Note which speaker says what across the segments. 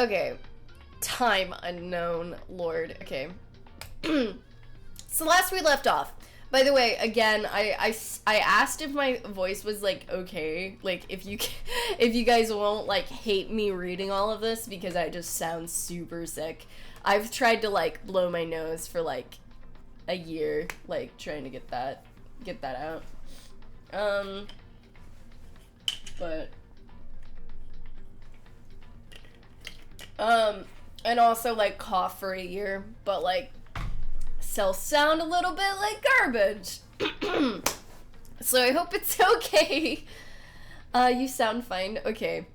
Speaker 1: Okay. Time unknown, Lord. Okay. So last we left off. By the way, again, I asked if my voice was, like, okay. Like, if you guys won't, like, hate me reading all of this because I just sound super sick. I've tried to, like, blow my nose for, like, a year, like, trying to get that out. And also, like, cough for a year, but, like, still sound a little bit like garbage. So I hope it's okay. You sound fine. Okay.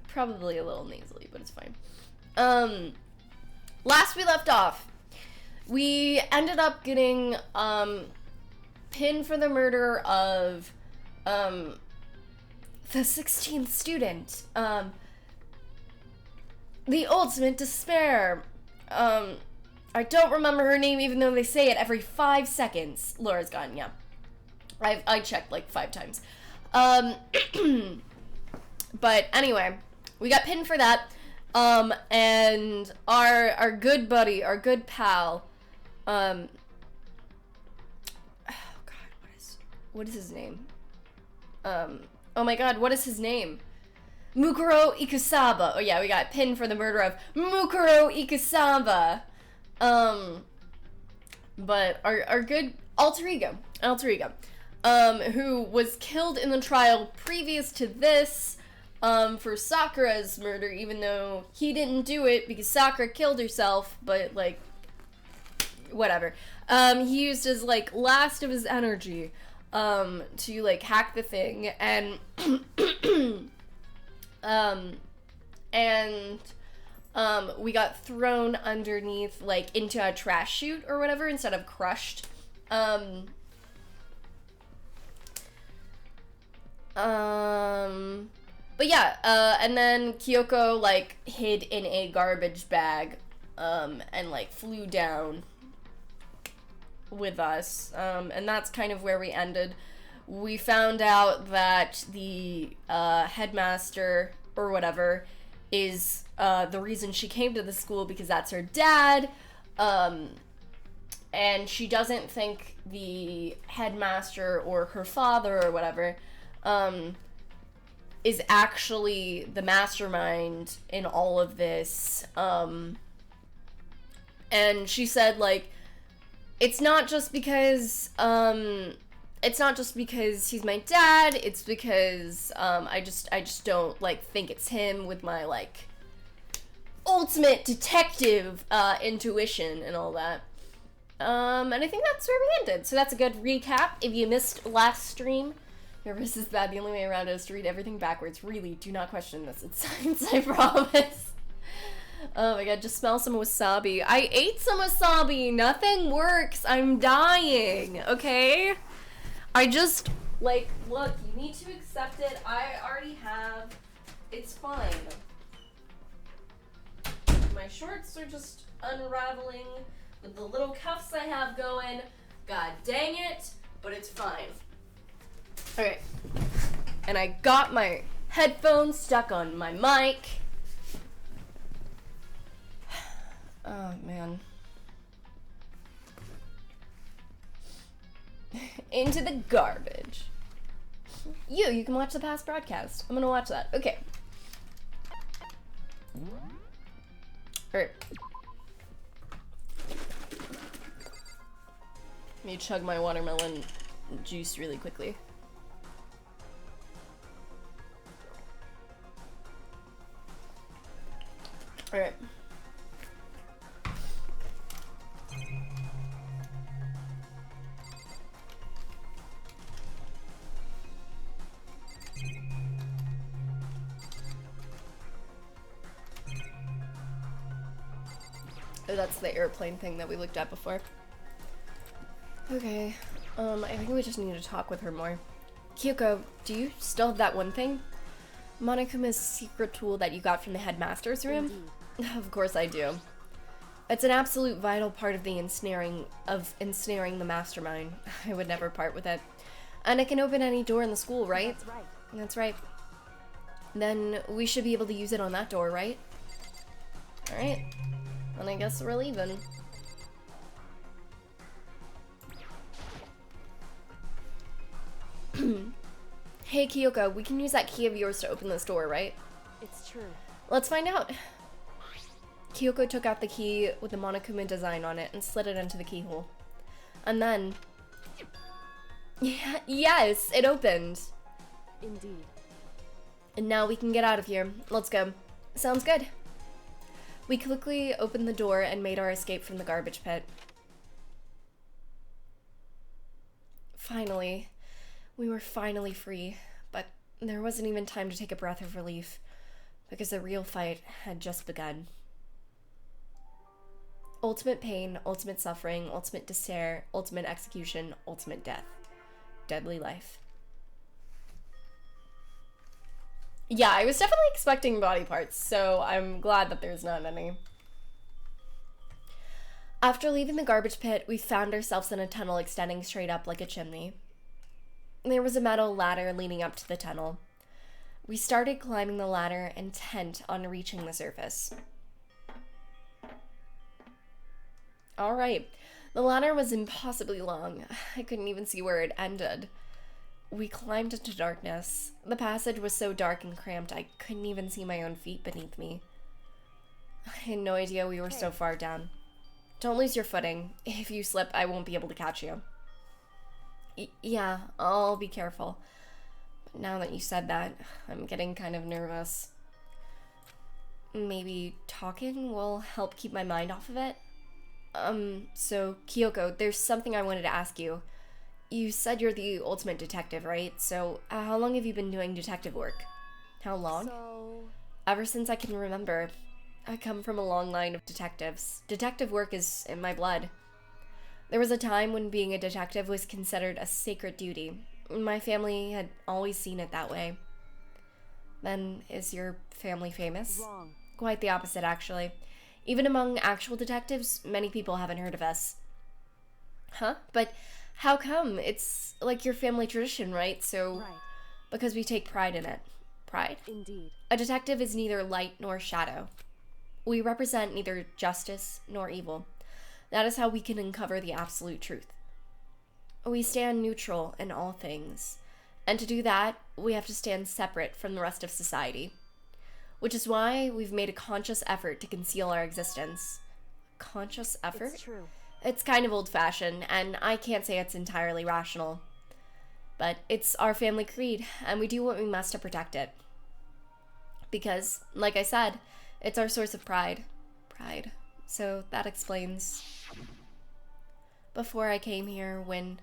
Speaker 1: Probably a little nasally, but it's fine. Last we left off, we ended up getting, pinned for the murder of, the 16th student. The ultimate despair. I don't remember her name, even though they say it every 5 seconds. Laura's gone, yeah. I checked like 5 times. But anyway, we got pinned for that. And our good buddy, our good pal, oh god, what is his name? Oh my god, what is his name? Mukuro Ikusaba. Oh yeah, we got pinned for the murder of Mukuro Ikusaba. But our good alter ego, who was killed in the trial previous to this, for Sakura's murder, even though he didn't do it because Sakura killed herself, but, like, whatever. He used his, like, last of his energy, to, like, hack the thing, and, we got thrown underneath, like, into a trash chute or whatever instead of crushed. But yeah, and then Kyoko, like, hid in a garbage bag, and, like, flew down with us, and that's kind of where we ended. We found out that the, headmaster, or whatever, is, the reason she came to the school because that's her dad, and she doesn't think the headmaster or her father or whatever, is actually the mastermind in all of this, and she said, like, it's not just because he's my dad, it's because, I just don't, like, think it's him with my, like, ultimate detective, intuition and all that. And I think that's where we ended. So that's a good recap. If you missed last stream, your wrist is bad. The only way around it is to read everything backwards. Really, do not question this. It's science, I promise. Oh my god, just smell some wasabi. I ate some wasabi. Nothing works. I'm dying, okay? I just, like, look, you need to accept it. I already have. It's fine. My shorts are just unraveling with the little cuffs I have going. God dang it, but it's fine. Okay. And I got my headphones stuck on my mic. Oh, man. Into the garbage. You can watch the past broadcast. I'm gonna watch that. Okay. Alright. Let me chug my watermelon juice really quickly. Alright. Oh, that's the airplane thing that we looked at before. Okay, I think we just need to talk with her more. Kyoko, do you still have that one thing? Monokuma's secret tool that you got from the headmaster's room? Of course I do. It's an absolute vital part of the ensnaring the mastermind. I would never part with it. And it can open any door in the school, right?
Speaker 2: That's right.
Speaker 1: That's right. Then we should be able to use it on that door, right? Alright. And I guess we're leaving. Hey Kyoko, we can use that key of yours to open this door, right?
Speaker 2: It's true.
Speaker 1: Let's find out. Kyoko took out the key with the Monokuma design on it and slid it into the keyhole. And then... Yeah, yes, it opened.
Speaker 2: Indeed.
Speaker 1: And now we can get out of here. Let's go. Sounds good. We quickly opened the door and made our escape from the garbage pit. Finally. We were finally free, but there wasn't even time to take a breath of relief, because the real fight had just begun. Ultimate pain, ultimate suffering, ultimate despair, ultimate execution, ultimate death. Deadly life. Yeah, I was definitely expecting body parts, so I'm glad that there's not any. After leaving the garbage pit, we found ourselves in a tunnel extending straight up like a chimney. There was a metal ladder leading up to the tunnel. We started climbing the ladder, intent on reaching the surface. Alright, the ladder was impossibly long. I couldn't even see where it ended. We climbed into darkness. The passage was so dark and cramped I couldn't even see my own feet beneath me. I had no idea we were so far down. Don't lose your footing. If you slip, I won't be able to catch you. Yeah, I'll be careful. But now that you said that, I'm getting kind of nervous. Maybe talking will help keep my mind off of it? So, Kyoko, there's something I wanted to ask you. You said you're the ultimate detective, right? So, how long have you been doing detective work? How long? Ever since I can remember. I come from a long line of detectives. Detective work is in my blood. There was a time when being a detective was considered a sacred duty. My family had always seen it that way. Then, is your family famous?
Speaker 2: Wrong.
Speaker 1: Quite the opposite, actually. Even among actual detectives, many people haven't heard of us. Huh? But how come? It's like your family tradition, right? So,
Speaker 2: Right.
Speaker 1: because we take pride in it. Pride?
Speaker 2: Indeed.
Speaker 1: A detective is neither light nor shadow. We represent neither justice nor evil. That is how we can uncover the absolute truth. We stand neutral in all things, and to do that, we have to stand separate from the rest of society. Which is why we've made a conscious effort to conceal our existence. Conscious effort?
Speaker 2: It's true.
Speaker 1: It's kind of old-fashioned, and I can't say it's entirely rational. But it's our family creed, and we do what we must to protect it. Because, like I said, it's our source of pride. Pride. So that explains. Before I came here, when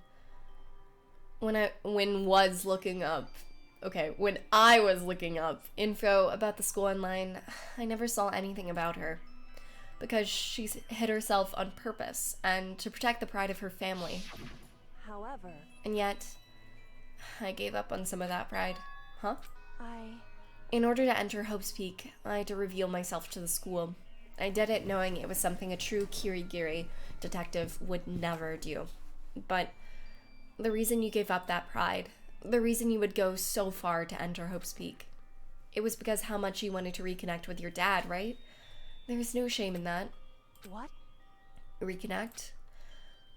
Speaker 1: I was looking up info about the school online, I never saw anything about her. Because she's hid herself on purpose and to protect the pride of her family.
Speaker 2: However,
Speaker 1: And yet, I gave up on some of that pride. Huh?
Speaker 2: I
Speaker 1: In order to enter Hope's Peak, I had to reveal myself to the school. I did it knowing it was something a true kirigiri detective would never do. But the reason you gave up that pride, the reason you would go so far to enter Hope's Peak, it was because how much you wanted to reconnect with your dad, right? There was no shame in that.
Speaker 2: What?
Speaker 1: Reconnect?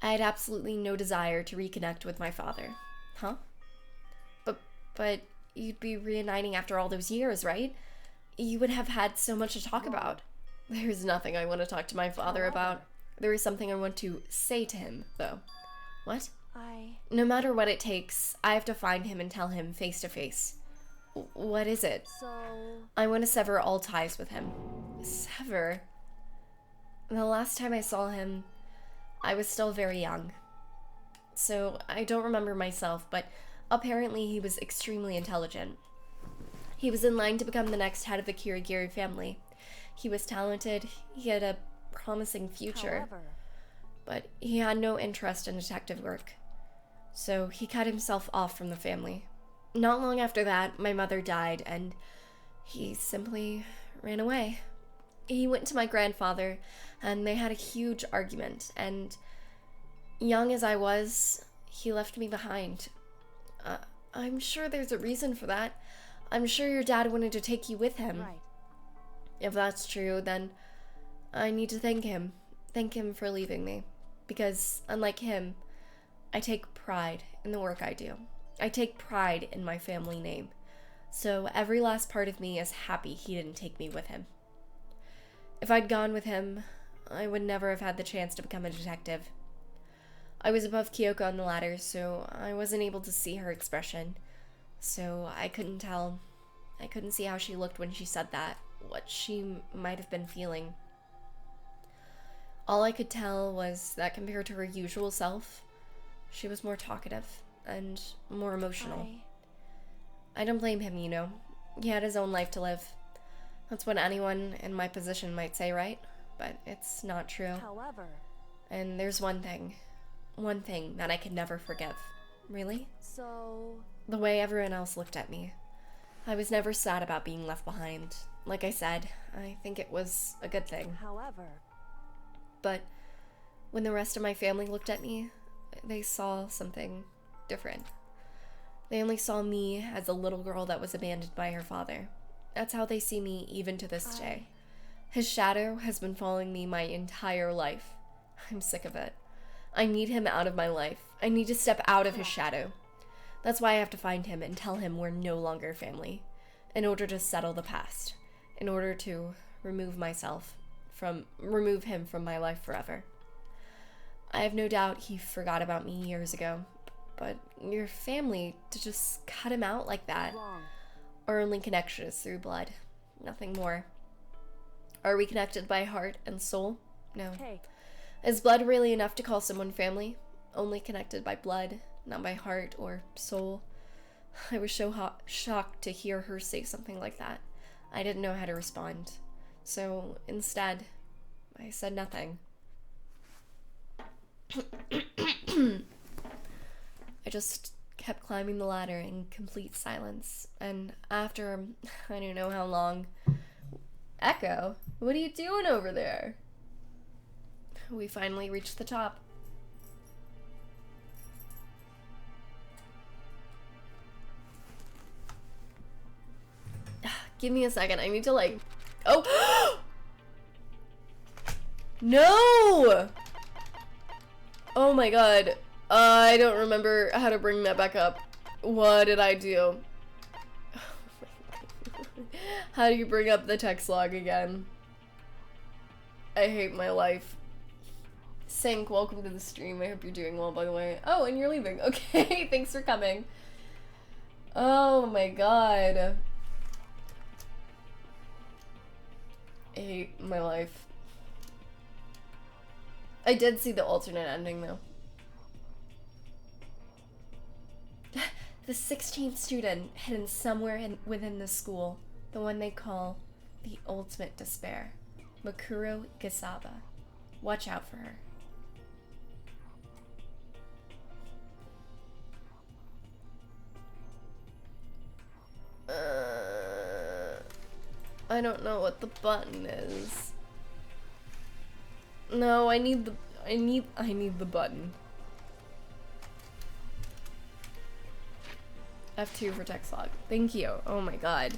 Speaker 1: I had absolutely no desire to reconnect with my father. Huh? But you'd be reuniting after all those years, right? You would have had so much to talk about. There's nothing I want to talk to my father about. There is something I want to say to him, though. What? No matter what it takes, I have to find him and tell him face to face. What is it?
Speaker 2: So...
Speaker 1: I want to sever all ties with him. Sever? The last time I saw him, I was still very young. So I don't remember myself, but apparently he was extremely intelligent. He was in line to become the next head of the Kirigiri family. He was talented, he had a promising future,
Speaker 2: However,
Speaker 1: but he had no interest in detective work. So he cut himself off from the family. Not long after that, my mother died, and he simply ran away. He went to my grandfather, and they had a huge argument, and young as I was, he left me behind. I'm sure there's a reason for that. I'm sure your dad wanted to take you with him.
Speaker 2: right.
Speaker 1: If that's true, then I need to thank him. Thank him for leaving me. Because, unlike him, I take pride in the work I do. I take pride in my family name. So every last part of me is happy he didn't take me with him. If I'd gone with him, I would never have had the chance to become a detective. I was above Kyoko on the ladder, so I wasn't able to see her expression. So I couldn't tell. I couldn't see how she looked when she said that, what she might have been feeling. All I could tell was that compared to her usual self, she was more talkative and more emotional. I don't blame him, you know. He had his own life to live. That's what anyone in my position might say, right? But it's not true.
Speaker 2: However,
Speaker 1: And there's one thing that I could never forgive. Really?
Speaker 2: so
Speaker 1: The way everyone else looked at me. I was never sad about being left behind. Like I said, I think it was a good thing.
Speaker 2: however,
Speaker 1: But when the rest of my family looked at me, they saw something different. They only saw me as a little girl that was abandoned by her father. That's how they see me even to this day. His shadow has been following me my entire life. I'm sick of it. I need him out of my life. I need to step out of his shadow. That's why I have to find him and tell him we're no longer family. In order to settle the past. In order to remove him from my life forever. I have no doubt he forgot about me years ago. But your family, to just cut him out like that.
Speaker 2: wrong.
Speaker 1: Our only connection is through blood. Nothing more. Are we connected by heart and soul? No.
Speaker 2: Hey,
Speaker 1: Is blood really enough to call someone family? Only connected by blood, not by heart or soul. I was so shocked to hear her say something like that. I didn't know how to respond. So instead, I said nothing. I just kept climbing the ladder in complete silence. And after, I don't know how long... Echo, what are you doing over there? We finally reached the top. Give me a second. I need to like... Oh! No! Oh my god. I don't remember how to bring that back up. What did I do? How do you bring up the text log again? I hate my life. Sync, welcome to the stream. I hope you're doing well, by the way. Oh, and you're leaving. Okay, thanks for coming. Oh my god. I hate my life. I did see the alternate ending, though. The 16th student hidden somewhere within the school. The one they call the ultimate despair. Makuro Gisaba. Watch out for her. I don't know what the button is. No, I need the button. F2 for text log. Thank you. Oh my god.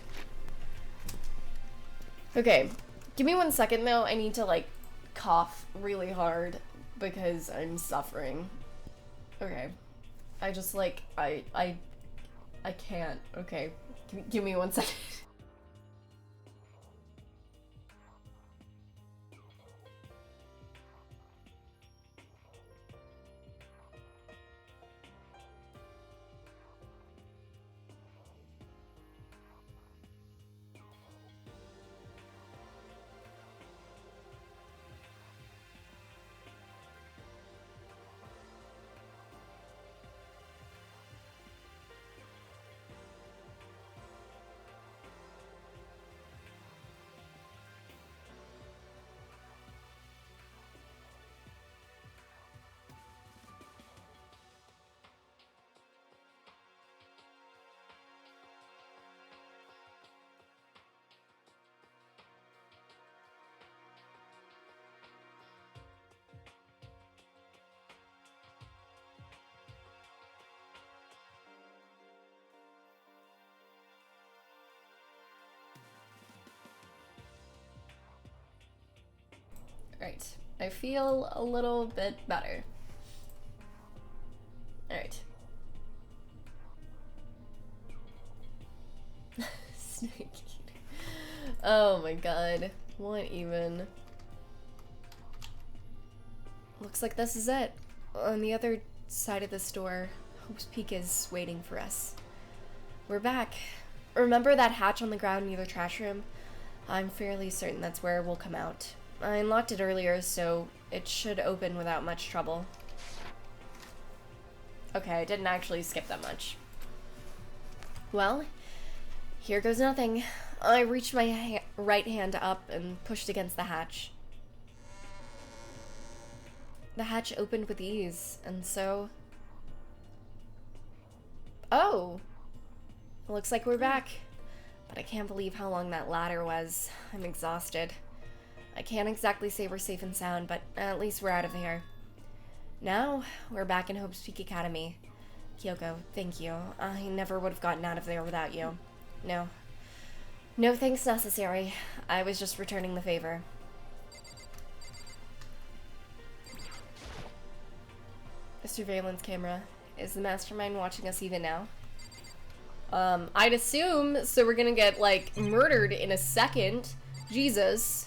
Speaker 1: Okay. Give me 1 second though. I need to like cough really hard because I'm suffering. Okay. I just like I can't. Okay. Give me 1 second. I feel a little bit better. Alright. Snake. Oh my god. What even? Looks like this is it. On the other side of this door, Hope's Peak is waiting for us. We're back. Remember that hatch on the ground near the trash room? I'm fairly certain that's where we'll come out. I unlocked it earlier, so it should open without much trouble. Okay, I didn't actually skip that much. Well, here goes nothing. I reached my right hand up and pushed against the hatch. The hatch opened with ease, and so... Oh! It looks like we're back. But I can't believe how long that ladder was. I'm exhausted. I can't exactly say we're safe and sound, but at least we're out of here. Now, we're back in Hope's Peak Academy. Kyoko, thank you. I never would have gotten out of there without you. No. No thanks necessary. I was just returning the favor. A surveillance camera. Is the mastermind watching us even now? I'd assume, so we're gonna get, like, murdered in a second. Jesus.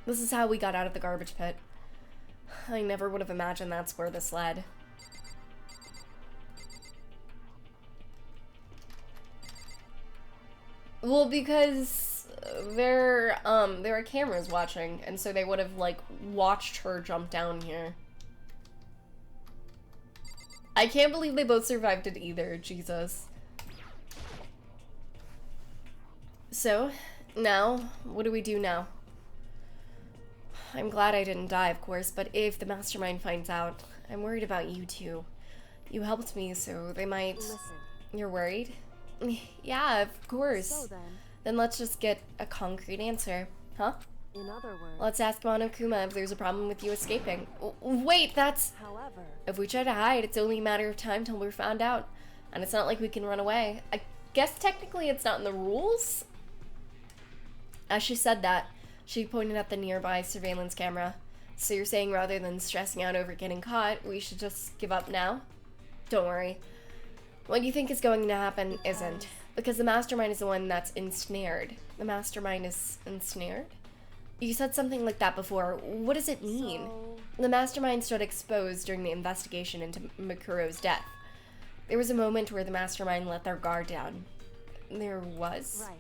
Speaker 1: This is how we got out of the garbage pit. I never would have imagined that's where this led. Well, because there are cameras watching, and so they would have, like, watched her jump down here. I can't believe they both survived it either, Jesus. So, now, what do we do now? I'm glad I didn't die, of course, but if the mastermind finds out, I'm worried about you too. You helped me, so they might...
Speaker 2: Listen.
Speaker 1: You're worried? Yeah, of course.
Speaker 2: So
Speaker 1: Then let's just get a concrete answer. Huh?
Speaker 2: in other words,
Speaker 1: Let's ask Monokuma if there's a problem with you escaping. Wait, that's...
Speaker 2: however,
Speaker 1: If we try to hide, it's only a matter of time till we're found out. And it's not like we can run away. I guess technically it's not in the rules? As she said that, she pointed at the nearby surveillance camera. So you're saying rather than stressing out over getting caught, we should just give up now? Don't worry. What you think is going to happen isn't. Because the mastermind is the one that's ensnared. The mastermind is ensnared? You said something like that before. What does it mean?
Speaker 2: so
Speaker 1: The mastermind stood exposed during the investigation into Makuro's death. There was a moment where the mastermind let their guard down. There was?
Speaker 2: right.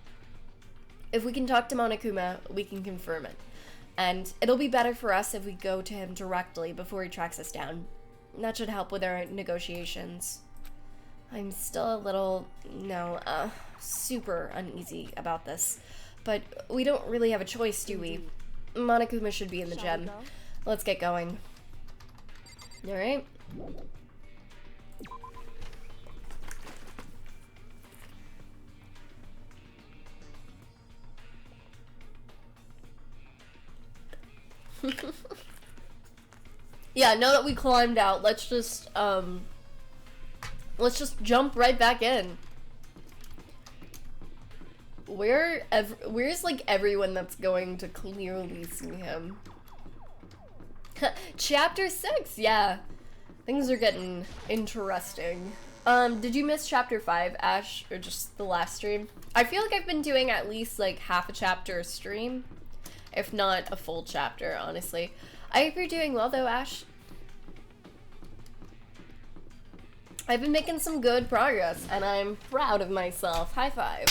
Speaker 1: If we can talk to Monokuma, we can confirm it. And it'll be better for us if we go to him directly before he tracks us down. That should help with our negotiations. I'm still a little, super uneasy about this. But we don't really have a choice, do we? Monokuma should be in the
Speaker 2: Shall we
Speaker 1: gym.
Speaker 2: go?
Speaker 1: Let's get going. Alright. Yeah, now that we climbed out, let's just jump right back in. Where's like everyone that's going to clearly see him? Chapter 6, yeah. Things are getting interesting. Did you miss chapter 5, Ash, or just the last stream? I feel like I've been doing at least like half a chapter a stream, if not a full chapter, honestly. I hope you're doing well though, Ash. I've been making some good progress, and I'm proud of myself. High five.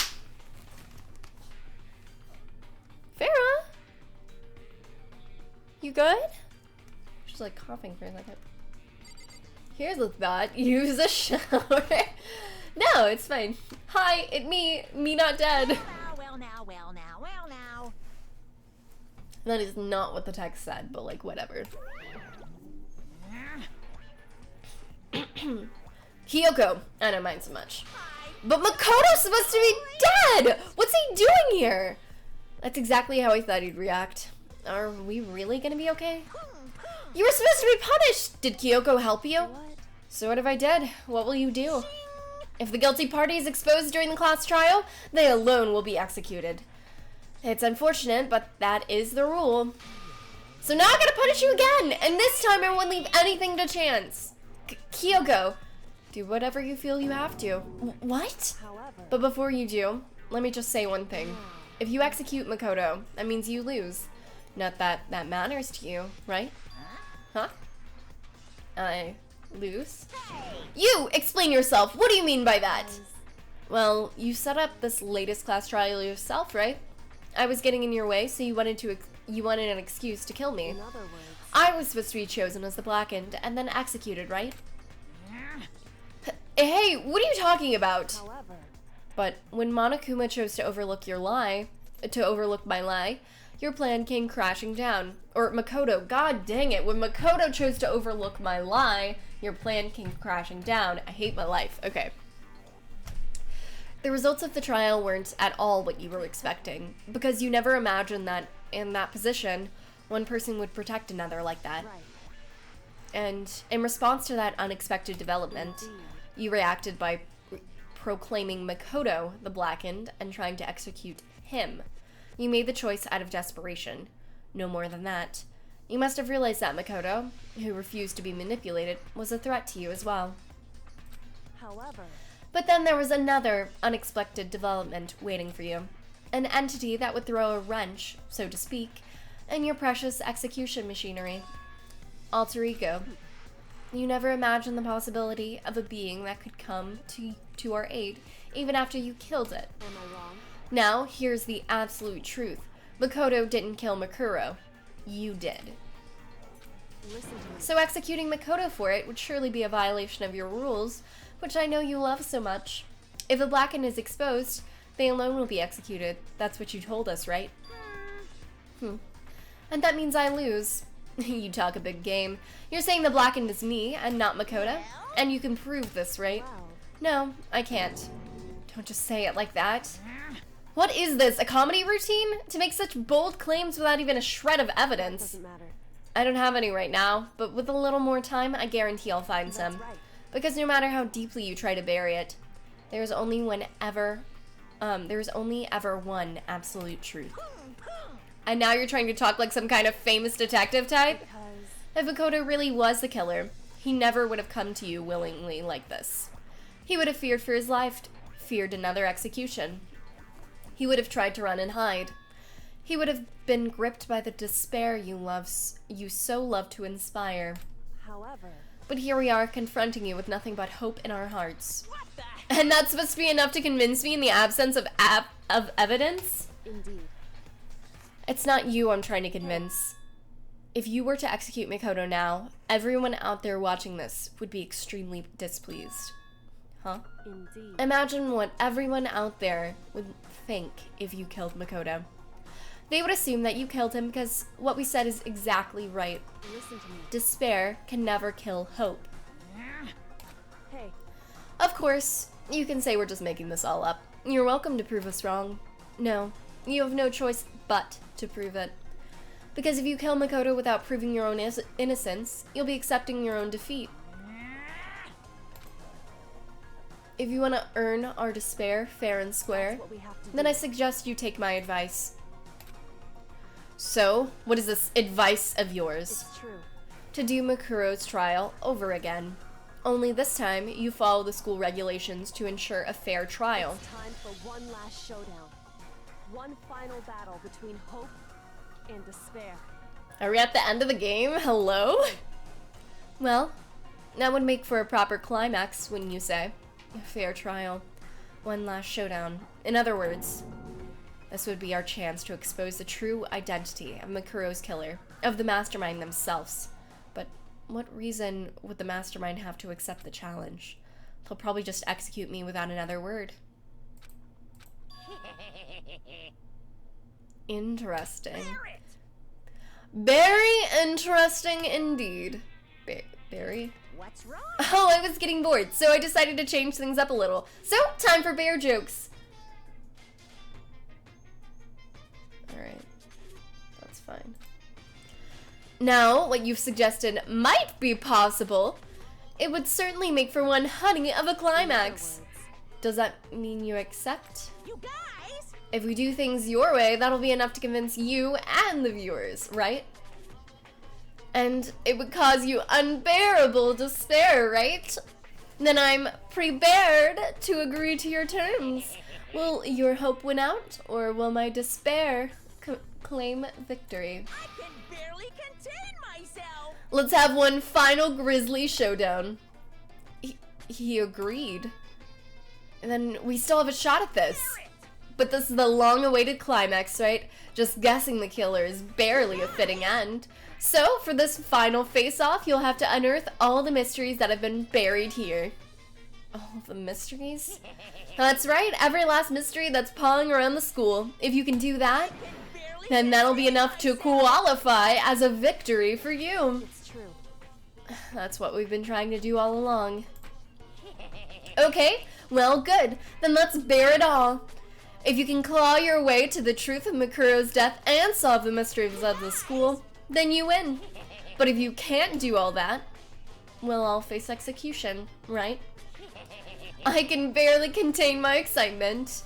Speaker 1: Farah? You good? She's like coughing for a second. Here's a thought. Use a shower. No, it's fine. Hi, it me not dead.
Speaker 3: Well now.
Speaker 1: That is not what the text said, but like whatever. Kyoko, I don't mind so much. But Makoto's supposed to be dead! What's he doing here? That's exactly how I thought he'd react. Are we really gonna be okay? You were supposed to be punished! Did Kyoko help you?
Speaker 2: What?
Speaker 1: So what if I did? What will you do? If the guilty party is exposed during the class trial, they alone will be executed. It's unfortunate, but that is the rule. So now I'm gonna punish you again, and this time I won't leave anything to chance. Kyoko, do whatever you feel you have to. What?
Speaker 2: However,
Speaker 1: But before you do, let me just say one thing. If you execute Makoto, that means you lose. Not that that matters to you, right? Huh? I lose? You! Explain yourself! What do you mean by that? Well, you set up this latest class trial yourself, right? I was getting in your way, so you wanted an excuse to kill me.
Speaker 2: in other words,
Speaker 1: I was supposed to be chosen as the Blackened and then executed, right? Hey, what are you talking about?
Speaker 2: however,
Speaker 1: But when Monokuma chose to overlook my lie, your plan came crashing down. Or Makoto, god dang it, when Makoto chose to overlook my lie, your plan came crashing down. I hate my life. Okay. The results of the trial weren't at all what you were expecting, because you never imagined that in that position, one person would protect another like that.
Speaker 2: right,
Speaker 1: And in response to that unexpected development,
Speaker 2: indeed.
Speaker 1: you reacted by proclaiming Makoto the Blackened and trying to execute him. You made the choice out of desperation. No more than that. You must have realized that Makoto, who refused to be manipulated, was a threat to you as well.
Speaker 2: However,
Speaker 1: But then there was another unexpected development waiting for you. An entity that would throw a wrench, so to speak, in your precious execution machinery. Alter ego. You never imagined the possibility of a being that could come to our aid, even after you killed it.
Speaker 2: am I wrong?
Speaker 1: Now, here's the absolute truth. Makoto didn't kill Makuro. You did.
Speaker 2: Listen to me.
Speaker 1: So executing Makoto for it would surely be a violation of your rules, which I know you love so much. If the Blackened is exposed, they alone will be executed. That's what you told us, right? And that means I lose. You talk a big game. You're saying the Blackened is me and not Makoto? And you can prove this, right?
Speaker 2: Wow,
Speaker 1: No, I can't. Don't just say it like that. What is this, a comedy routine? To make such bold claims without even a shred of evidence.
Speaker 2: doesn't matter.
Speaker 1: I don't have any right now, but with a little more time, I guarantee I'll find
Speaker 2: That's
Speaker 1: some.
Speaker 2: right.
Speaker 1: Because no matter how deeply you try to bury it, there's only ever one absolute truth. And now you're trying to talk like some kind of famous detective type?
Speaker 2: Because
Speaker 1: If Makoto really was the killer, he never would have come to you willingly like this. He would have feared for his life, feared another execution. He would have tried to run and hide. He would have been gripped by the despair you so love to inspire.
Speaker 2: however,
Speaker 1: But here we are, confronting you with nothing but hope in our hearts. And that's supposed to be enough to convince me in the absence of evidence?
Speaker 2: indeed.
Speaker 1: It's not you I'm trying to convince. If you were to execute Makoto now, everyone out there watching this would be extremely displeased. Huh?
Speaker 2: Indeed.
Speaker 1: Imagine what everyone out there would think if you killed Makoto. They would assume that you killed him because what we said is exactly right.
Speaker 2: Listen to me.
Speaker 1: Despair can never kill hope.
Speaker 2: Hey,
Speaker 1: Of course, you can say we're just making this all up. You're welcome to prove us wrong. No, you have no choice but to prove it. Because if you kill Makoto without proving your own innocence, you'll be accepting your own defeat. If you want to earn our despair fair and square,
Speaker 2: that's what we have to do.
Speaker 1: then I suggest you take my advice. So, what is this advice of yours?
Speaker 2: It's true.
Speaker 1: To do Makuro's trial over again. Only this time, you follow the school regulations to ensure a fair trial.
Speaker 2: It's time for one last showdown. One final battle between hope and despair.
Speaker 1: Are we at the end of the game? Hello? Well, that would make for a proper climax, wouldn't you say? A fair trial. One last showdown. In other words, this would be our chance to expose the true identity of Makuro's killer, of the mastermind themselves. But what reason would the mastermind have to accept the challenge? They'll probably just execute me without another word. Interesting. Very interesting indeed. Barry?
Speaker 3: What's wrong?
Speaker 1: Oh, I was getting bored, so I decided to change things up a little. So, time for bear jokes. Alright. That's fine. Now, what you've suggested might be possible. It would certainly make for one honey of a climax.
Speaker 2: In other words,
Speaker 1: Does that mean you accept?
Speaker 3: You guys!
Speaker 1: If we do things your way, that'll be enough to convince you and the viewers, right? And it would cause you unbearable despair, right? Then I'm prepared to agree to your terms. Will your hope win out, or will my despair claim victory?
Speaker 3: I can barely contain myself.
Speaker 1: Let's have one final grisly showdown. He agreed. And then we still have a shot at this. But this is the long-awaited climax, right? Just guessing the killer is barely a fitting end. So, for this final face-off, you'll have to unearth all the mysteries that have been buried here. All the mysteries? That's right, every last mystery that's pawing around the school. If you can do that, then that'll be enough to qualify as a victory for you.
Speaker 2: It's true.
Speaker 1: That's what we've been trying to do all along. Okay, well, good. Then let's bear it all. If you can claw your way to the truth of Makuro's death and solve the mysteries of the school, then you win. But if you can't do all that, we'll all face execution, right? I can barely contain my excitement.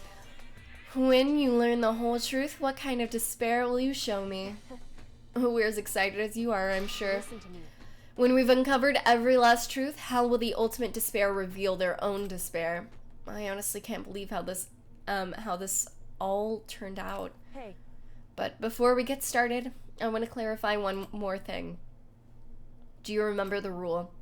Speaker 1: When you learn the whole truth, what kind of despair will you show me? We're as excited as you are, I'm sure.
Speaker 2: Listen to me.
Speaker 1: When we've uncovered every last truth, how will the ultimate despair reveal their own despair? I honestly can't believe how this all turned out.
Speaker 2: Hey,
Speaker 1: But before we get started, I want to clarify one more thing. Do you remember the rule?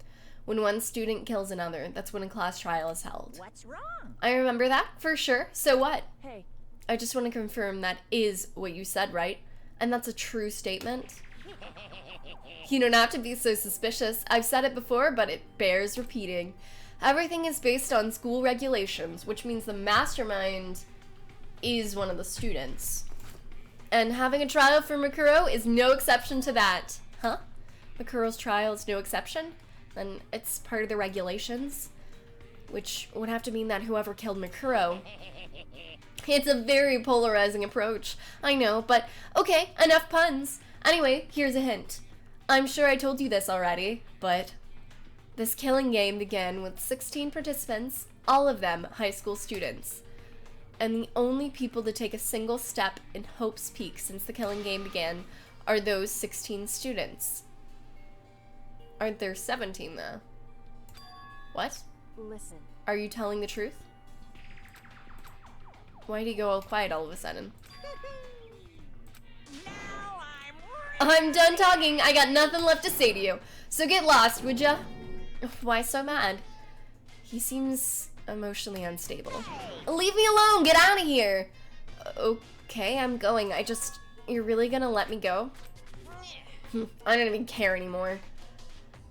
Speaker 1: When one student kills another, that's when a class trial is held.
Speaker 3: What's wrong?
Speaker 1: I remember that, for sure. So what?
Speaker 2: hey.
Speaker 1: I just want to confirm that is what you said, right? And that's a true statement? You don't have to be so suspicious. I've said it before, but it bears repeating. Everything is based on school regulations, which means the mastermind is one of the students. And having a trial for Makuro is no exception to that. Huh? Makuro's trial is no exception? Then it's part of the regulations, which would have to mean that whoever killed Makuro. It's a very polarizing approach, I know, but okay, enough puns. Anyway, here's a hint. I'm sure I told you this already, but this killing game began with 16 participants, all of them high school students. And the only people to take a single step in Hope's Peak since the killing game began are those 16 students. Aren't there 17 though? What?
Speaker 2: Listen.
Speaker 1: Are you telling the truth? Why'd he go all quiet all of a sudden?
Speaker 3: Now
Speaker 1: I'm done talking. I got nothing left to say to you. So get lost, would ya? Why so mad? He seems emotionally unstable. Leave me alone! Get out of here! Okay, I'm going. You're really gonna let me go? I don't even care anymore.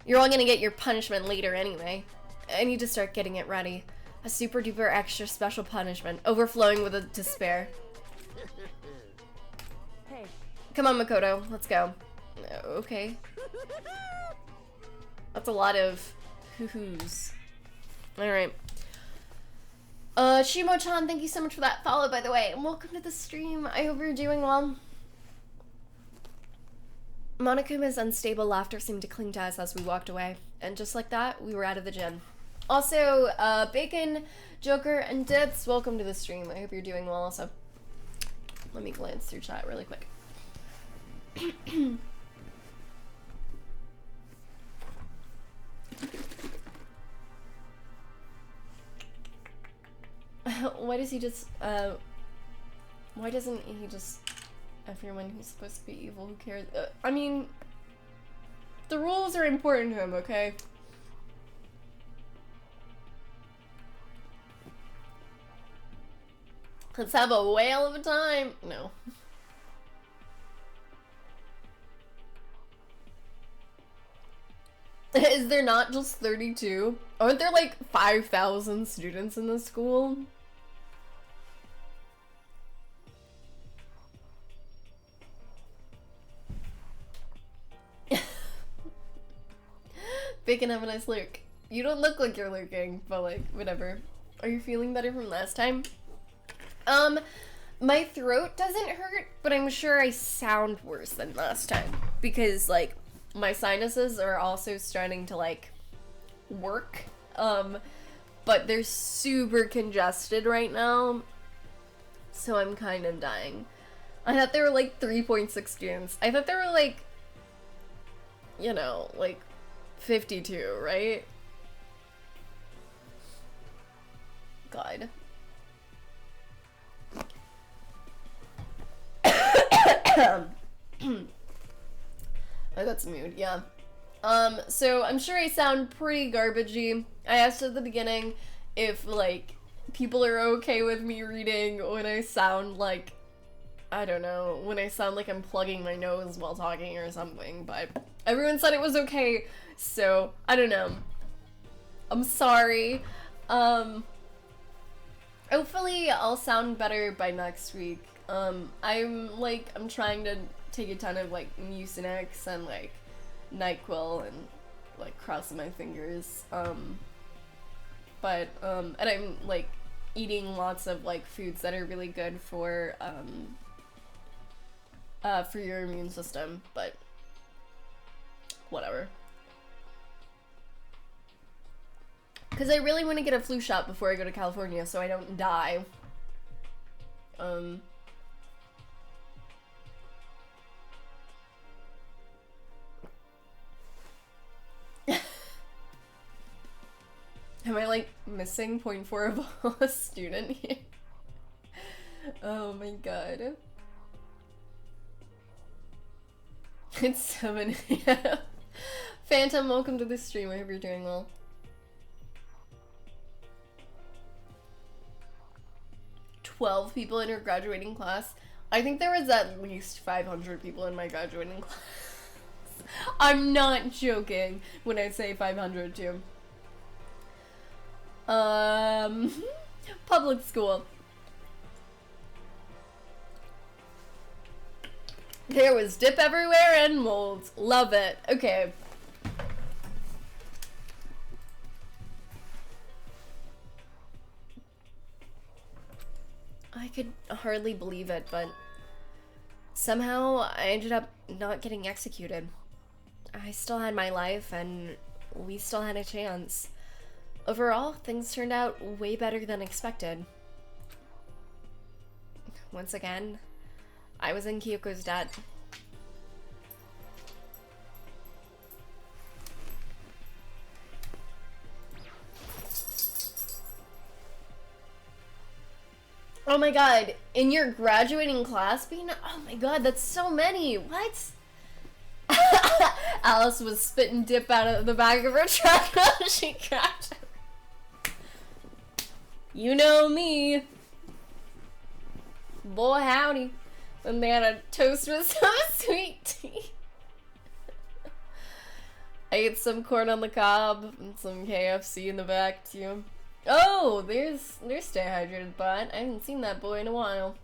Speaker 1: You're all gonna get your punishment later anyway. I need to start getting it ready. A super duper extra special punishment, overflowing with a despair.
Speaker 2: Hey.
Speaker 1: Come on, Makoto, let's go. Okay. That's a lot of hoo-hoos. Alright. Shimo-chan, thank you so much for that follow, by the way. And welcome to the stream. I hope you're doing well. Monokuma's unstable laughter seemed to cling to us as we walked away. And just like that, we were out of the gym. Also, Bacon, Joker, and Dips, welcome to the stream. I hope you're doing well also. Let me glance through chat really quick. Why does he just, why doesn't he just everyone who's supposed to be evil, who cares? I mean, the rules are important to him, okay? Let's have a whale of a time. No. Is there not just 32? Aren't there like 5,000 students in this school? Bacon, have a nice lurk. You don't look like you're lurking, but like, whatever. Are you feeling better from last time? My throat doesn't hurt, but I'm sure I sound worse than last time. Because, like, my sinuses are also starting to, like, work. But they're super congested right now. So I'm kind of dying. I thought there were like 3.6 students. I thought there were like, you know, like 52, right? God. I got some mood, yeah. So I'm sure I sound pretty garbagey. I asked at the beginning if, like, people are okay with me reading when I sound like, I don't know, when I sound like I'm plugging my nose while talking or something, but everyone said it was okay, so I don't know. I'm sorry. Hopefully I'll sound better by next week. I'm trying to take a ton of, like, Mucinex and, like, NyQuil and, like, crossing my fingers. And I'm, like, eating lots of, like, foods that are really good for your immune system, but whatever. Because I really want to get a flu shot before I go to California so I don't die. Am I, like, missing 0.4 of a student here? Oh my god. It's 7 a.m. Phantom, welcome to the stream. I hope you're doing well. "12 people in your graduating class." I think there was at least 500 people in my graduating class. I'm not joking when I say 500 too. Public school. There was dip everywhere and mold. Love it. Okay. I could hardly believe it, but somehow I ended up not getting executed. I still had my life, and we still had a chance. Overall, things turned out way better than expected. Once again, I was in Kyoko's debt. Oh my god, in your graduating class, Bean? Oh my god, that's so many! What? Alice was spitting dip out of the back of her truck while she cracked. You know me. Boy howdy. And they had a toast with some sweet tea. I ate some corn on the cob and some KFC in the back too. Oh, there's Stay Hydrated Bot. I haven't seen that boy in a while.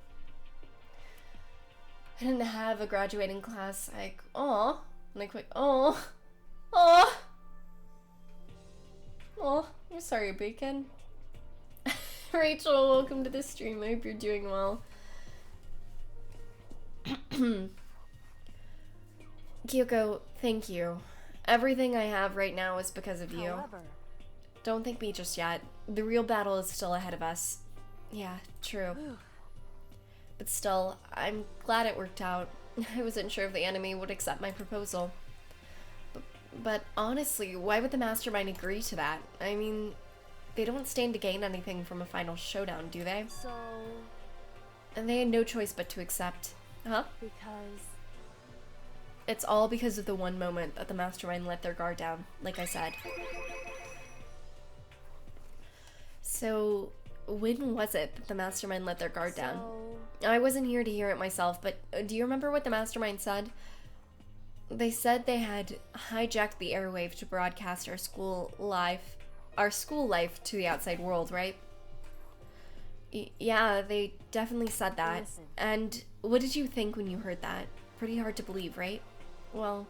Speaker 1: I didn't have a graduating class. Like, aw. Like, aw. Aw. Aw. I'm sorry, Bacon. Rachel, welcome to the stream. I hope you're doing well. Kyoko, thank you. Everything I have right now is because of you.
Speaker 2: However,
Speaker 1: Don't thank me just yet. The real battle is still ahead of us. Yeah, true. But still, I'm glad it worked out. I wasn't sure if the enemy would accept my proposal. But honestly, why would the mastermind agree to that? I mean, they don't stand to gain anything from a final showdown, do they?
Speaker 2: so
Speaker 1: And they had no choice but to accept. Huh?
Speaker 2: because
Speaker 1: It's all because of the one moment that the mastermind let their guard down, like I said. So, when was it that the mastermind let their guard down? I wasn't here to hear it myself, but do you remember what the mastermind said? They said they had hijacked the airwave to broadcast our school life to the outside world, right? Yeah, they definitely said that.
Speaker 2: Listen.
Speaker 1: And what did you think when you heard that? Pretty hard to believe, right? Well,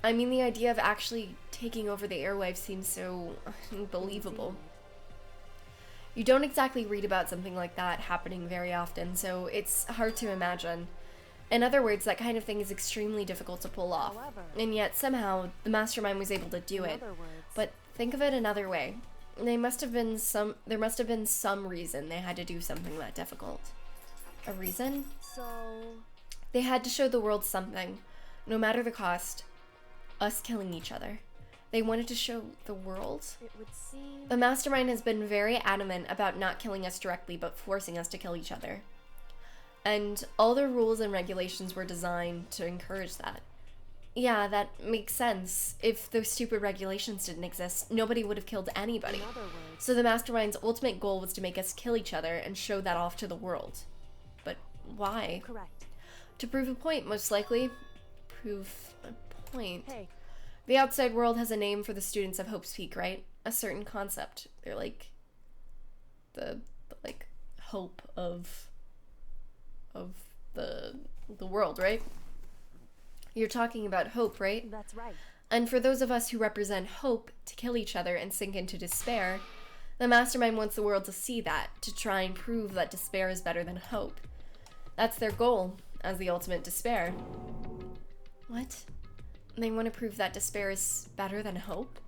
Speaker 1: I mean, the idea of actually taking over the airwaves seems so unbelievable. You don't exactly read about something like that happening very often, so it's hard to imagine. In other words, that kind of thing is extremely difficult to pull off.
Speaker 2: However,
Speaker 1: And yet, somehow, the mastermind was able to do
Speaker 2: in
Speaker 1: it.
Speaker 2: other words,
Speaker 1: But think of it another way. There must have been some reason they had to do something that difficult. A reason?
Speaker 2: So,
Speaker 1: They had to show the world something, no matter the cost. Us killing each other. They wanted to show the world?
Speaker 2: it would seem...
Speaker 1: The mastermind has been very adamant about not killing us directly, but forcing us to kill each other. And all their rules and regulations were designed to encourage that. Yeah, that makes sense. If those stupid regulations didn't exist, nobody would have killed anybody.
Speaker 2: In other words,
Speaker 1: So the mastermind's ultimate goal was to make us kill each other and show that off to the world. But why?
Speaker 2: correct.
Speaker 1: To prove a point, most likely. Prove a point.
Speaker 2: Hey,
Speaker 1: The outside world has a name for the students of Hope's Peak, right? A certain concept. They're like the hope of the world, right? You're talking about hope, right?
Speaker 2: that's right.
Speaker 1: And for those of us who represent hope to kill each other and sink into despair, the mastermind wants the world to see that, to try and prove that despair is better than hope. That's their goal, as the ultimate despair. What? They want to prove that despair is better than hope?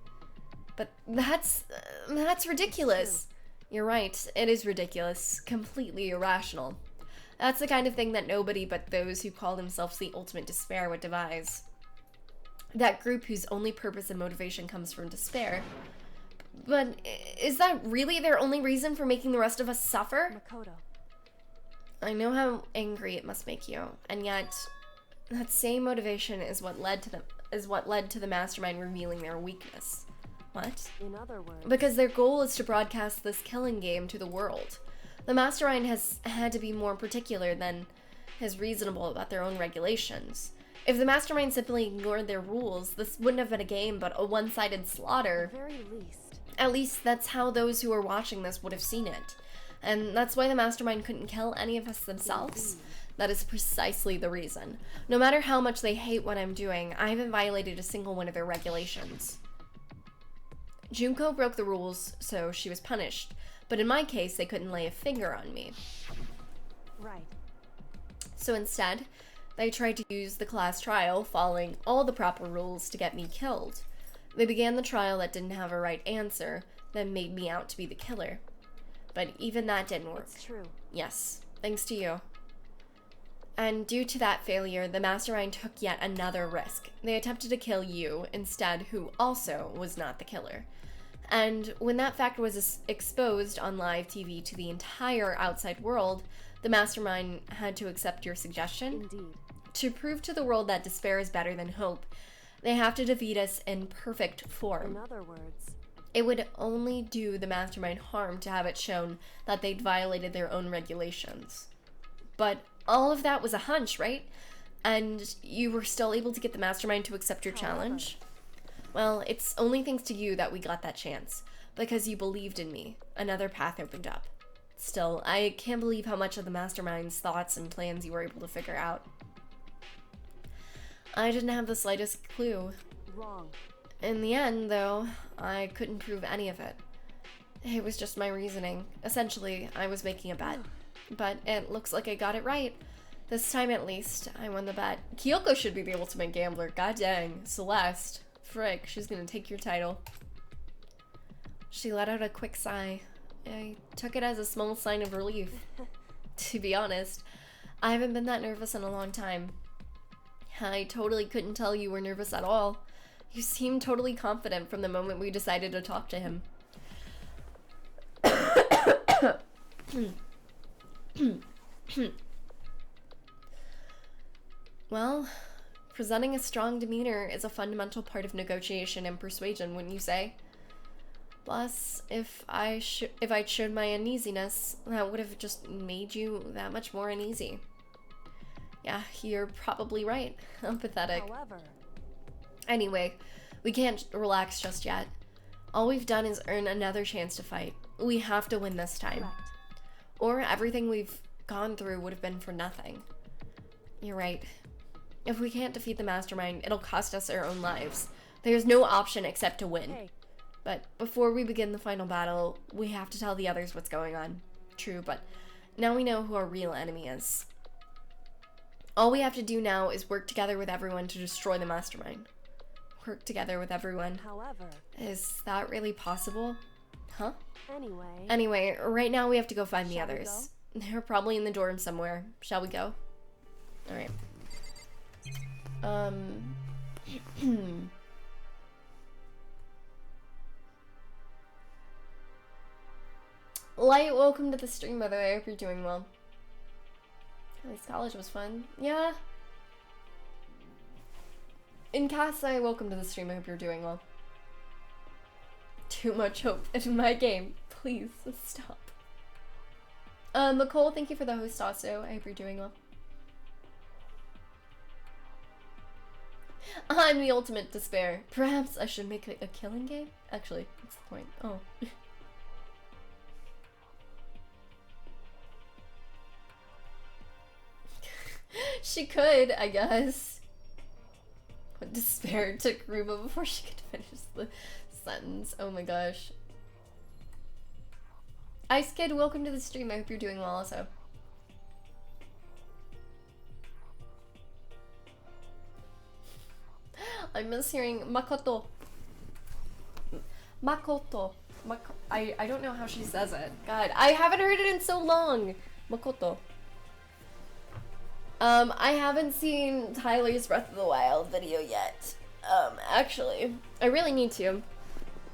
Speaker 1: But that's ridiculous. You're right, it is ridiculous, completely irrational. That's the kind of thing that nobody but those who call themselves the ultimate despair would devise. That group whose only purpose and motivation comes from despair. But is that really their only reason for making the rest of us suffer?
Speaker 2: Makoto.
Speaker 1: I know how angry it must make you, and yet that same motivation is what led to the mastermind revealing their weakness. What?
Speaker 2: In other words,
Speaker 1: Because their goal is to broadcast this killing game to the world. The mastermind has had to be more particular than is reasonable about their own regulations. If the mastermind simply ignored their rules, this wouldn't have been a game but a one-sided slaughter.
Speaker 2: at the very least,
Speaker 1: At least that's how those who are watching this would have seen it. And that's why the mastermind couldn't kill any of us themselves. That is precisely the reason. No matter how much they hate what I'm doing, I haven't violated a single one of their regulations. Junko broke the rules, so she was punished. But in my case, they couldn't lay a finger on me.
Speaker 2: right.
Speaker 1: So instead, they tried to use the class trial, following all the proper rules to get me killed. They began the trial that didn't have a right answer, then made me out to be the killer. But even that didn't work.
Speaker 2: It's true.
Speaker 1: Yes, thanks to you. And due to that failure, the mastermind took yet another risk. They attempted to kill you instead, who also was not the killer. And when that fact was exposed on live TV to the entire outside world, the mastermind had to accept your suggestion.
Speaker 2: Indeed.
Speaker 1: To prove to the world that despair is better than hope, they have to defeat us in perfect form.
Speaker 2: In other words,
Speaker 1: It would only do the mastermind harm to have it shown that they'd violated their own regulations. But all of that was a hunch, right? And you were still able to get the mastermind to accept your challenge? Well, it's only thanks to you that we got that chance. Because you believed in me. Another path opened up. Still, I can't believe how much of the mastermind's thoughts and plans you were able to figure out. I didn't have the slightest clue.
Speaker 2: wrong.
Speaker 1: In the end, though, I couldn't prove any of it. It was just my reasoning. Essentially, I was making a bet. But it looks like I got it right. This time at least, I won the bet. Kyoko should be the ultimate gambler. God dang. Celeste. Frick, she's gonna take your title. She let out a quick sigh. I took it as a small sign of relief. To be honest, I haven't been that nervous in a long time. I totally couldn't tell you were nervous at all. You seemed totally confident from the moment we decided to talk to him. Well, presenting a strong demeanor is a fundamental part of negotiation and persuasion, wouldn't you say? Plus, if I'd showed my uneasiness, that would have just made you that much more uneasy. Yeah, you're probably right. I'm pathetic.
Speaker 2: However,
Speaker 1: Anyway, we can't relax just yet. All we've done is earn another chance to fight. We have to win this time.
Speaker 2: correct.
Speaker 1: Or everything we've gone through would have been for nothing. You're right. If we can't defeat the mastermind, it'll cost us our own lives. There's no option except to win.
Speaker 2: Hey,
Speaker 1: But before we begin the final battle, we have to tell the others what's going on. True, but now we know who our real enemy is. All we have to do now is work together with everyone to destroy the mastermind. Work together with everyone.
Speaker 2: however,
Speaker 1: Is that really possible? Huh?
Speaker 2: anyway,
Speaker 1: Anyway, right now we have to go find the
Speaker 2: Shall we
Speaker 1: others. They're probably in the dorm somewhere. Shall we go? Alright. Light, welcome to the stream, by the way. I hope you're doing well. At least college was fun. Yeah. In Kasai, welcome to the stream. I hope you're doing well. Too much hope in my game. Please stop. McCole, thank you for the host also. I hope you're doing well. I'm the ultimate despair. Perhaps I should make a killing game? Actually, what's the point? Oh. She could, I guess. But despair took Ruma before she could finish the sentence. Oh my gosh. Ice Kid, welcome to the stream. I hope you're doing well also. I miss hearing Makoto. Makoto. I don't know how she says it. God, I haven't heard it in so long. Makoto. I haven't seen Tyler's Breath of the Wild video yet. Actually, I really need to.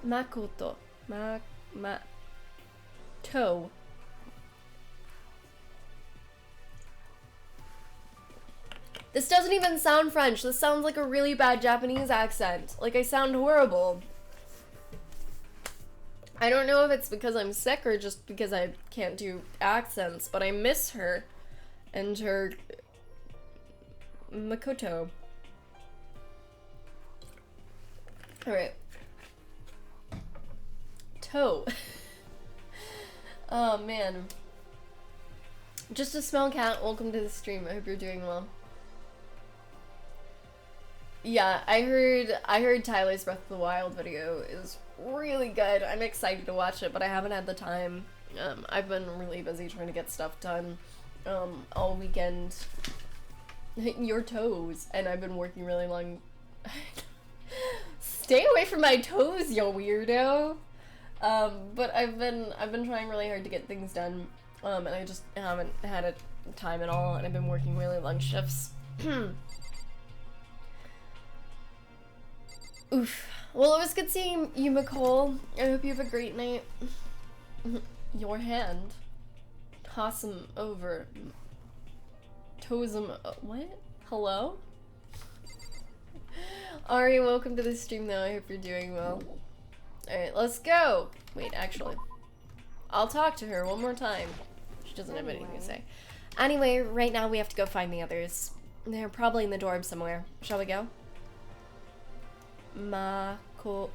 Speaker 1: Makoto. Toe. This doesn't even sound French. This sounds like a really bad Japanese accent. Like I sound horrible. I don't know if it's because I'm sick or just because I can't do accents, but I miss her and her Makoto. Alright. Toe. Oh man. Just a small cat, welcome to the stream. I hope you're doing well. Yeah, I heard Tyler's Breath of the Wild video is really good. I'm excited to watch it, but I haven't had the time. I've been really busy trying to get stuff done all weekend. Your toes, and I've been working really long. Stay away from my toes, you weirdo. But I've been trying really hard to get things done, and I just haven't had time at all, and I've been working really long shifts. Oof. Well, it was good seeing you, McCole. I hope you have a great night. Your hand. Toss him over. Toes him. What? Hello? Ari, welcome to the stream though. I hope you're doing well. Alright, let's go. Wait, actually. I'll talk to her one more time. She doesn't have anything to say. Anyway, right now we have to go find the others. They're probably in the dorm somewhere. Shall we go? Makoto.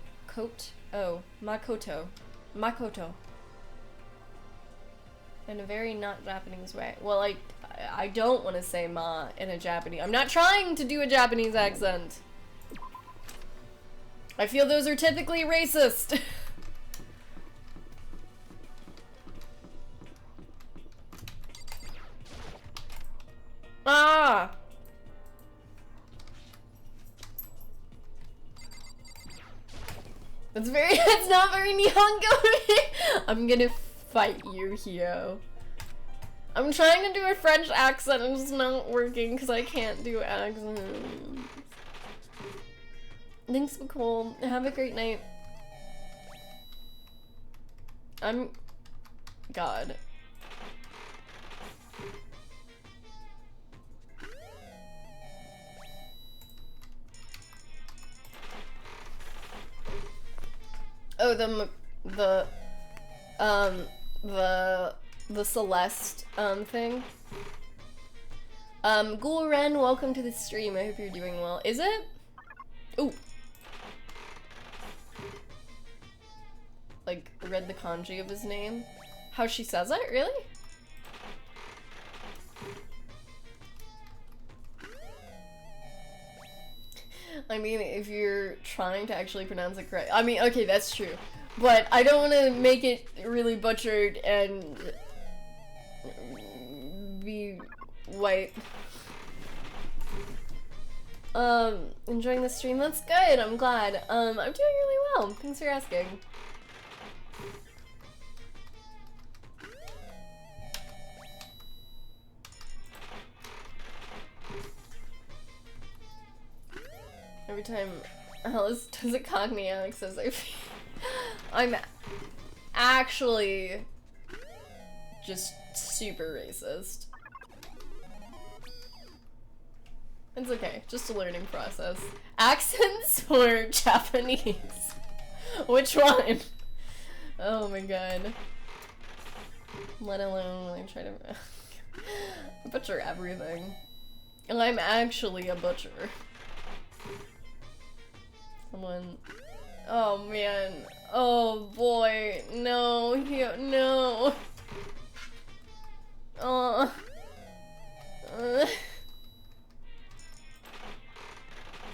Speaker 1: In a very not Japanese way. Well, I don't want to say ma in a Japanese. I'm not trying to do a Japanese accent. I feel those are typically racist. Ah! It's not very Nihongo. I'm gonna fight you, Hio. I'm trying to do a French accent and it's not working because I can't do accents. Thanks, Nicole. Have a great night. God. Oh, the Celeste, thing. Gulren, welcome to the stream. I hope you're doing well. Is it? Ooh. Like, read the kanji of his name. How she says it? Really? I mean, if you're trying to actually pronounce it correct. I mean, okay, that's true. But I don't want to make it really butchered and be white. Enjoying the stream? That's good, I'm glad. I'm doing really well. Thanks for asking. Every time Alice does a Cockney accent, I'm actually just super racist. It's okay, just a learning process. Accents or Japanese? Which one? Oh my god. Let alone when I try to butcher everything. And I'm actually a butcher. Someone. Oh man. Oh boy. No. No.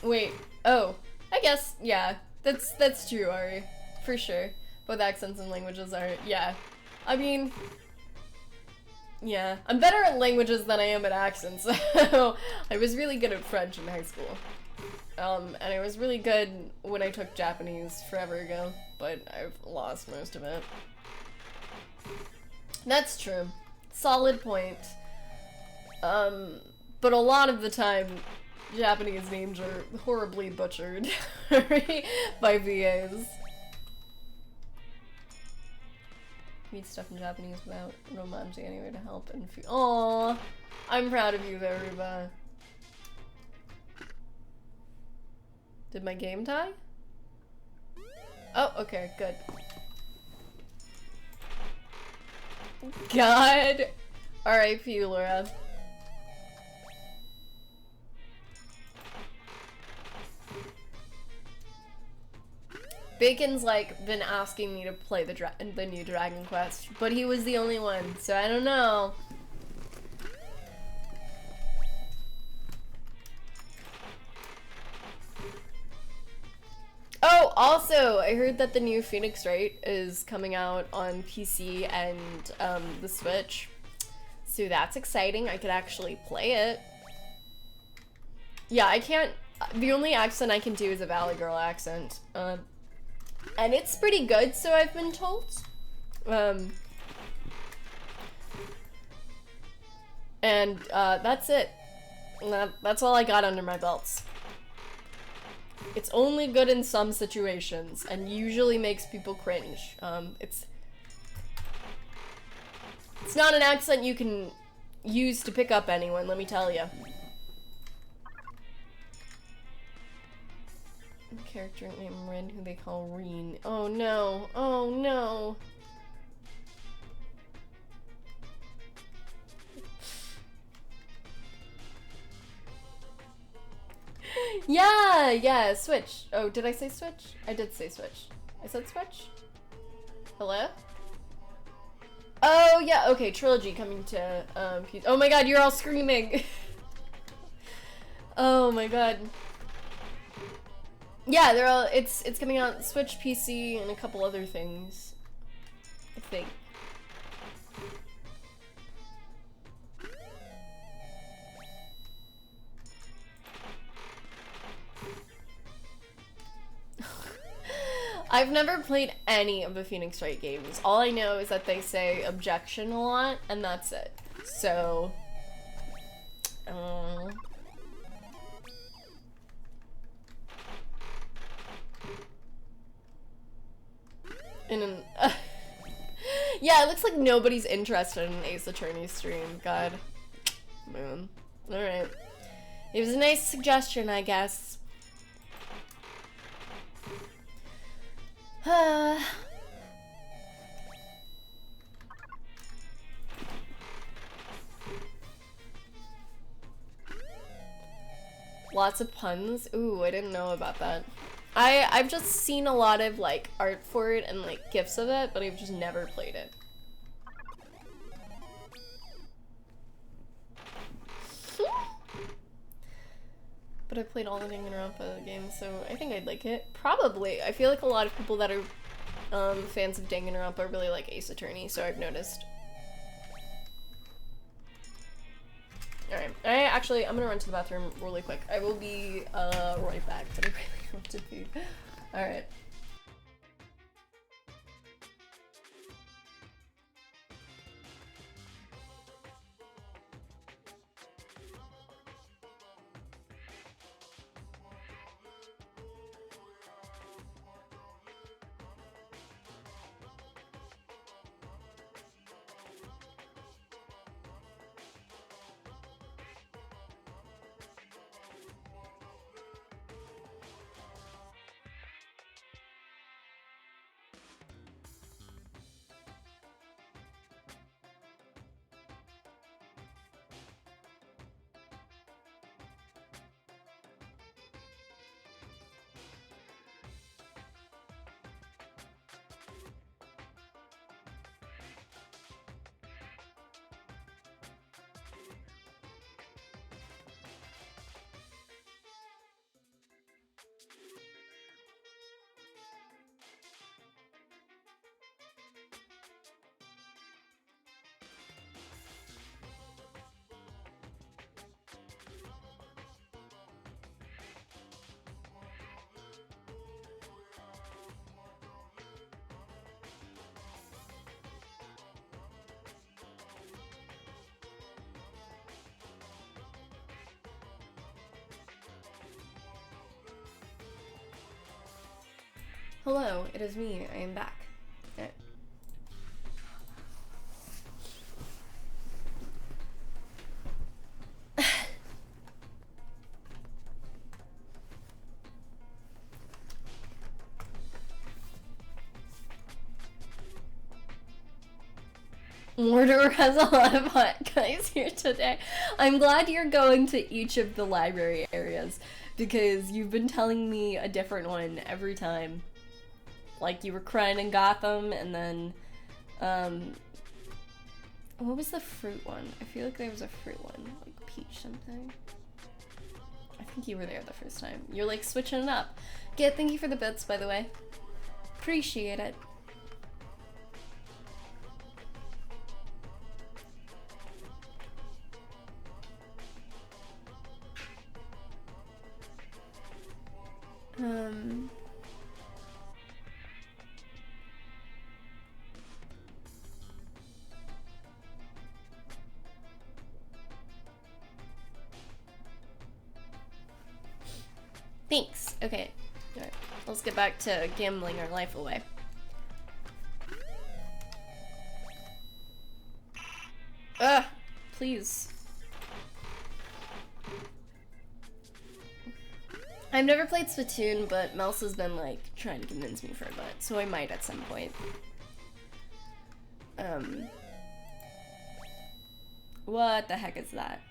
Speaker 1: Wait. Oh. I guess. Yeah. That's true, Ari. For sure. Both accents and languages are. Yeah. I mean. Yeah. I'm better at languages than I am at accents. I was really good at French in high school. And I was really good when I took Japanese forever ago, but I've lost most of it. That's true. Solid point. But a lot of the time, Japanese names are horribly butchered by VAs. Read stuff in Japanese without romanji anywhere to help and feel. Aww, I'm proud of you there, Ruba. Did my game die? Oh, okay, good. God. R.I.P. Laura. Bacon's like been asking me to play the new Dragon Quest, but he was the only one, so I don't know. Oh, also, I heard that the new Phoenix Wright is coming out on PC and the Switch, so that's exciting. I could actually play it. Yeah, I can't. The only accent I can do is a Valley Girl accent. And it's pretty good, so I've been told. And that's it. That's all I got under my belts. It's only good in some situations, and usually makes people cringe. It's not an accent you can use to pick up anyone, let me tell you. Character named Rin, who they call Reen. Oh no. Oh no. Yeah, Switch. Oh, did I say Switch? I did say Switch. I said Switch? Hello? Oh, yeah, okay, Trilogy coming to, oh my god, you're all screaming! Oh my god. Yeah, they're all, it's coming out Switch, PC, and a couple other things. I think. I've never played any of the Phoenix Wright games. All I know is that they say objection a lot, and that's it. So, yeah, it looks like nobody's interested in an Ace Attorney stream. God. Man. Alright. It was a nice suggestion, I guess. Lots of puns? Ooh, I didn't know about that. I've just seen a lot of like art for it and like gifs of it, but I've just never played it. But I played all the Danganronpa games, so I think I'd like it. Probably. I feel like a lot of people that are fans of Danganronpa really like Ace Attorney, so I've noticed. Alright, I'm gonna run to the bathroom really quick. I will be right back, but I really want to be. Alright. Hello, it is me. I am back. Alright. Mordor has a lot of hot guys here today. I'm glad you're going to each of the library areas because you've been telling me a different one every time. Like you were crying in Gotham and then, what was the fruit one? I feel like there was a fruit one, like peach something. I think you were there the first time. You're like switching it up. Thank you for the bits, by the way. Appreciate it. Thanks. Okay. Alright. Let's get back to gambling our life away. Ugh! Please. I've never played Splatoon, but Mouse has been like trying to convince me for a bit, so I might at some point. What the heck is that?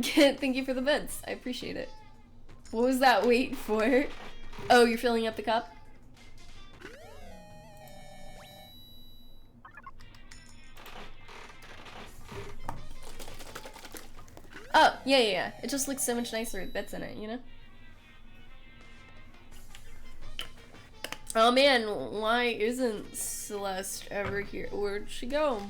Speaker 1: Thank you for the bids. I appreciate it. What was that wait for? Oh, you're filling up the cup? Oh, yeah. It just looks so much nicer with bits in it, you know? Oh man, why isn't Celeste ever here? Where'd she go?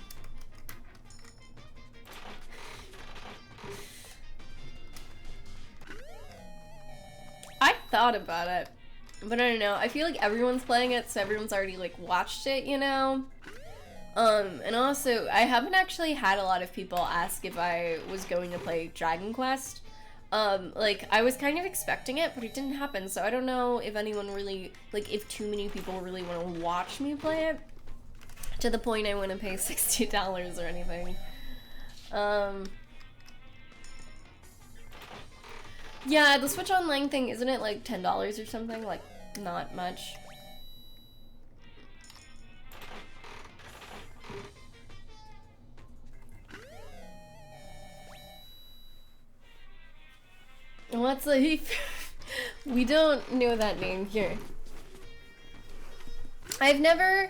Speaker 1: I thought about it, but I don't know. I feel like everyone's playing it, so everyone's already like watched it, you know? And also, I haven't actually had a lot of people ask if I was going to play Dragon Quest. Like, I was kind of expecting it, but it didn't happen, so I don't know if anyone really, like, if too many people really want to watch me play it, to the point I want to pay $60 or anything. Yeah, the Switch Online thing, isn't it, like, $10 or something? Like, not much. What's a heap? We don't know that name here. I've never,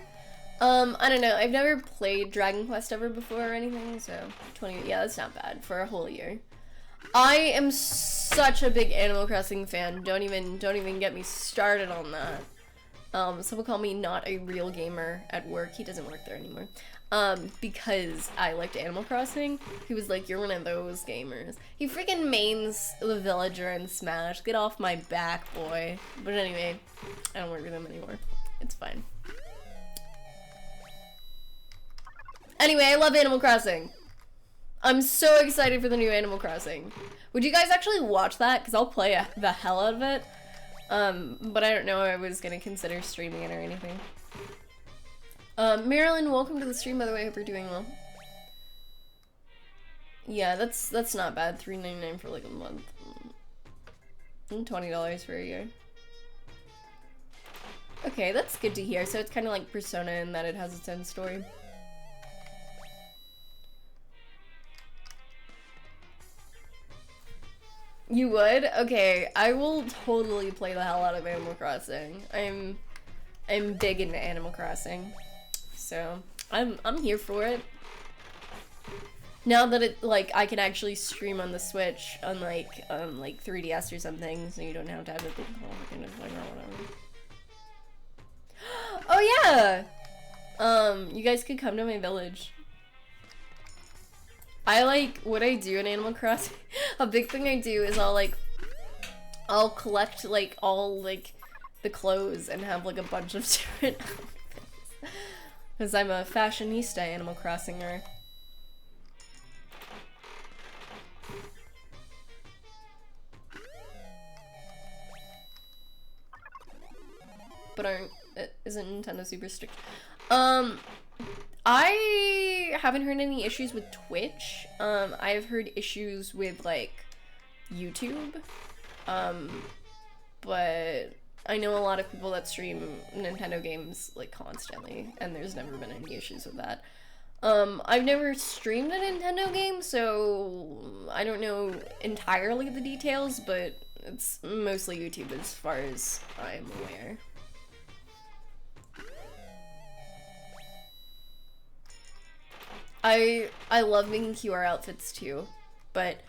Speaker 1: I don't know, I've never played Dragon Quest ever before or anything, so 20, yeah, that's not bad for a whole year. I am such a big Animal Crossing fan. Don't even get me started on that. Someone called me not a real gamer at work. He doesn't work there anymore. Because I liked Animal Crossing. He was like, you're one of those gamers. He freaking mains the villager in Smash. Get off my back, boy. But anyway, I don't work with him anymore. It's fine. Anyway, I love Animal Crossing. I'm so excited for the new Animal Crossing. Would you guys actually watch that? Because I'll play the hell out of it. But I don't know if I was gonna consider streaming it or anything. Marilyn, welcome to the stream, by the way. I hope you're doing well. Yeah, that's not bad. $3.99 for like a month. And $20 for a year. Okay, that's good to hear. So it's kind of like Persona in that it has its own story. You would? Okay, I will totally play the hell out of Animal Crossing. I'm big into Animal Crossing. So, I'm here for it. Now that it, like, I can actually stream on the Switch, unlike, like 3DS or something, so you don't have to have it be or whatever. Oh yeah! You guys could come to my village. I like, what I do in Animal Crossing, a big thing I do is I'll collect, like, all, like, the clothes and have, like, a bunch of different outfits. Because I'm a fashionista Animal Crossinger. But isn't Nintendo super strict? I haven't heard any issues with Twitch. I've heard issues with like YouTube. But I know a lot of people that stream Nintendo games like constantly, and there's never been any issues with that. I've never streamed a Nintendo game, so I don't know entirely the details, but it's mostly YouTube as far as I'm aware. I love making QR outfits too, but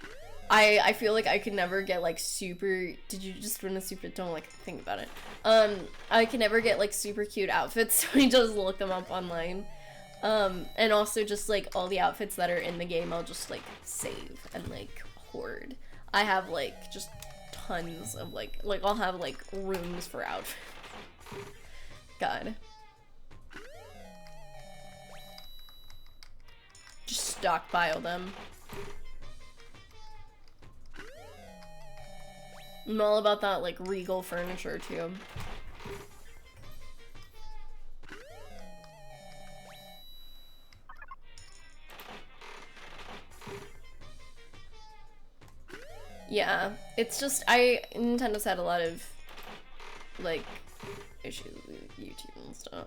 Speaker 1: I feel like I could never get like super. Did you just win a super? Don't like think about it. I can never get like super cute outfits, so I just look them up online. And also just like all the outfits that are in the game, I'll just like save and like hoard. I have like just tons of like I'll have like rooms for outfits. God. Just stockpile them. I'm all about that like regal furniture too. Yeah, it's just Nintendo's had a lot of like issues with YouTube and stuff.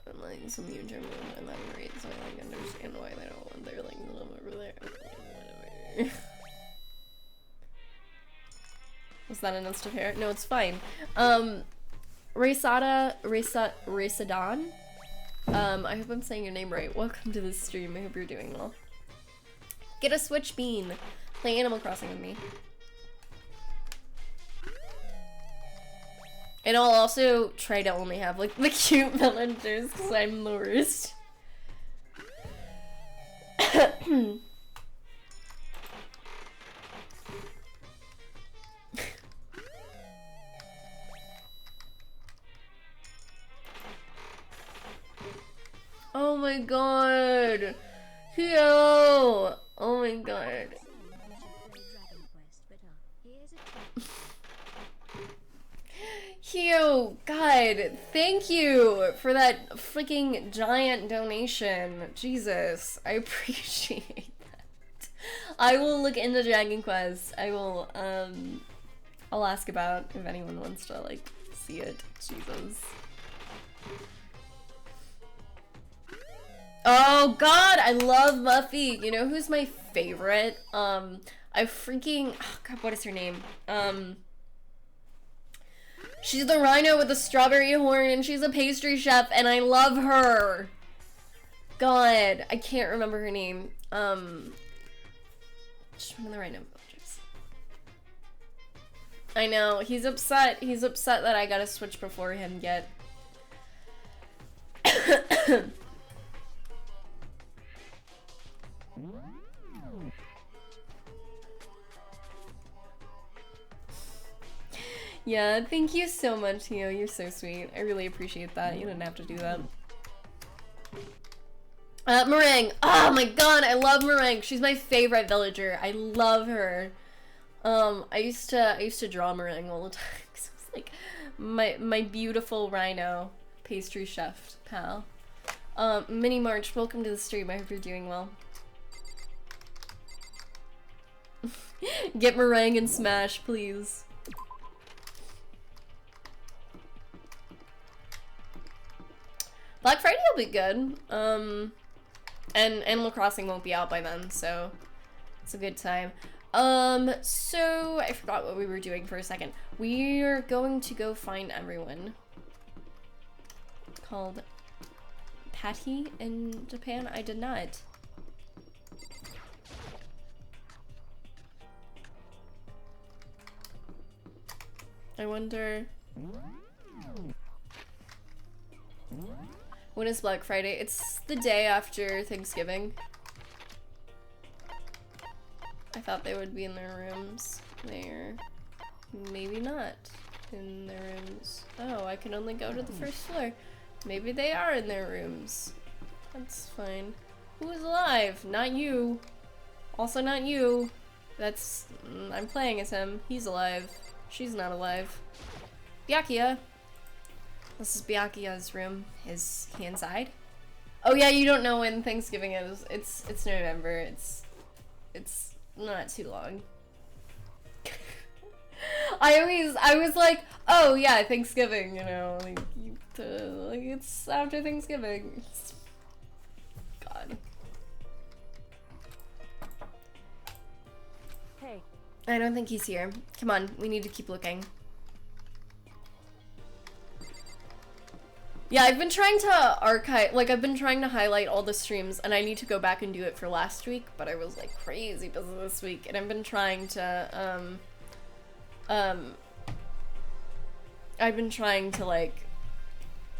Speaker 1: And like some YouTubers are not great, so I like understand why they don't want their like little over there. Like, whatever. Was that enough to hair? No, it's fine. Raysadon. I hope I'm saying your name right. Welcome to this stream. I hope you're doing well. Get a Switch Bean. Play Animal Crossing with me. And I'll also try to only have like the cute villagers because I'm the worst. Oh my god! Yo! Oh my god. Hugh, God, thank you for that freaking giant donation. Jesus, I appreciate that. I will look into Dragon Quest. I will, I'll ask about if anyone wants to, like, see it. Jesus. Oh god, I love Muffy. You know who's my favorite? I freaking, oh god, what is her name? She's the rhino with the strawberry horn and she's a pastry chef and I love her. God, I can't remember her name. Just one of the rhino villagers. I know, he's upset that I got a Switch before him yet. Yeah, thank you so much, Theo. You're so sweet. I really appreciate that. You didn't have to do that. Meringue. Oh my god, I love Meringue. She's my favorite villager. I love her. I used to draw Meringue all the time. Cause it was like my beautiful rhino pastry chef pal. Mini March, welcome to the stream. I hope you're doing well. Get Meringue and Smash, please. Black Friday will be good. And Animal Crossing won't be out by then, so it's a good time. So I forgot what we were doing for a second. We're going to go find everyone called Patty in Japan. I did not. I wonder. When is Black Friday? It's the day after Thanksgiving. I thought they would be in their rooms. They're maybe not in their rooms. Oh, I can only go to the first floor. Maybe they are in their rooms. That's fine. Who is alive? Not you. Also not you. That's... I'm playing as him. He's alive. She's not alive. Byakuya. This is Byakuya's room. Is he inside? Oh yeah, you don't know when Thanksgiving is. It's November. It's not too long. I was like, oh yeah, Thanksgiving, you know, like, like it's after Thanksgiving. God.
Speaker 2: Hey.
Speaker 1: I don't think he's here. Come on, we need to keep looking. Yeah, I've been trying to archive, like I've been trying to highlight all the streams, and I need to go back and do it for last week, but I was like crazy busy this week, and I've been trying to, I've been trying to like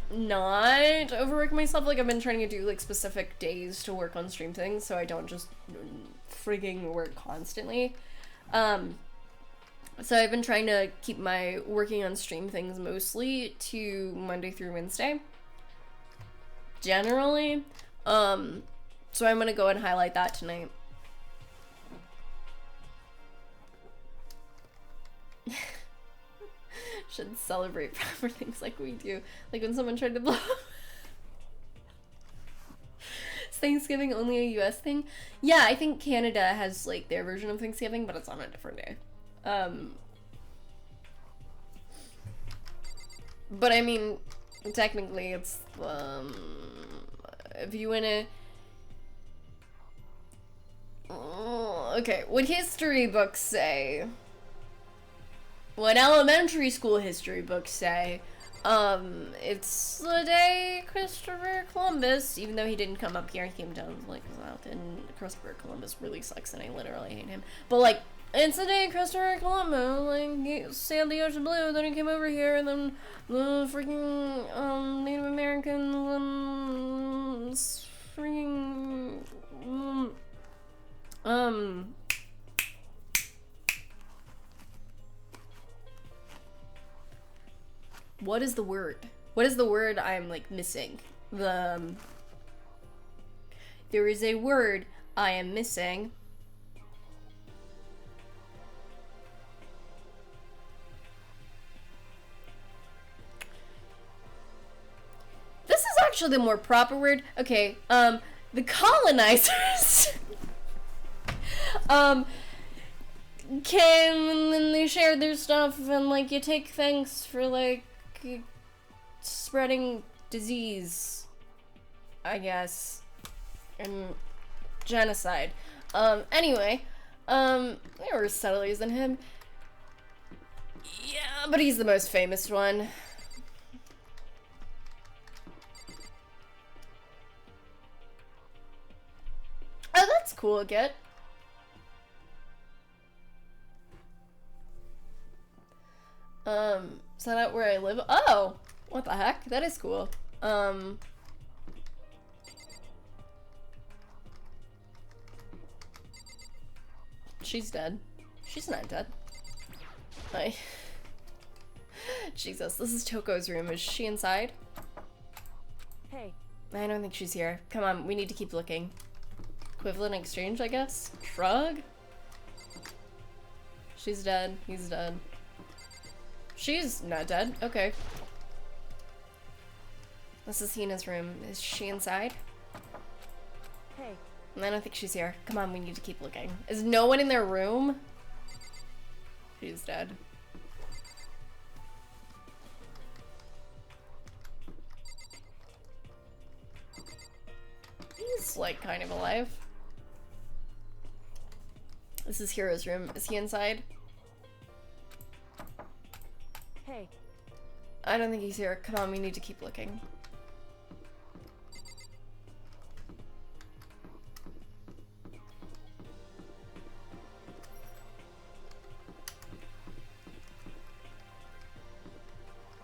Speaker 1: not overwork myself. Like I've been trying to do like specific days to work on stream things so I don't just frigging work constantly. So I've been trying to keep my working on stream things mostly to Monday through Wednesday generally. So I'm gonna go and highlight that tonight. Should celebrate proper things like we do. Like when someone tried to blow. Is Thanksgiving only a US thing? Yeah, I think Canada has like their version of Thanksgiving, but it's on a different day. But I mean, technically it's, if you wanna... okay, what history books say? What elementary school history books say? It's the day Christopher Columbus, even though he didn't come up here, he came down like south, and Christopher Columbus really sucks and I literally hate him. But like, it's the day Christopher Columbus, like, he sailed the ocean blue, then he came over here, and then the freaking, Native Americans, freaking, what is the word? What is the word I'm, like, missing? There is a word I am missing. This is actually the more proper word. Okay, the colonizers came and then they shared their stuff and like you take thanks for like spreading disease, I guess, and genocide. Anyway, there were settlers than him. Yeah, but he's the most famous one. Oh, that's cool, Get. Is that out where I live? Oh! What the heck? That is cool. She's dead. She's not dead. Hi. Jesus, this is Toko's room. Is she inside?
Speaker 2: Hey.
Speaker 1: I don't think she's here. Come on, we need to keep looking. Equivalent exchange, I guess? Shrug? She's dead. He's dead. She's not dead. Okay. This is Hina's room. Is she inside?
Speaker 2: Hey.
Speaker 1: I don't think she's here. Come on, we need to keep looking. Is no one in their room? She's dead. He's, like, kind of alive. This is Hero's room. Is he inside?
Speaker 2: Hey.
Speaker 1: I don't think he's here. Come on, we need to keep looking.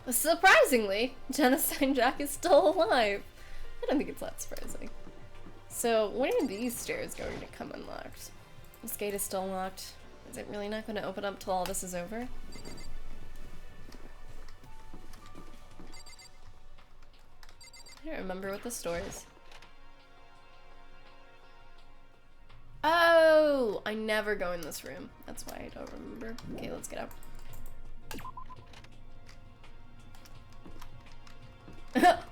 Speaker 1: Surprisingly, Genocide Jack is still alive. I don't think it's that surprising. So, when are these stairs going to come unlocked? This gate is still locked. Is it really not going to open up till all this is over? I don't remember what this door is. Oh! I never go in this room. That's why I don't remember. Okay, let's get out.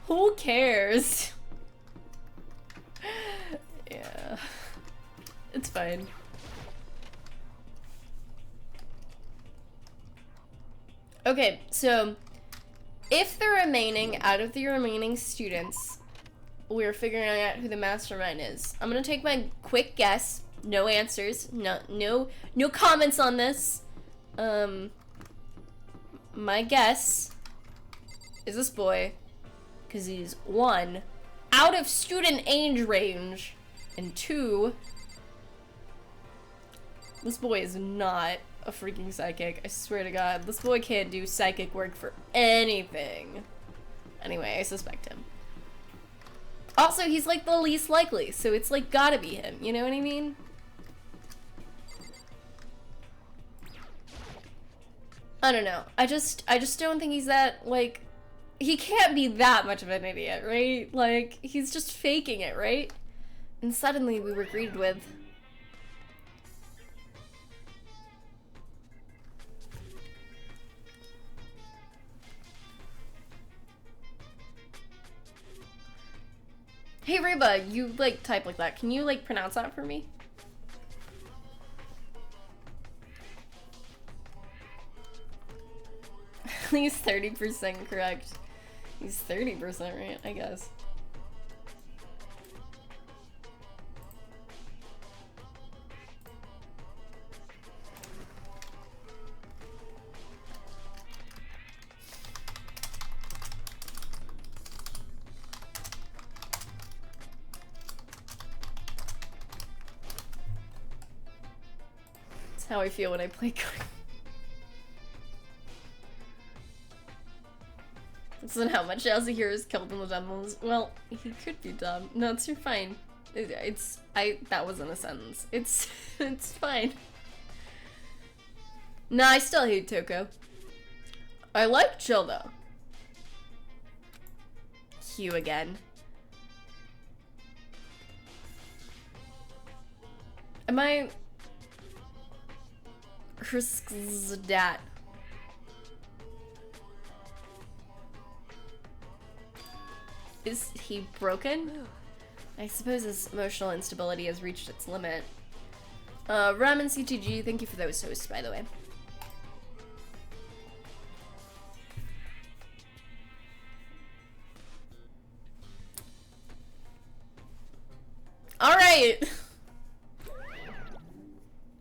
Speaker 1: Who cares? Yeah. It's fine. Okay, so if out of the remaining students, we're figuring out who the mastermind is. I'm gonna take my quick guess. No answers. No comments on this. My guess is this boy, because he's 1, out of student age range, and 2, this boy is not a freaking psychic. I swear to God, this boy can't do psychic work for anything. Anyway, I suspect him. Also, he's like the least likely, so it's like gotta be him, you know what I mean? I don't know. I just don't think he's that, like, he can't be that much of an idiot, right? Like, he's just faking it, right? And suddenly we were greeted with... Hey Reba, you like type like that. Can you like pronounce that for me? He's 30% correct. He's 30% right, I guess. That's how I feel when I play cards. This isn't how much else here is killed in the demos. Well, he could be dumb. No, you're fine. That wasn't a sentence. It's fine. Nah, I still hate Toko. I like Chill though. Hugh again. Am I... Herskzdat. Is he broken? I suppose his emotional instability has reached its limit. Ram and CTG, thank you for those hosts, by the way. Alright!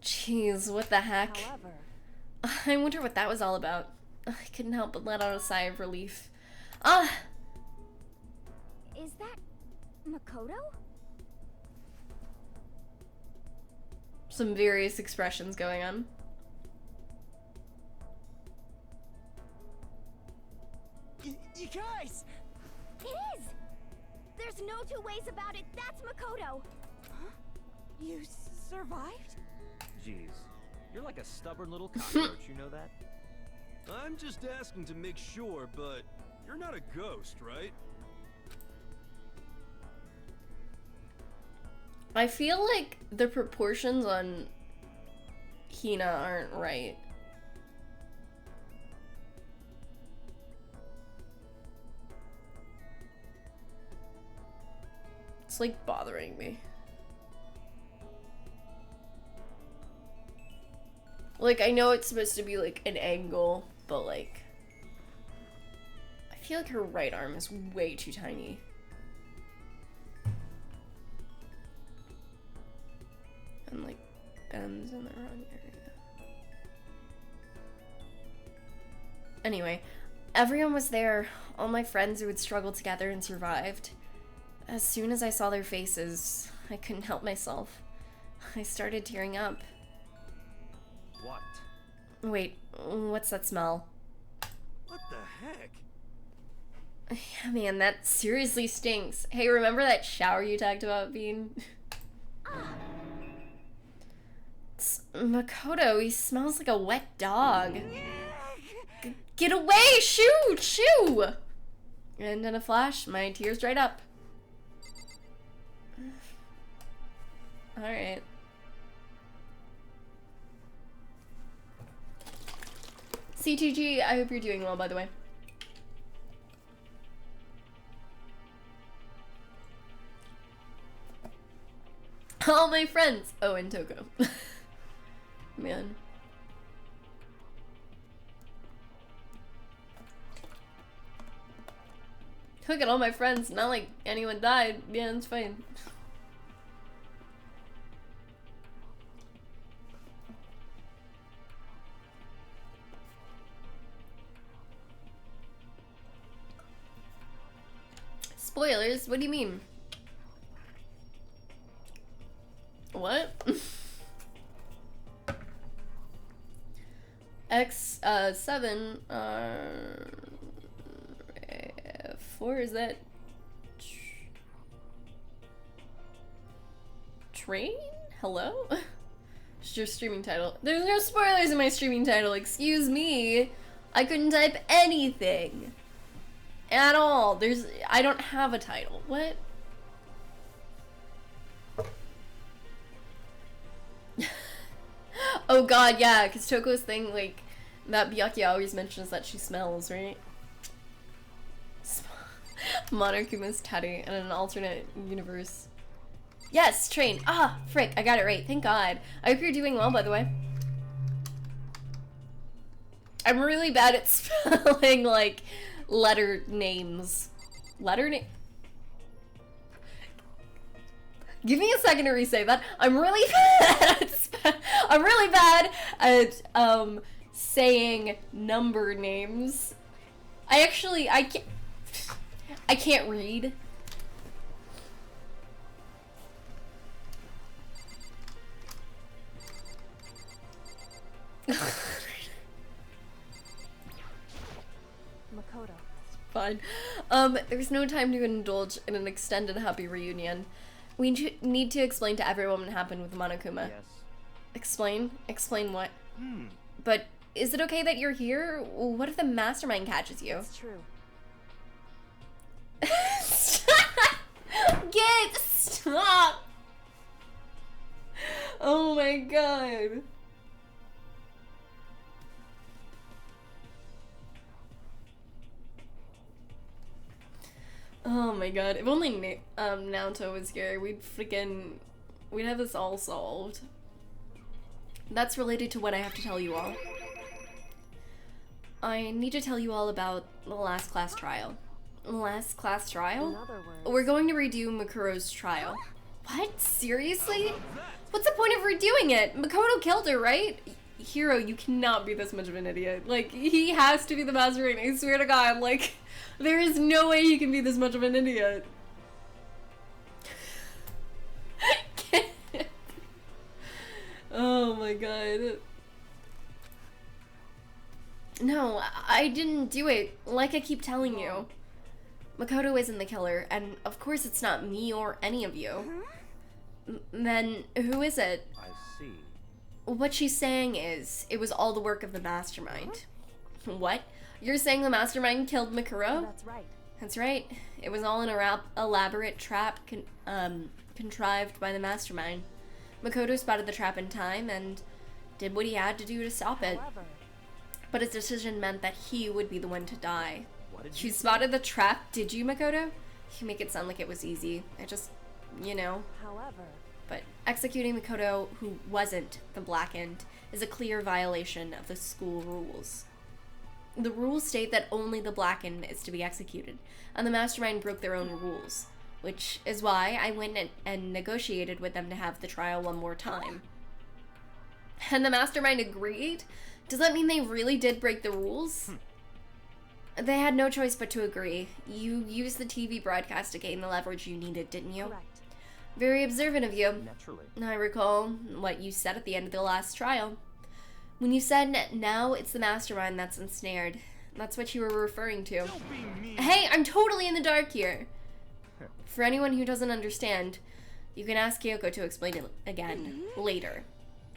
Speaker 1: Jeez, what the heck?
Speaker 2: However,
Speaker 1: I wonder what that was all about. I couldn't help but let out a sigh of relief.
Speaker 2: is that Makoto?
Speaker 1: Some various expressions going on.
Speaker 3: You guys!
Speaker 2: It is! There's no two ways about it. That's Makoto. Huh? You survived?
Speaker 4: Jeez, you're like a stubborn little cockroach, you know that?
Speaker 5: I'm just asking to make sure, but you're not a ghost, right?
Speaker 1: I feel like the proportions on Hina aren't right. It's like bothering me. Like, I know it's supposed to be like an angle, but like, I feel like her right arm is way too tiny. And like bends in the wrong area. Anyway, everyone was there, all my friends who had struggled together and survived. As soon as I saw their faces, I couldn't help myself. I started tearing up.
Speaker 4: What?
Speaker 1: Wait, what's that smell?
Speaker 5: What the heck?
Speaker 1: Yeah, man, that seriously stinks. Hey, remember that shower you talked about, Bean? It's Makoto, he smells like a wet dog. Get away! Shoo! Shoo! And in a flash, my tears dried up. Alright. CTG, I hope you're doing well, by the way. All my friends. Oh, and Toko. Man. Look at all my friends. Not like anyone died. Yeah, it's fine. Spoilers? What do you mean? What? X7 4 is that train? Hello? Just your streaming title. There's no spoilers in my streaming title. Excuse me. I couldn't type anything at all. I don't have a title. What? Oh god, yeah, because Toko's thing, like, that Byakuya always mentions that she smells, right? Monokuma's Teddy in an alternate universe. Yes, train. Ah, frick, I got it right. Thank God. I hope you're doing well, by the way. I'm really bad at spelling, like, letter names. Letter name? Give me a second to re-say that. I'm really bad at saying number names. I can't read.
Speaker 2: Makoto.
Speaker 1: Fine. There's no time to indulge in an extended happy reunion. We need to explain to everyone what happened with Monokuma.
Speaker 4: Yes.
Speaker 1: Explain? Explain what? But is it okay that you're here? What if the mastermind catches you?
Speaker 2: It's true.
Speaker 1: Stop! Oh my god. Oh my god. If only Naoto was here, we'd have this all solved. That's related to what I have to tell you all. I need to tell you all about the last class trial. Last class trial?
Speaker 2: In other words,
Speaker 1: We're going to redo Makuro's trial. What? Seriously? What's the point of redoing it? Makoto killed her, right? Hiro, you cannot be this much of an idiot. Like, he has to be the mastermind. I swear to God, like, there is no way he can be this much of an idiot. Oh my god. No, I didn't do it. Like I keep telling you. Makoto isn't the killer, and of course it's not me or any of you. Then who is it?
Speaker 4: I see.
Speaker 1: What she's saying is, it was all the work of the mastermind. What? You're saying the mastermind killed Makuro?
Speaker 2: that's right.
Speaker 1: That's right. It was all an elaborate trap contrived by the mastermind. Makoto spotted the trap in time and did what he had to do to stop it.
Speaker 2: However,
Speaker 1: But his decision meant that he would be the one to die.
Speaker 4: What did
Speaker 1: You spotted the trap, did you, Makoto? You make it sound like it was easy. I just,
Speaker 2: however,
Speaker 1: But executing Makoto, who wasn't the Blackened, is a clear violation of the school rules. The rules state that only the Blackened is to be executed, and the mastermind broke their own rules, which is why I went and negotiated with them to have the trial one more time. And the mastermind agreed? Does that mean they really did break the rules? They had no choice but to agree. You used the TV broadcast to gain the leverage you needed, didn't you?
Speaker 2: correct.
Speaker 1: Very observant of you.
Speaker 4: Naturally.
Speaker 1: I recall what you said at the end of the last trial. When you said, now it's the mastermind that's ensnared. That's what you were referring to.
Speaker 5: Don't be mean.
Speaker 1: Hey, I'm totally in the dark here. For anyone who doesn't understand, you can ask Kyoko to explain it again later.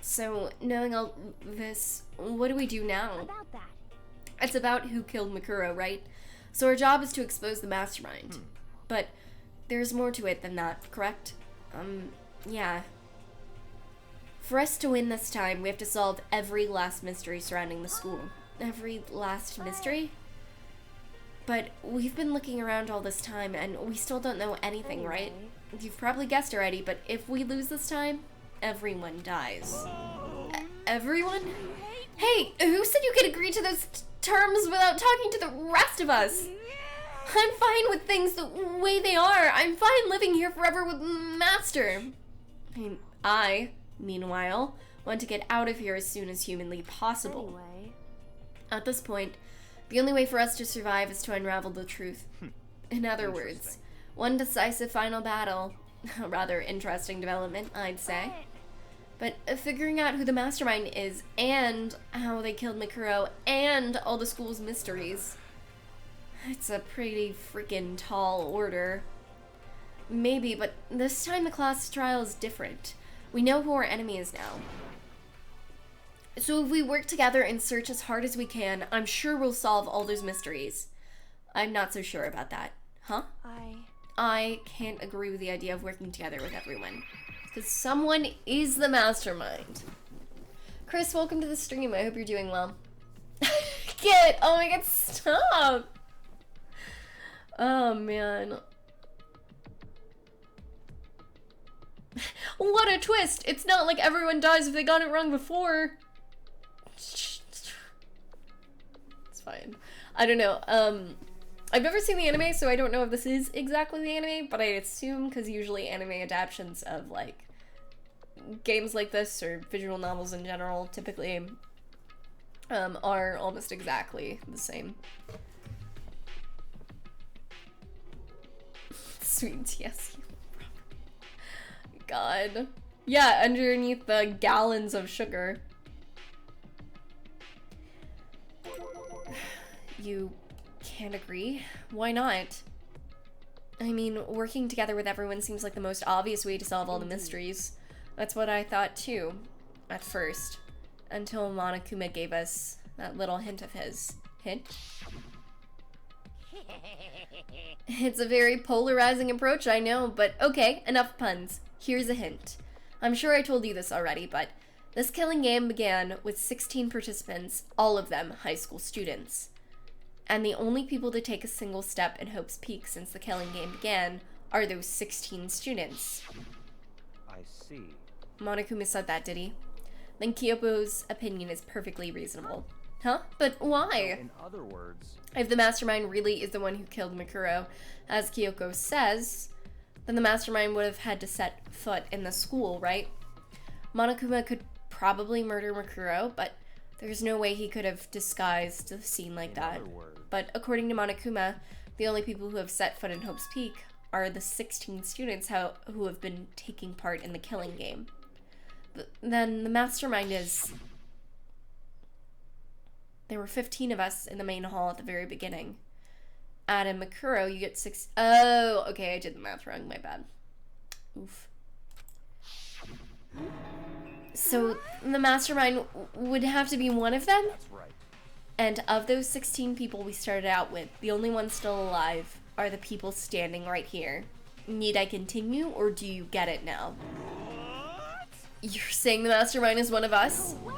Speaker 1: So, knowing all this, what do we do now?
Speaker 2: About that.
Speaker 1: It's about who killed Makuro, right? So our job is to expose the mastermind. But there's more to it than that, correct? Yeah. For us to win this time, we have to solve every last mystery surrounding the school. Every last mystery? But we've been looking around all this time, and we still don't know anything, right? You've probably guessed already, but if we lose this time, everyone dies. Everyone? Hey, who said you could agree to those terms without talking to the rest of us? I'm fine with things the way they are. I'm fine living here forever with Master. I, meanwhile, want to get out of here as soon as humanly possible.
Speaker 2: Anyway.
Speaker 1: At this point, the only way for us to survive is to unravel the truth. In other words, one decisive final battle. A rather interesting development, I'd say. But figuring out who the mastermind is, and how they killed Mikuro, and all the school's mysteries. It's a pretty freaking tall order. Maybe, but this time the class trial is different. We know who our enemy is now. So if we work together and search as hard as we can, I'm sure we'll solve all those mysteries. I'm not so sure about that. Huh? I can't agree with the idea of working together with everyone. Because someone is the mastermind. Chris, welcome to the stream. I hope you're doing well. Get! Oh my god, stop! Oh man. What a twist! It's not like everyone dies if they got it wrong before. It's fine. I don't know. I've never seen the anime, so I don't know if this is exactly the anime, but I assume because usually anime adaptations of like games like this or visual novels in general typically are almost exactly the same. Sweet TSU. God. Yeah, underneath the gallons of sugar. You can't agree? Why not? I mean, working together with everyone seems like the most obvious way to solve all the mysteries. That's what I thought too, at first. Until Monokuma gave us that little hint of his. Hint? It's a very polarizing approach, I know, but okay, enough puns. Here's a hint. I'm sure I told you this already, but this killing game began with 16 participants, all of them high school students. And the only people to take a single step in Hope's Peak since the killing game began are those 16 students.
Speaker 4: I see.
Speaker 1: Monokuma said that, did he? Then Kyoko's opinion is perfectly reasonable. Huh? But why?
Speaker 4: So in other words,
Speaker 1: if the mastermind really is the one who killed Mikuro, as Kyoko says, then the mastermind would have had to set foot in the school, right? Monokuma could probably murder Mikuro, but there's no way he could have disguised the scene like that. But according to Monokuma, the only people who have set foot in Hope's Peak are the 16 students who have been taking part in the killing game. But then the mastermind is... There were 15 of us in the main hall at the very beginning. Adam Mikuro, you get 6... Oh, okay, I did the math wrong, my bad. Oof. So, the mastermind would have to be one of them?
Speaker 4: that's right.
Speaker 1: And of those 16 people we started out with, the only ones still alive are the people standing right here. Need I continue, or do you get it now?
Speaker 3: What?
Speaker 1: You're saying the mastermind is one of us?
Speaker 2: Wait.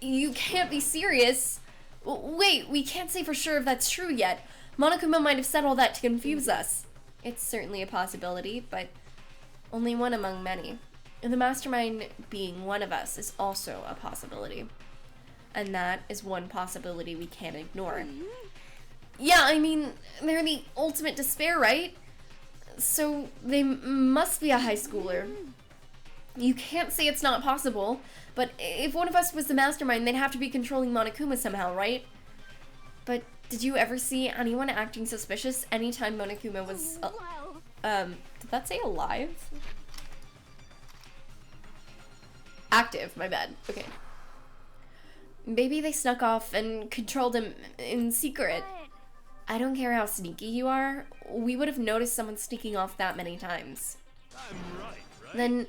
Speaker 1: You can't be serious. Wait, we can't say for sure if that's true yet. Monokuma might have said all that to confuse us. It's certainly a possibility, but only one among many. And the mastermind being one of us is also a possibility. And that is one possibility we can't ignore. Yeah, I mean, they're the ultimate despair, right? So they must be a high schooler. You can't say it's not possible, but if one of us was the mastermind, they'd have to be controlling Monokuma somehow, right? But did you ever see anyone acting suspicious anytime Monokuma was,
Speaker 2: Well,
Speaker 1: did that say alive? Active, my bad. Okay. Maybe they snuck off and controlled him in secret. I don't care how sneaky you are, we would have noticed someone sneaking off that many times.
Speaker 5: I'm right?
Speaker 1: Then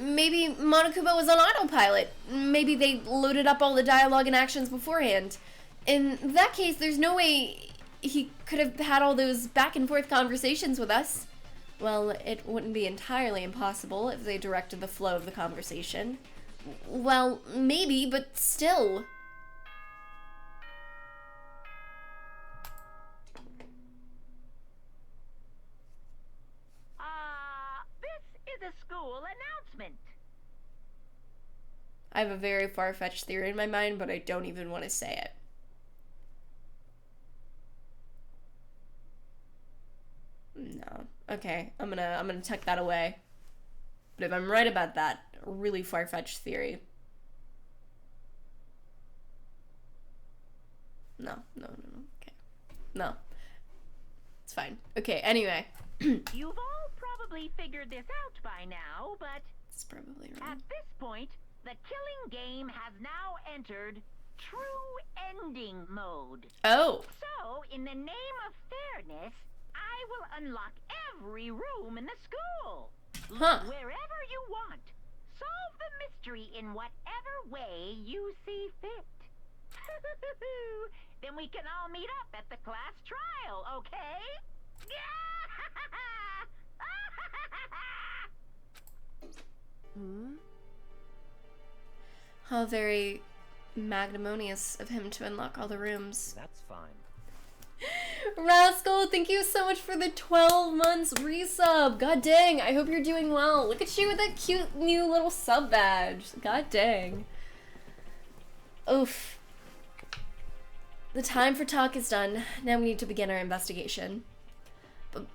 Speaker 1: maybe Monokuma was on autopilot. Maybe they loaded up all the dialogue and actions beforehand. In that case, there's no way he could have had all those back and forth conversations with us. Well, it wouldn't be entirely impossible if they directed the flow of the conversation. Well, maybe, but still. I have a very far-fetched theory in my mind, but I don't even want to say it. No. Okay, I'm gonna tuck that away. But if I'm right about that really far-fetched theory, no, okay, no, it's fine. Okay, anyway.
Speaker 6: You've all probably figured this out by now, but
Speaker 1: It's probably
Speaker 6: at
Speaker 1: wrong.
Speaker 6: this point, the killing game has now entered true ending mode.
Speaker 1: Oh,
Speaker 6: So, in the name of fairness, I will unlock every room in the school.
Speaker 1: Huh.
Speaker 6: Look wherever you want. Solve the mystery in whatever way you see fit. Then we can all meet up at the class trial, okay?
Speaker 1: how very magnanimous of him to unlock all the rooms.
Speaker 4: That's fine.
Speaker 1: Rascal, thank you so much for the 12 months resub. God dang, I hope you're doing well. Look at you with that cute new little sub badge. God dang. Oof. The time for talk is done. Now we need to begin our investigation.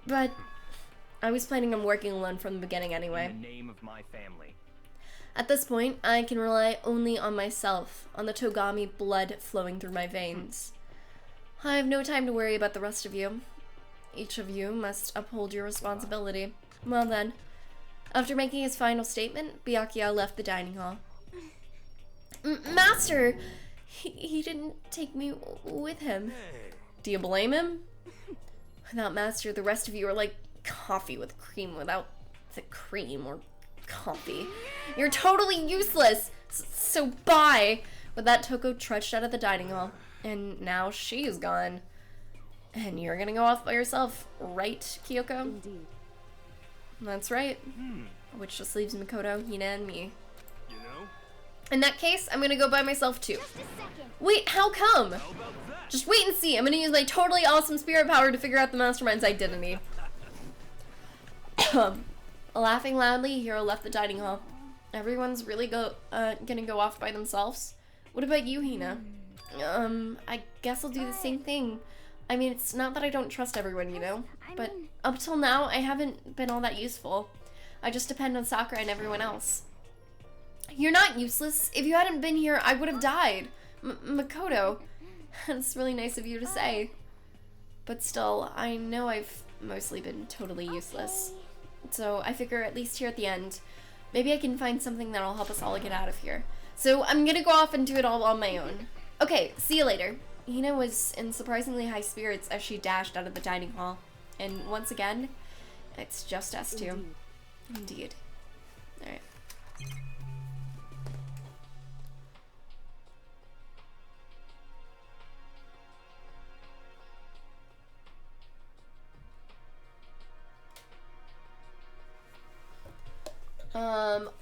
Speaker 1: But I was planning on working alone from the beginning anyway.
Speaker 4: In the name of my family.
Speaker 1: At this point, I can rely only on myself, on the Togami blood flowing through my veins. I have no time to worry about the rest of you. Each of you must uphold your responsibility. Well then, after making his final statement, Byakuya left the dining hall. Master! He didn't take me with him. Do you blame him? Without Master, the rest of you are like coffee with cream without the cream or coffee. You're totally useless! So bye! With that, Toko trudged out of the dining hall. And now she's gone. And you're gonna go off by yourself, right, Kyoko?
Speaker 2: Indeed.
Speaker 1: That's right. Which just leaves Makoto, Hina, and me.
Speaker 5: You know?
Speaker 1: In that case, I'm gonna go by myself too.
Speaker 2: Just a second.
Speaker 1: Wait, how come?
Speaker 5: How about that?
Speaker 1: Just wait and see. I'm gonna use my totally awesome spirit power to figure out the mastermind's identity. Laughing loudly, Hiro left the dining hall. Everyone's really gonna go off by themselves. What about you, Hina? I guess I'll do the same thing. I mean, it's not that I don't trust everyone, you know? But up till now, I haven't been all that useful. I just depend on Sakura and everyone else. You're not useless. If you hadn't been here, I would have died. Makoto. That's really nice of you to say. But still, I know I've mostly been totally useless. So I figure at least here at the end, maybe I can find something that'll help us all get out of here. So I'm gonna go off and do it all on my own. Okay, see you later. Hina was in surprisingly high spirits as she dashed out of the dining hall. And once again, it's just us two. Indeed. Alright.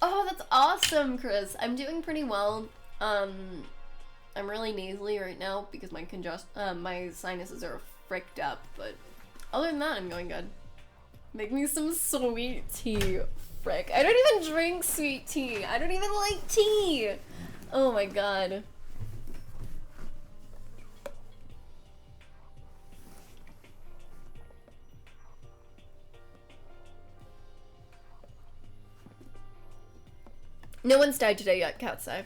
Speaker 1: Oh, that's awesome, Chris. I'm doing pretty well. I'm really nasally right now because my sinuses are fricked up, but other than that, I'm going good. Make me some sweet tea. Frick. I don't even drink sweet tea. I don't even like tea. Oh my god. No one's died today yet, Katsai.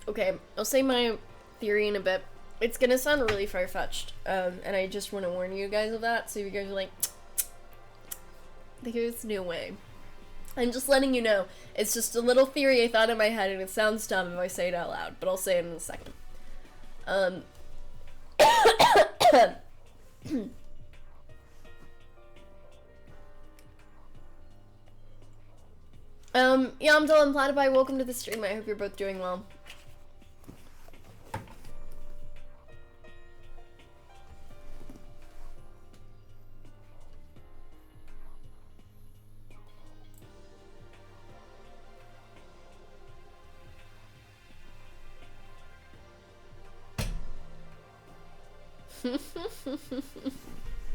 Speaker 1: Okay, I'll say my theory in a bit. It's gonna sound really far-fetched, and I just want to warn you guys of that, so you guys are like, there's no way. I'm just letting you know. It's just a little theory I thought in my head, and it sounds dumb if I say it out loud, but I'll say it in a second. Yamdal and Platypi, welcome to the stream. I hope you're both doing well.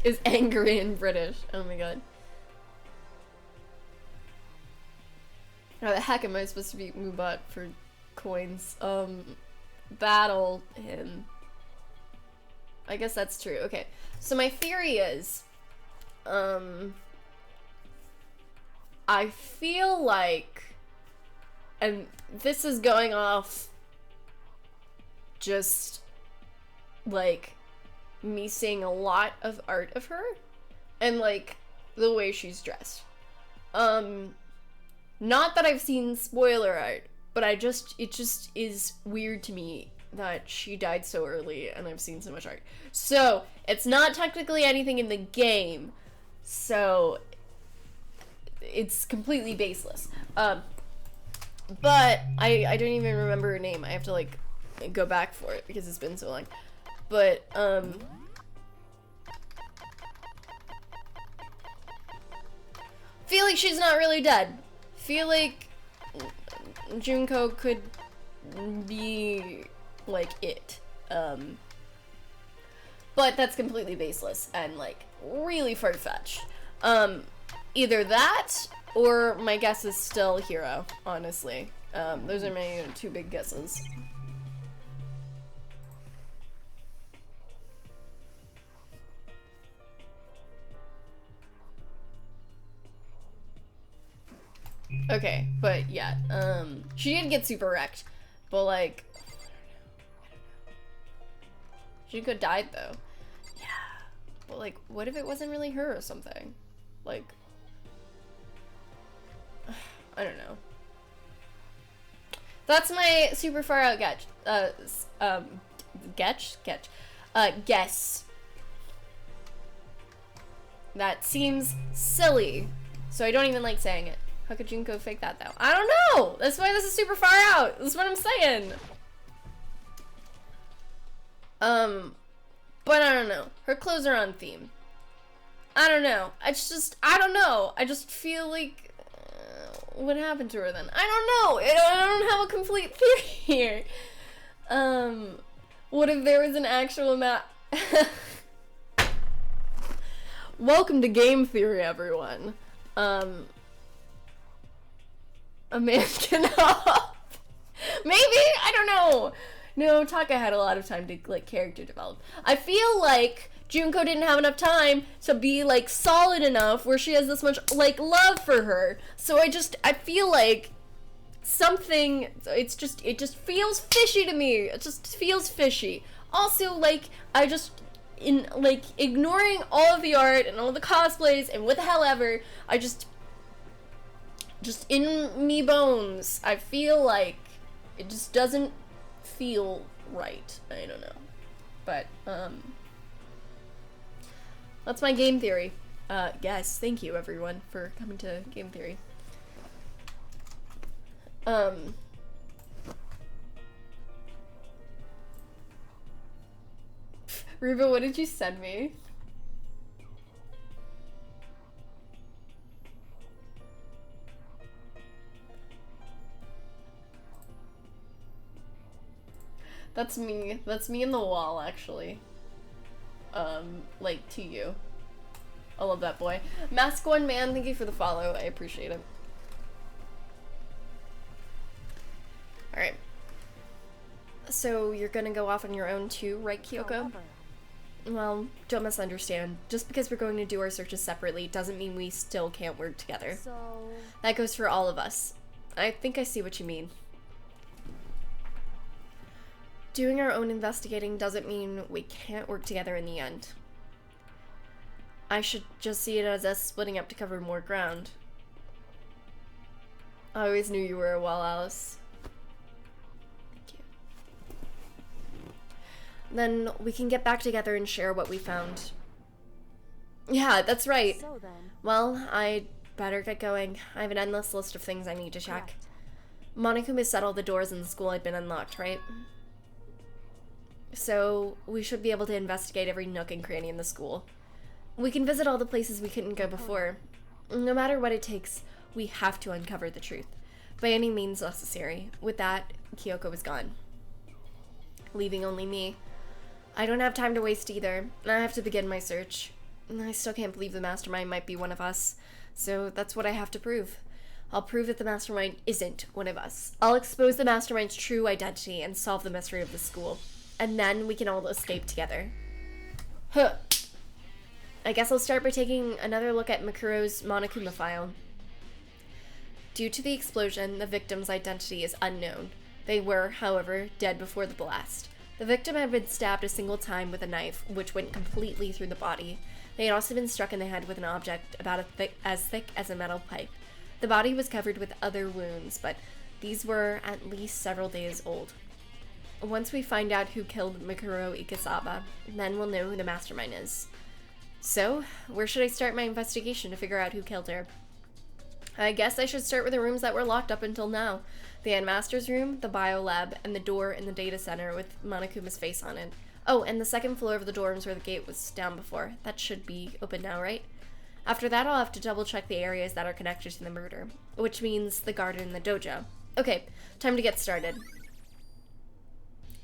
Speaker 1: Is angry in British. Oh my god. How the heck am I supposed to beat Moobot for coins? Battle him. I guess that's true. Okay, so my theory is, I feel like, and this is going off just like me seeing a lot of art of her and like the way she's dressed. Not that I've seen spoiler art, but it just is weird to me that she died so early and I've seen so much art. So it's not technically anything in the game, so it's completely baseless. But I don't even remember her name. I have to like go back for it because it's been so long. But feel like she's not really dead. Feel like Junko could be like it. But that's completely baseless and like really far-fetched. Either that or my guess is still Hero, honestly. Those are my two big guesses. Okay, but yeah, she did get super wrecked, but like, Junko died though. Yeah, but like, what if it wasn't really her or something? Like, I don't know. That's my super far out guess. That seems silly, so I don't even like saying it. How could Junko fake that though? I don't know! That's why this is super far out! That's what I'm saying! But I don't know. Her clothes are on theme. I don't know. I don't know. I just feel like... what happened to her then? I don't know! I don't have a complete theory here. What if there was an actual map? Welcome to game theory, everyone. A man can help. Maybe? I don't know. No, Taka had a lot of time to, like, character develop. I feel like Junko didn't have enough time to be, like, solid enough where she has this much, like, love for her. So I feel like something, it just feels fishy to me. It just feels fishy. Also, like, ignoring all of the art and all the cosplays and what the hell ever, just in me bones, I feel like it just doesn't feel right. I don't know. But, that's my game theory. Yes, thank you everyone for coming to game theory. Ruba, what did you send me? That's me. That's me in the wall, actually. Like, to you. I love that boy. Mask One Man, thank you for the follow. I appreciate it. Alright. So, you're gonna go off on your own too, right, Kyoko? Well, don't misunderstand. Just because we're going to do our searches separately doesn't mean we still can't work together.
Speaker 2: So...
Speaker 1: That goes for all of us. I think I see what you mean. Doing our own investigating doesn't mean we can't work together in the end. I should just see it as us splitting up to cover more ground. I always knew you were a well, Alice. Thank you. Then we can get back together and share what we found. Yeah, that's right.
Speaker 2: So then...
Speaker 1: Well, I'd better get going. I have an endless list of things I need to check. Monokuma said all the doors in the school had been unlocked, right? So, we should be able to investigate every nook and cranny in the school. We can visit all the places we couldn't go before. No matter what it takes, we have to uncover the truth. By any means necessary. With that, Kyoko was gone, leaving only me. I don't have time to waste either. I have to begin my search. I still can't believe the mastermind might be one of us, so that's what I have to prove. I'll prove that the mastermind isn't one of us. I'll expose the mastermind's true identity and solve the mystery of the school. And then we can all escape together. Huh. I guess I'll start by taking another look at Makuro's Monokuma file. Due to the explosion, the victim's identity is unknown. They were, however, dead before the blast. The victim had been stabbed a single time with a knife, which went completely through the body. They had also been struck in the head with an object about as thick as a metal pipe. The body was covered with other wounds, but these were at least several days old. Once we find out who killed Mikuro Ikesaba, then we'll know who the mastermind is. So, where should I start my investigation to figure out who killed her? I guess I should start with the rooms that were locked up until now. The Endmaster's room, the bio lab, and the door in the data center with Monokuma's face on it. Oh, and the second floor of the dorms where the gate was down before. That should be open now, right? After that, I'll have to double check the areas that are connected to the murder, which means the garden and the dojo. Okay, time to get started.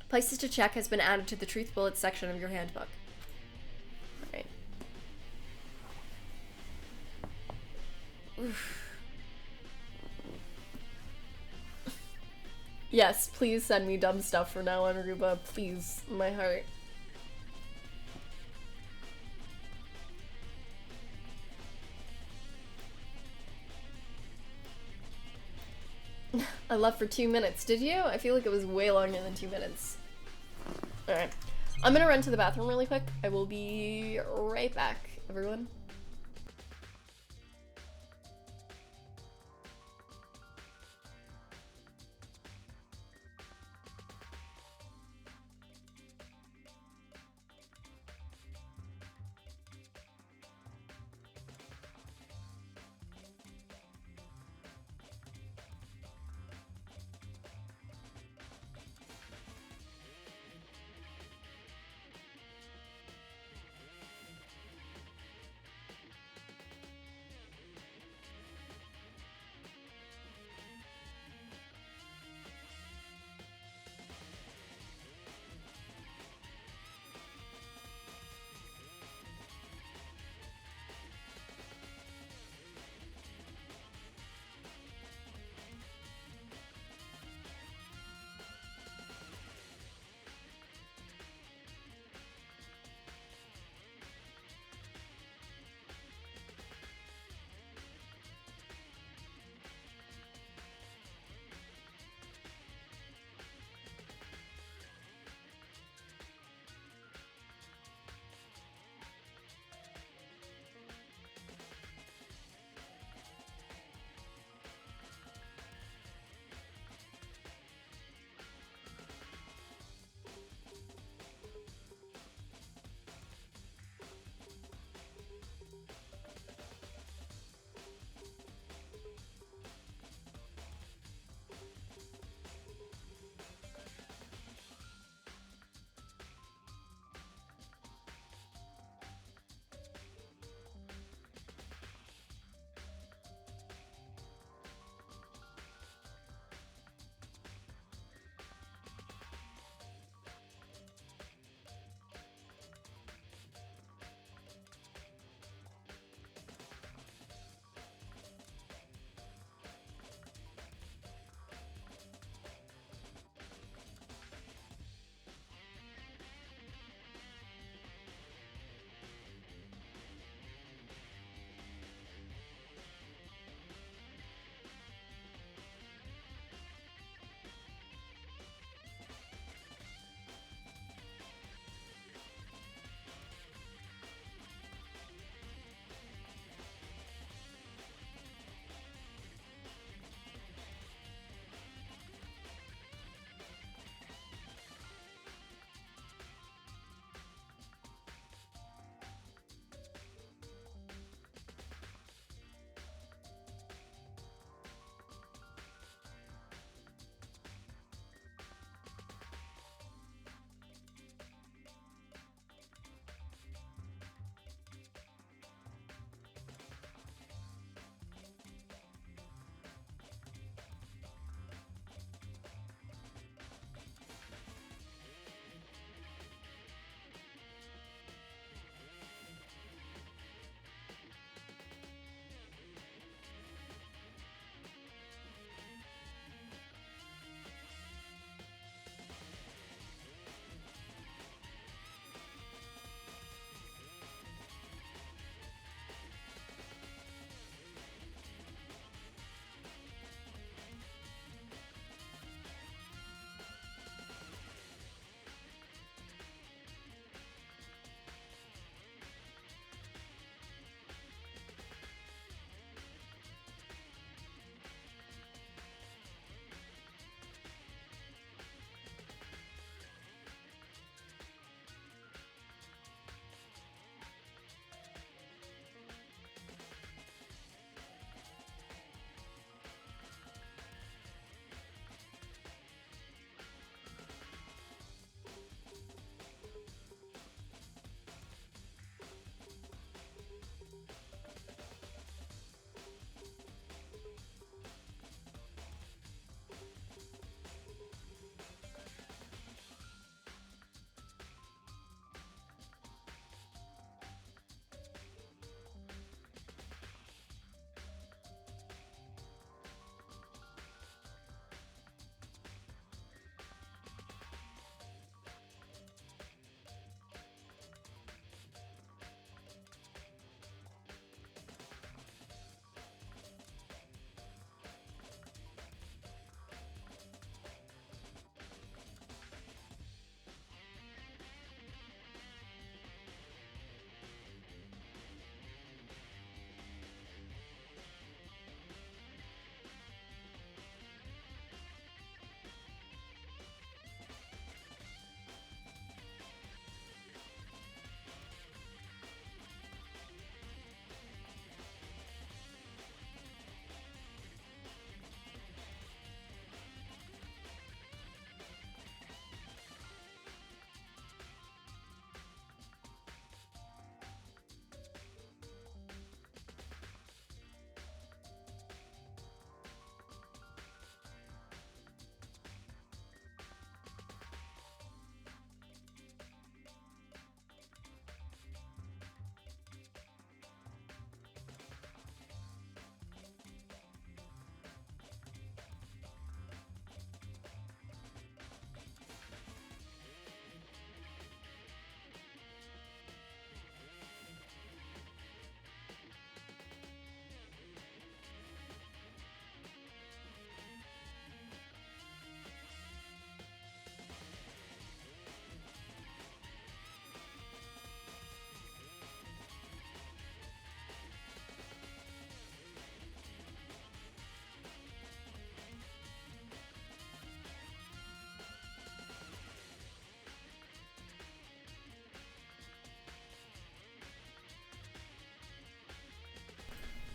Speaker 1: Places to check has been added to the Truth Bullets section of your handbook. Alright. Yes, please send me dumb stuff from now on, Aruba. Please, my heart. I left for 2 minutes. Did you? I feel like it was way longer than 2 minutes. Alright. I'm gonna run to the bathroom really quick. I will be right back, everyone.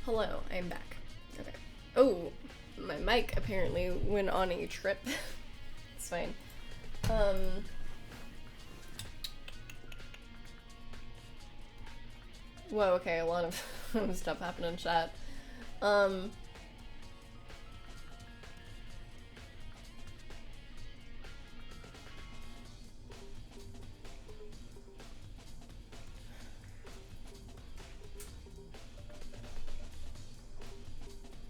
Speaker 1: Hello, I am back. Okay. Oh, my mic apparently went on a trip. It's fine. Whoa, okay, a lot of stuff happened in chat.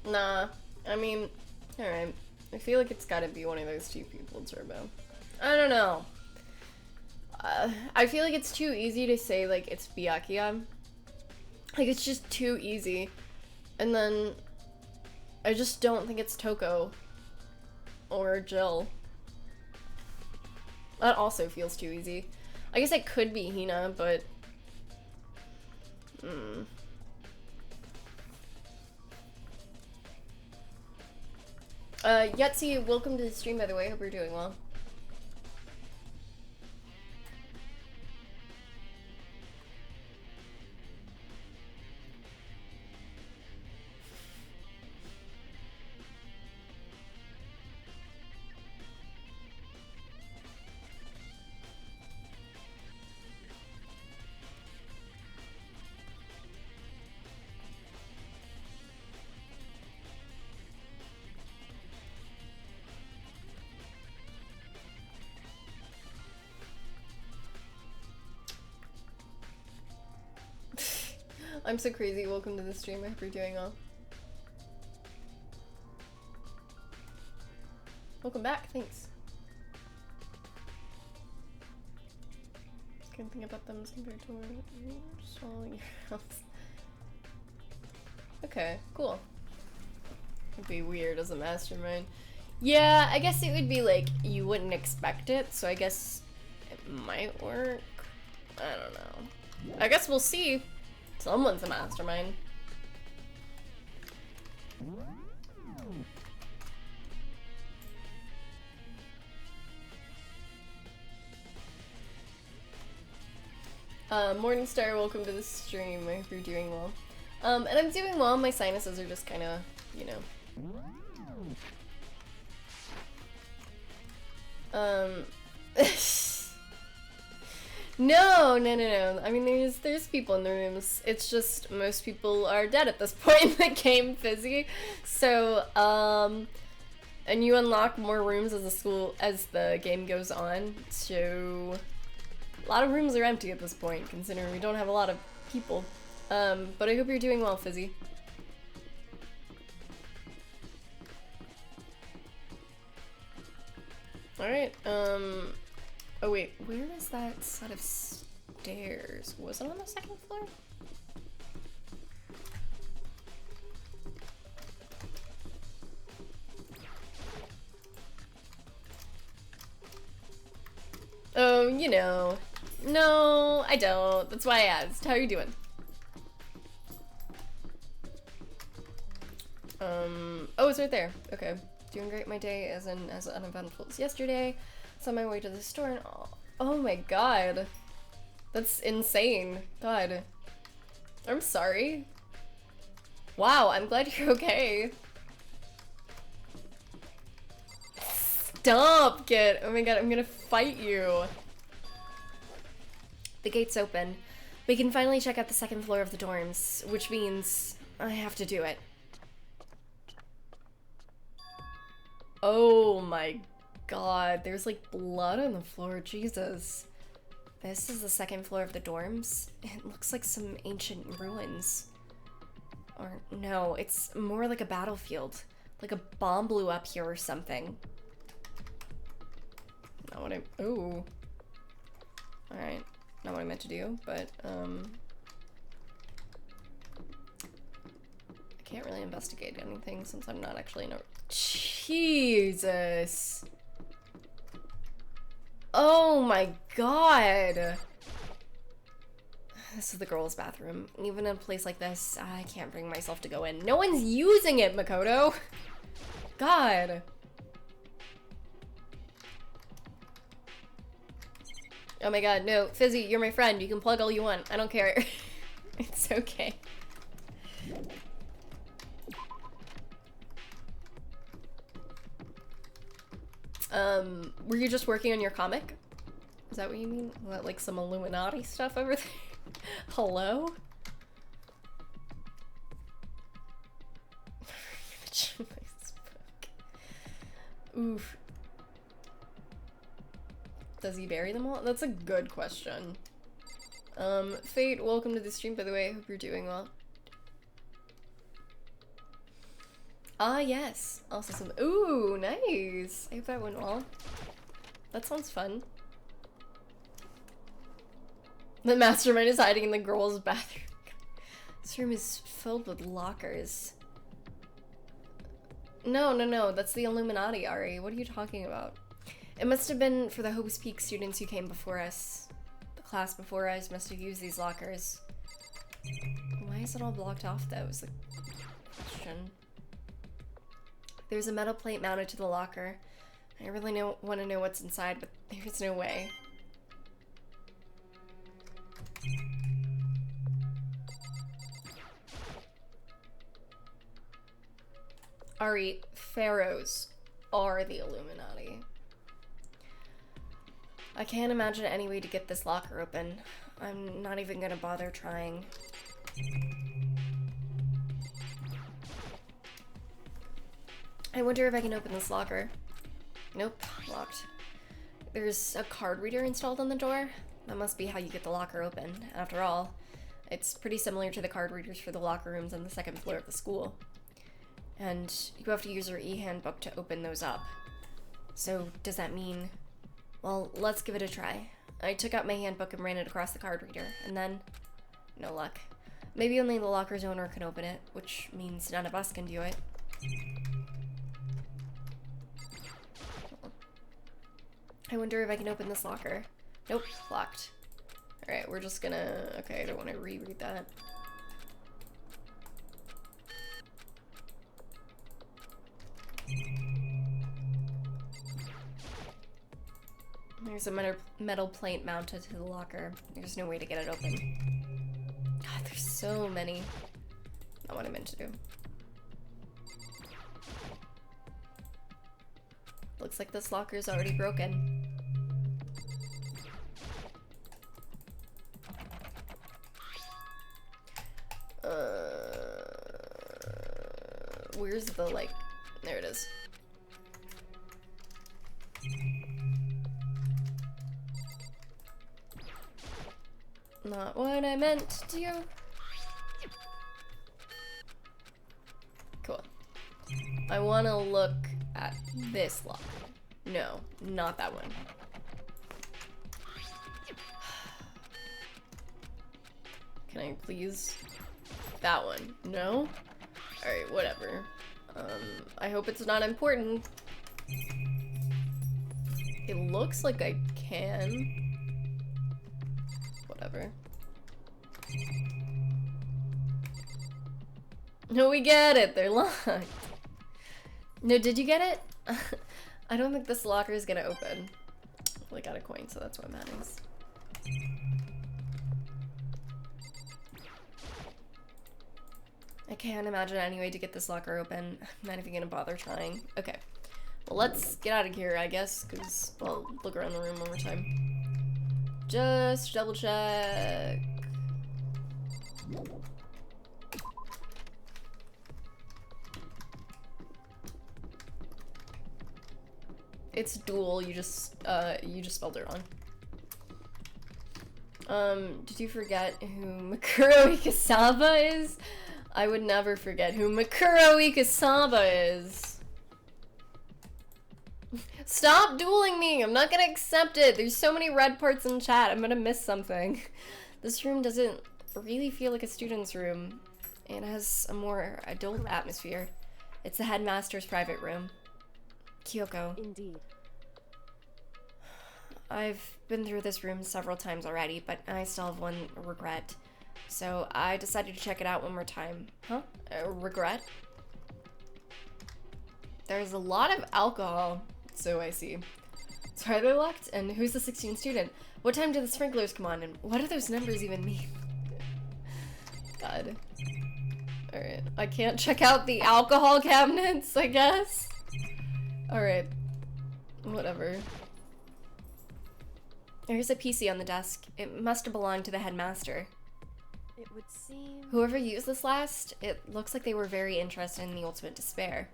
Speaker 1: Nah, I mean, alright. I feel like it's gotta be one of those two people, Turbo. I don't know. I feel like it's too easy to say, like, it's Byakuya. Like, it's just too easy. And then, I just don't think it's Toko. Or Jill. That also feels too easy. I guess it could be Hina, but... Yetzi, welcome to the stream, by the way. Hope you're doing well. I'm so crazy. Welcome to the stream. I hope you're doing well. Welcome back. Thanks. Can't think about them as compared to just following your house. Okay, cool. It'd be weird as a mastermind. Yeah, I guess it would be like you wouldn't expect it, so I guess it might work. I don't know. I guess we'll see. Someone's a mastermind. Morningstar, welcome to the stream. I hope you're doing well. And I'm doing well. My sinuses are just kind of, you know. No. I mean, there's people in the rooms. It's just most people are dead at this point in the game, Fizzy. So, and you unlock more rooms as the game goes on. So, a lot of rooms are empty at this point, considering we don't have a lot of people. But I hope you're doing well, Fizzy. Alright, oh wait, where is that set of stairs? Was it on the second floor? Oh, you know. No, I don't. That's why I asked. How are you doing? Oh, it's right there. Okay. Doing great. My day is as uneventful as yesterday. It's on my way to the store and oh my god. That's insane. God. I'm sorry. Wow, I'm glad you're okay. Stop, kid. Oh my god, I'm gonna fight you. The gate's open. We can finally check out the second floor of the dorms, which means I have to do it. Oh my god, there's like blood on the floor, Jesus. This is the second floor of the dorms. It looks like some ancient ruins. Or no, it's more like a battlefield. Like a bomb blew up here or something. Not what I, ooh. Alright, not what I meant to do, but I can't really investigate anything since I'm not actually in a, Jesus. Oh my god. This is the girls' bathroom. Even in a place like this, I can't bring myself to go in. No one's using it, Makoto. God. Oh my god, no. Fizzy, you're my friend. You can plug all you want. I don't care. It's okay. Were you just working on your comic? Is that what you mean? What, like some Illuminati stuff over there? Hello? Oof. Does he bury them all? That's a good question. Fate, welcome to the stream, by the way. I hope you're doing well. Ah, yes. Also some- ooh, nice! I hope that went well. That sounds fun. The mastermind is hiding in the girls' bathroom. This room is filled with lockers. No, that's the Illuminati, Ari. What are you talking about? It must have been for the Hope's Peak students who came before us. The class before us must have used these lockers. Why is it all blocked off, though, is the question. There's a metal plate mounted to the locker. I really want to know what's inside, but there's no way. Ari, pharaohs are the Illuminati. I can't imagine any way to get this locker open. I'm not even gonna bother trying. I wonder if I can open this locker. Nope, locked. There's a card reader installed on the door. That must be how you get the locker open. After all, it's pretty similar to the card readers for the locker rooms on the second floor of the school. And you have to use your e-handbook to open those up. So, does that mean... Well, let's give it a try. I took out my handbook and ran it across the card reader, and then... no luck. Maybe only the locker's owner can open it, which means none of us can do it. I wonder if I can open this locker. Nope, locked. Alright, we're just gonna... okay, I don't want to reread that. There's a metal plate mounted to the locker. There's no way to get it open. God, there's so many. Not what I meant to do. Looks like this locker's already broken. Where's the, like... there it is. Not what I meant to do. Cool. I want to look at this locker. No, not that one. Can I please? That one. No? Alright, whatever. I hope it's not important. It looks like I can. Whatever. No, we get it. They're locked. No, did you get it? I don't think this locker is gonna open. I got a coin, so that's what matters. I can't imagine any way to get this locker open. I'm not even gonna bother trying. Okay. Well, let's get out of here, I guess, because I'll look around the room one more time. Just double check. It's dual, you just spelled it wrong. Did you forget who Makuro Ikasaba is? I would never forget who Makuro Ikasaba is. Stop dueling me! I'm not gonna accept it! There's so many red parts in chat, I'm gonna miss something. This room doesn't really feel like a student's room. It has a more adult atmosphere. It's the headmaster's private room. Kyoko.
Speaker 2: Indeed.
Speaker 1: I've been through this room several times already, but I still have one regret. So I decided to check it out one more time. Huh? Regret? There's a lot of alcohol, so I see. So are they locked? And who's the 16th student? What time do the sprinklers come on? And what do those numbers even mean? God. Alright. I can't check out the alcohol cabinets, I guess. Alright. Whatever. There's a PC on the desk. It must have belonged to the headmaster.
Speaker 2: It would seem...
Speaker 1: Whoever used this last, it looks like they were very interested in the Ultimate Despair.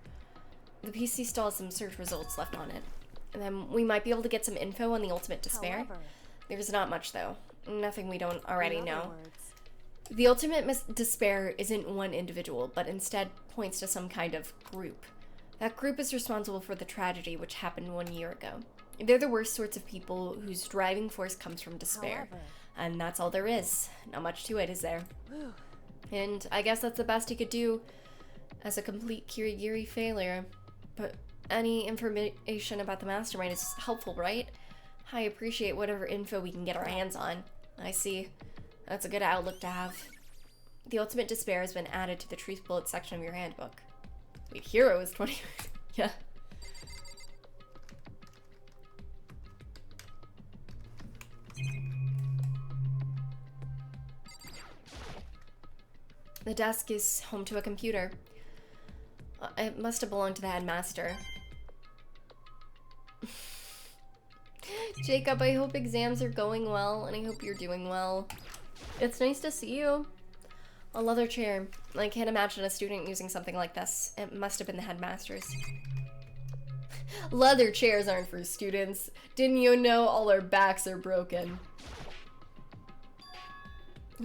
Speaker 1: The PC still has some search results left on it. And then we might be able to get some info on the Ultimate Despair.
Speaker 2: However,
Speaker 1: There's not much, though. Nothing we don't already
Speaker 2: in other
Speaker 1: know.
Speaker 2: words,
Speaker 1: The Ultimate Despair isn't one individual, but instead points to some kind of group. That group is responsible for the tragedy which happened 1 year ago. They're the worst sorts of people whose driving force comes from despair.
Speaker 2: however,
Speaker 1: And that's all there is. Not much to it, is there?
Speaker 2: whew,
Speaker 1: And I guess that's the best he could do as a complete Kirigiri failure. But any information about the mastermind is helpful, right? I appreciate whatever info we can get our hands on. I see. That's a good outlook to have. The Ultimate Despair has been added to the Truth Bullet section of your handbook. Wait, Hero is 20. Yeah. The desk is home to a computer. It must have belonged to the headmaster. Jacob, I hope exams are going well, and I hope you're doing well. It's nice to see you. A leather chair. I can't imagine a student using something like this. It must have been the headmaster's. Leather chairs aren't for students. Didn't you know all our backs are broken?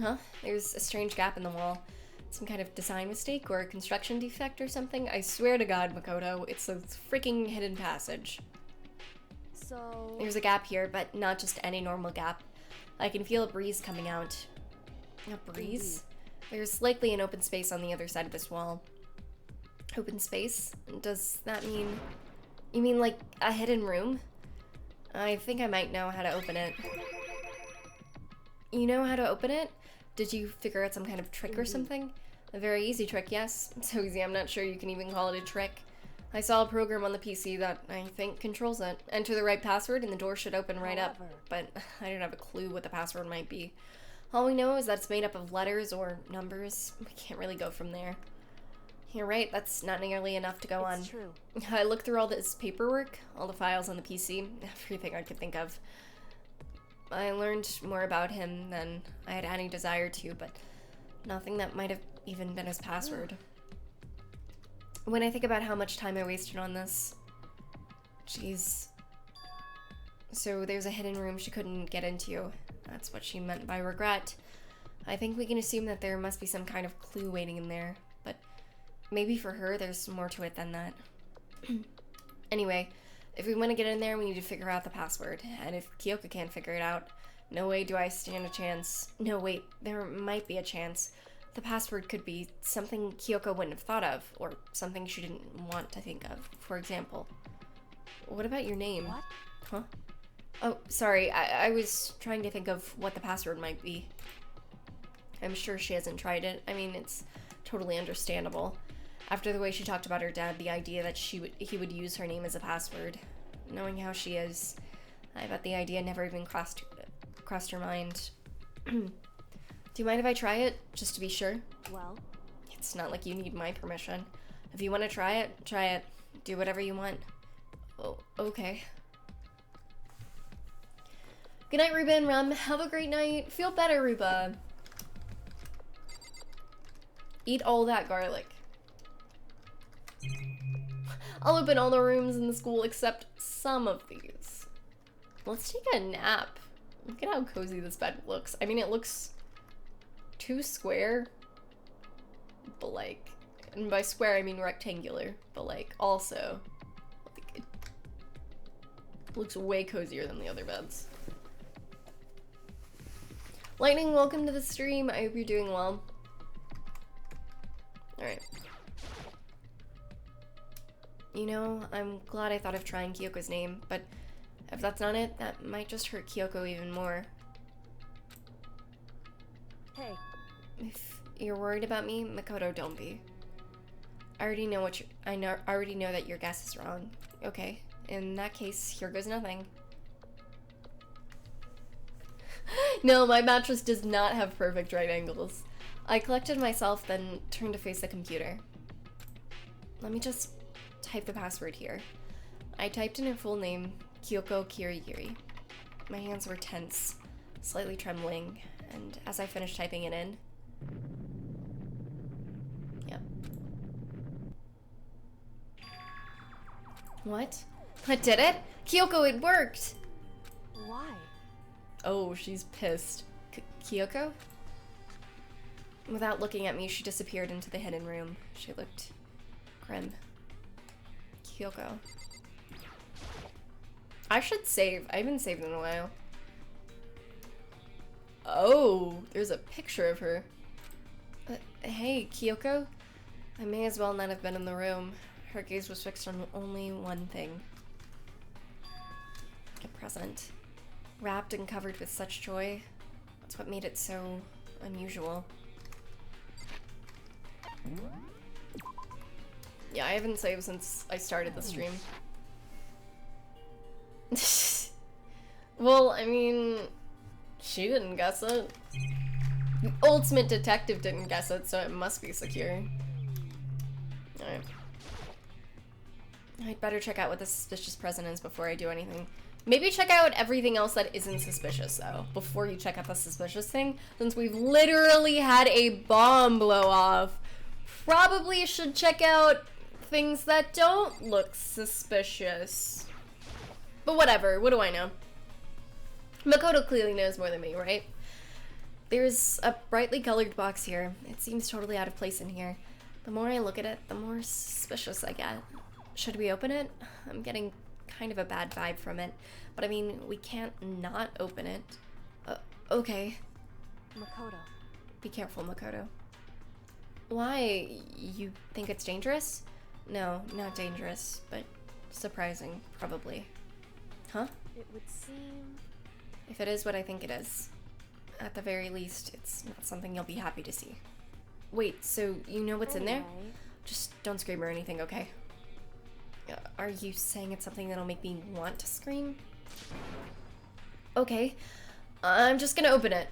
Speaker 1: Huh? There's a strange gap in the wall. Some kind of design mistake or a construction defect or something? I swear to God, Makoto, it's a freaking hidden passage.
Speaker 2: so...
Speaker 1: There's a gap here, but not just any normal gap. I can feel a breeze coming out. A breeze? There's likely an open space on the other side of this wall. Open space? Does that mean... You mean like a hidden room? I think I might know how to open it. You know how to open it? Did you figure out some kind of trick or something? A very easy trick, yes. So easy I'm not sure you can even call it a trick. I saw a program on the PC that I think controls it. Enter the right password and the door should open right up.
Speaker 2: However.
Speaker 1: But I don't have a clue what the password might be. All we know is that it's made up of letters or numbers. We can't really go from there. You're right, that's not nearly enough to go on.
Speaker 2: It's true.
Speaker 1: I looked through all this paperwork, all the files on the PC, everything I could think of. I learned more about him than I had any desire to, but nothing that might have even been his password. When I think about how much time I wasted on this, jeez. So there's a hidden room she couldn't get into. That's what she meant by regret. I think we can assume that there must be some kind of clue waiting in there, but maybe for her there's more to it than that. Anyway, if we want to get in there, we need to figure out the password. And if Kyoko can't figure it out, no way do I stand a chance. No, wait, there might be a chance. The password could be something Kyoko wouldn't have thought of, or something she didn't want to think of. For example, what about your name?
Speaker 2: What?
Speaker 1: Huh? Oh, sorry, I was trying to think of what the password might be. I'm sure she hasn't tried it. I mean, it's totally understandable. After the way she talked about her dad, the idea that he would use her name as a password. Knowing how she is, I bet the idea never even crossed her mind. Do you mind if I try it, just to be sure?
Speaker 2: Well,
Speaker 1: It's not like you need my permission. If you want to try it, try it. Do whatever you want. Oh, okay. Good night, Ruba and Rum. Have a great night. Feel better, Ruba. Eat all that garlic. I'll open all the rooms in the school except some of these. Let's take a nap. Look at how cozy this bed looks. I mean, it looks too square, but like, and by square I mean rectangular, but like also, like, it looks way cozier than the other beds. Lightning, welcome to the stream. I hope you're doing well. Alright. You know, I'm glad I thought of trying Kyoko's name, but if that's not it, that might just hurt Kyoko even more.
Speaker 2: hey,
Speaker 1: If you're worried about me, Makoto, don't be. I already know I already know that your guess is wrong. Okay, in that case, here goes nothing. No, my mattress does not have perfect right angles. I collected myself, then turned to face the computer. Let me just type the password here. I typed in her full name, Kyoko Kirigiri. My hands were tense, slightly trembling, and as I finished typing it in... Yep. What? I did it? Kyoko, it worked!
Speaker 2: Why?
Speaker 1: Oh, she's pissed. Kyoko? Without looking at me, she disappeared into the hidden room. She looked grim. Kyoko. I should save. I haven't saved in a while. Oh, there's a picture of her. Hey, Kyoko? I may as well not have been in the room. Her gaze was fixed on only one thing. A present. Wrapped and covered with such joy. That's what made it so unusual. Yeah, I haven't saved since I started the stream. Well, I mean, she didn't guess it. The ultimate detective didn't guess it, so it must be secure. Alright. I'd better check out what the suspicious present is before I do anything. Maybe check out everything else that isn't suspicious, though, before you check out the suspicious thing, since we've literally had a bomb blow off. Probably should check out things that don't look suspicious. But whatever, what do I know? Makoto clearly knows more than me, right? There's a brightly colored box here. It seems totally out of place in here. The more I look at it, the more suspicious I get. Should we open it? I'm getting kind of a bad vibe from it. But I mean, we can't not open it. Okay.
Speaker 2: Makoto.
Speaker 1: Be careful, Makoto. Why? You think it's dangerous? No, not dangerous, but surprising, probably. Huh?
Speaker 2: It would seem...
Speaker 1: If it is what I think it is, at the very least, it's not something you'll be happy to see. Wait, so you know what's in there?
Speaker 2: Anyway.
Speaker 1: Just don't scream or anything, okay? Are you saying it's something that'll make me want to scream? Okay, I'm just gonna open it.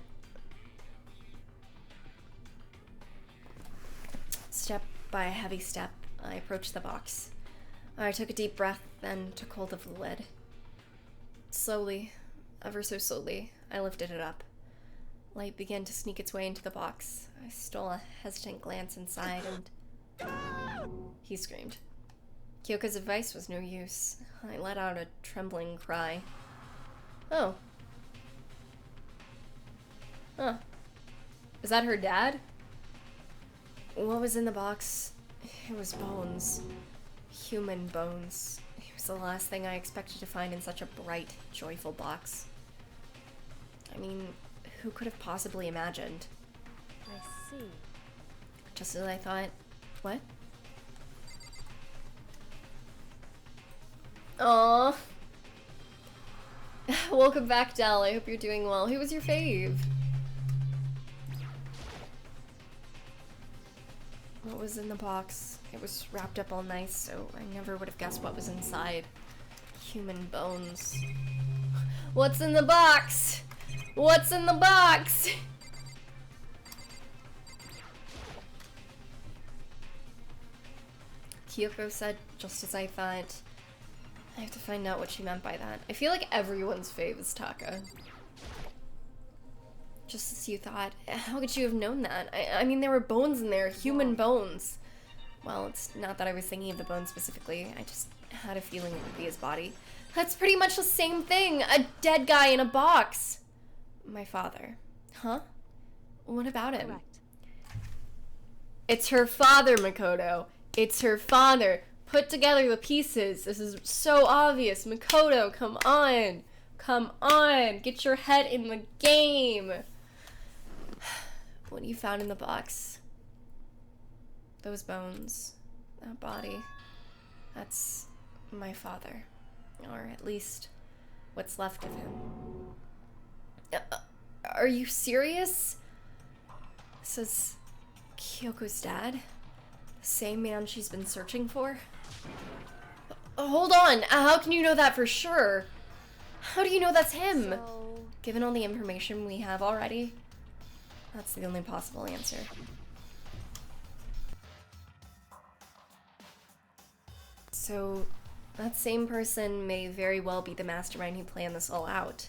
Speaker 1: Step by a heavy step, I approached the box. I took a deep breath, then took hold of the lid. Slowly, ever so slowly, I lifted it up. Light began to sneak its way into the box. I stole a hesitant glance inside and... He screamed. Kyoko's advice was no use. I let out a trembling cry. Oh. Huh. Is that her dad? What was in the box? It was bones. Human bones. It was the last thing I expected to find in such a bright, joyful box. I mean, who could have possibly imagined?
Speaker 2: I see.
Speaker 1: Just as I thought. What? Aww. Welcome back, Dal. I hope you're doing well. Who was your fave? What was in the box? It was wrapped up all nice, so I never would have guessed what was inside. Human bones. What's in the box? What's in the box? Kyoko said, just as I thought. I have to find out what she meant by that. I feel like everyone's fave is Taka. Just as you thought. How could you have known that? I mean, there were bones in there. Human bones. Well, it's not that I was thinking of the bones specifically. I just had a feeling it would be his body. That's pretty much the same thing. A dead guy in a box. My father. Huh? What about him?
Speaker 2: Correct.
Speaker 1: It's her father, Makoto. It's her father. Put together the pieces. This is so obvious. Makoto, come on. Come on. Get your head in the game. What you found in the box? Those bones. That body. That's my father. Or at least what's left of him. Are you serious? This is Kyoko's dad? The same man she's been searching for? Hold on! How can you know that for sure? How do you know that's him?
Speaker 2: So...
Speaker 1: Given all the information we have already, that's the only possible answer. So, that same person may very well be the mastermind who planned this all out.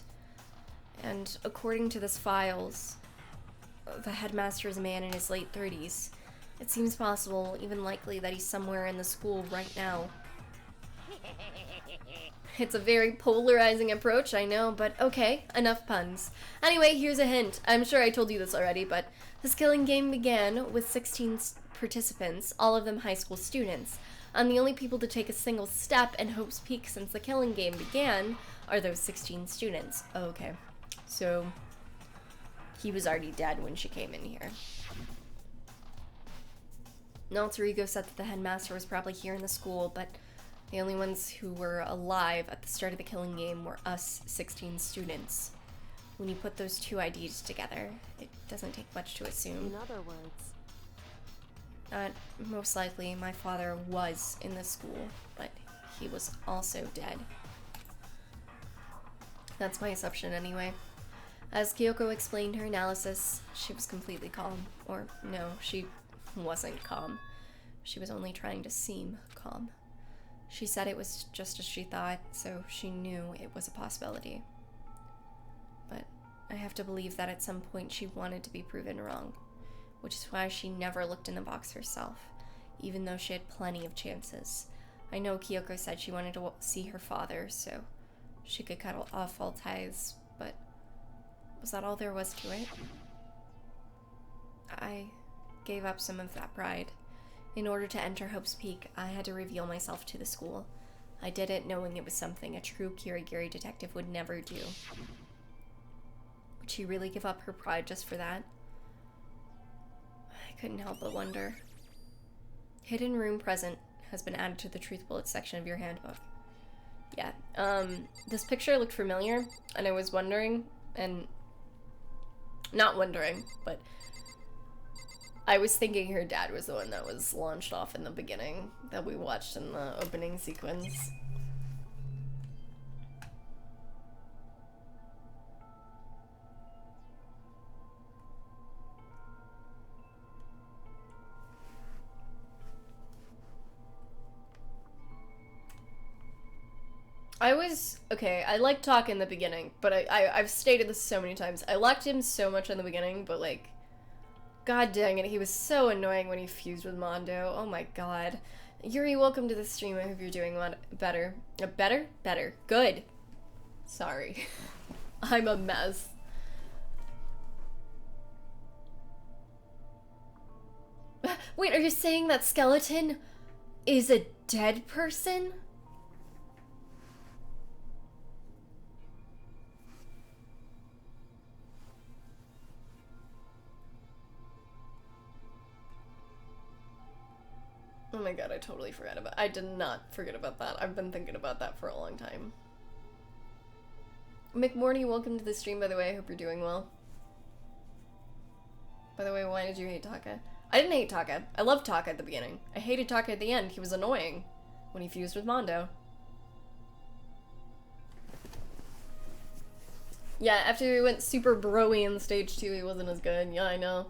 Speaker 1: And according to this files, the headmaster is a man in his late 30s. It seems possible, even likely, that he's somewhere in the school right now. It's a very polarizing approach, I know, but okay, enough puns. Anyway, here's a hint. I'm sure I told you this already, but this killing game began with 16 participants, all of them high school students. And the only people to take a single step in Hope's Peak since the killing game began are those 16 students. Oh, okay. So, he was already dead when she came in here. An alter ego said that the headmaster was probably here in the school, but the only ones who were alive at the start of the killing game were us 16 students. When you put those two IDs together, it doesn't take much to assume.
Speaker 2: In other words,
Speaker 1: Most likely, my father was in the school, but he was also dead. That's my assumption anyway. As Kyoko explained her analysis, she was completely calm. Or, no, she wasn't calm. She was only trying to seem calm. She said it was just as she thought, so she knew it was a possibility. But I have to believe that at some point she wanted to be proven wrong, which is why she never looked in the box herself, even though she had plenty of chances. I know Kyoko said she wanted to see her father, so she could cut off all ties, but was that all there was to it? I gave up some of that pride. In order to enter Hope's Peak, I had to reveal myself to the school. I did it knowing it was something a true Kirigiri detective would never do. Would she really give up her pride just for that? I couldn't help but wonder. Hidden room present has been added to the truth bullet section of your handbook. Yeah, this picture looked familiar, and I was wondering, and not wondering, but I was thinking her dad was the one that was launched off in the beginning, that we watched in the opening sequence. I liked Taka in the beginning, but I've stated this so many times. I liked him so much in the beginning, but like, god dang it, he was so annoying when he fused with Mondo. Oh my god. Yuri, welcome to the stream. I hope you're doing better. Better? Better. Good. Sorry. I'm a mess. Wait, are you saying that skeleton is a dead person? Oh my god, I totally forgot about- I did not forget about that. I've been thinking about that for a long time. McMorty, welcome to the stream, by the way. I hope you're doing well. By the way, why did you hate Taka? I didn't hate Taka. I loved Taka at the beginning. I hated Taka at the end. He was annoying when he fused with Mondo. Yeah, after he went super bro-y in stage 2, he wasn't as good. Yeah, I know.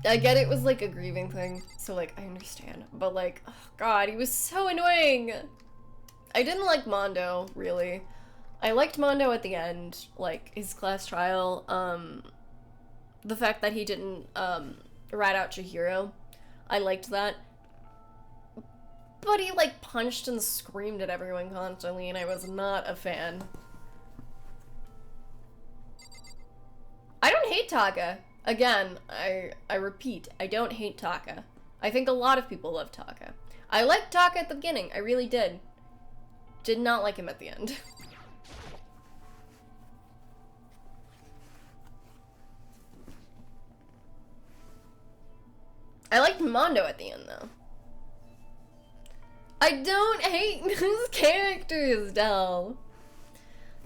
Speaker 1: I get it was like a grieving thing, so like, I understand. But like, oh god, he was so annoying! I didn't like Mondo, really. I liked Mondo at the end, like, his class trial, the fact that he didn't, rat out Chihiro. I liked that. But he, like, punched and screamed at everyone constantly, and I was not a fan. I don't hate Taka. Again, I repeat, I don't hate Taka. I think a lot of people love Taka. I liked Taka at the beginning, I really did. Did not like him at the end. I liked Mondo at the end, though. I don't hate his characters, Del.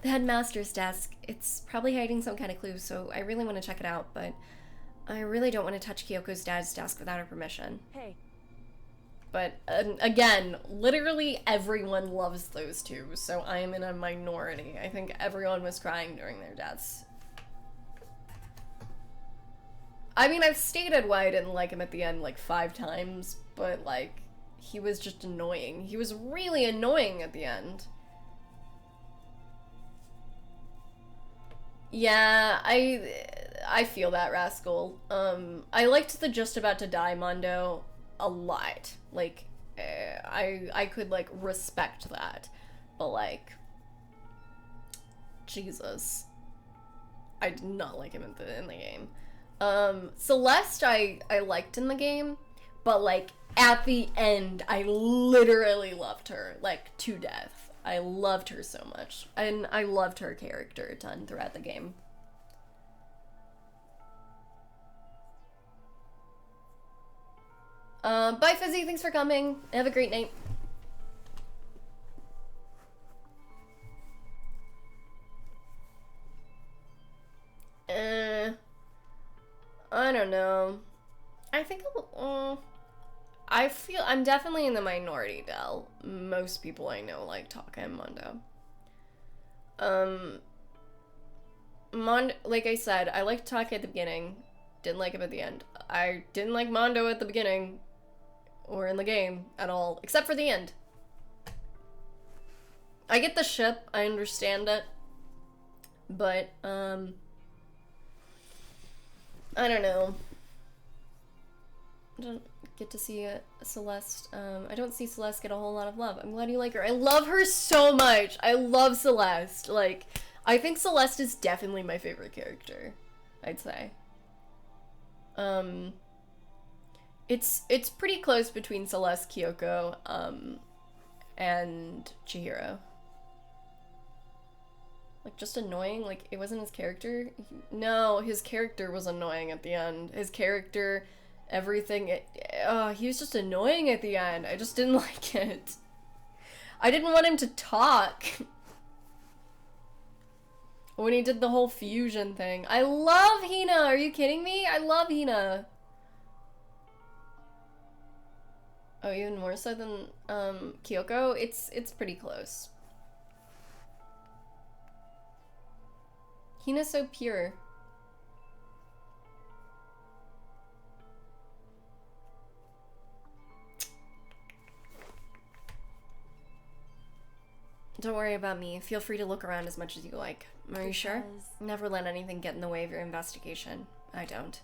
Speaker 1: The headmaster's desk. It's probably hiding some kind of clue, so I really want to check it out, but I really don't want to touch Kyoko's dad's desk without her permission.
Speaker 2: Hey.
Speaker 1: But, again, literally everyone loves those two, so I am in a minority. I think everyone was crying during their deaths. I mean, I've stated why I didn't like him at the end, like, 5 times, but, like, he was just annoying. He was really annoying at the end. Yeah, I feel that, Rascal. I liked the just about to die Mondo a lot. Like, I could, like, respect that. But, like, Jesus. I did not like him in the game. Celeste I liked in the game, but, like, at the end, I literally loved her, like, to death. I loved her so much. And I loved her character a ton throughout the game. Bye, Fizzy. Thanks for coming. Have a great night. I don't know. I think I feel I'm definitely in the minority, Del. Most people I know like Taka and Mondo. Like I said, I liked Taka at the beginning, didn't like him at the end. I didn't like Mondo at the beginning, or in the game at all, except for the end. I get the ship, I understand it, but, I don't know. I don't get to see Celeste. I don't see Celeste get a whole lot of love. I'm glad you like her. I love her so much. I love Celeste. Like, I think Celeste is definitely my favorite character, I'd say. It's pretty close between Celeste, Kyoko, and Chihiro. Like, just annoying? Like, it wasn't his character? No, his character was annoying at the end. His character, everything, he was just annoying at the end. I just didn't like it. I didn't want him to talk. When he did the whole fusion thing. I love Hina! Are you kidding me? I love Hina! Oh, even more so than, Kyoko? It's pretty close. Hina's so pure. Don't worry about me. Feel free to look around as much as you like. Are you sure? Never let anything get in the way of your investigation. I don't.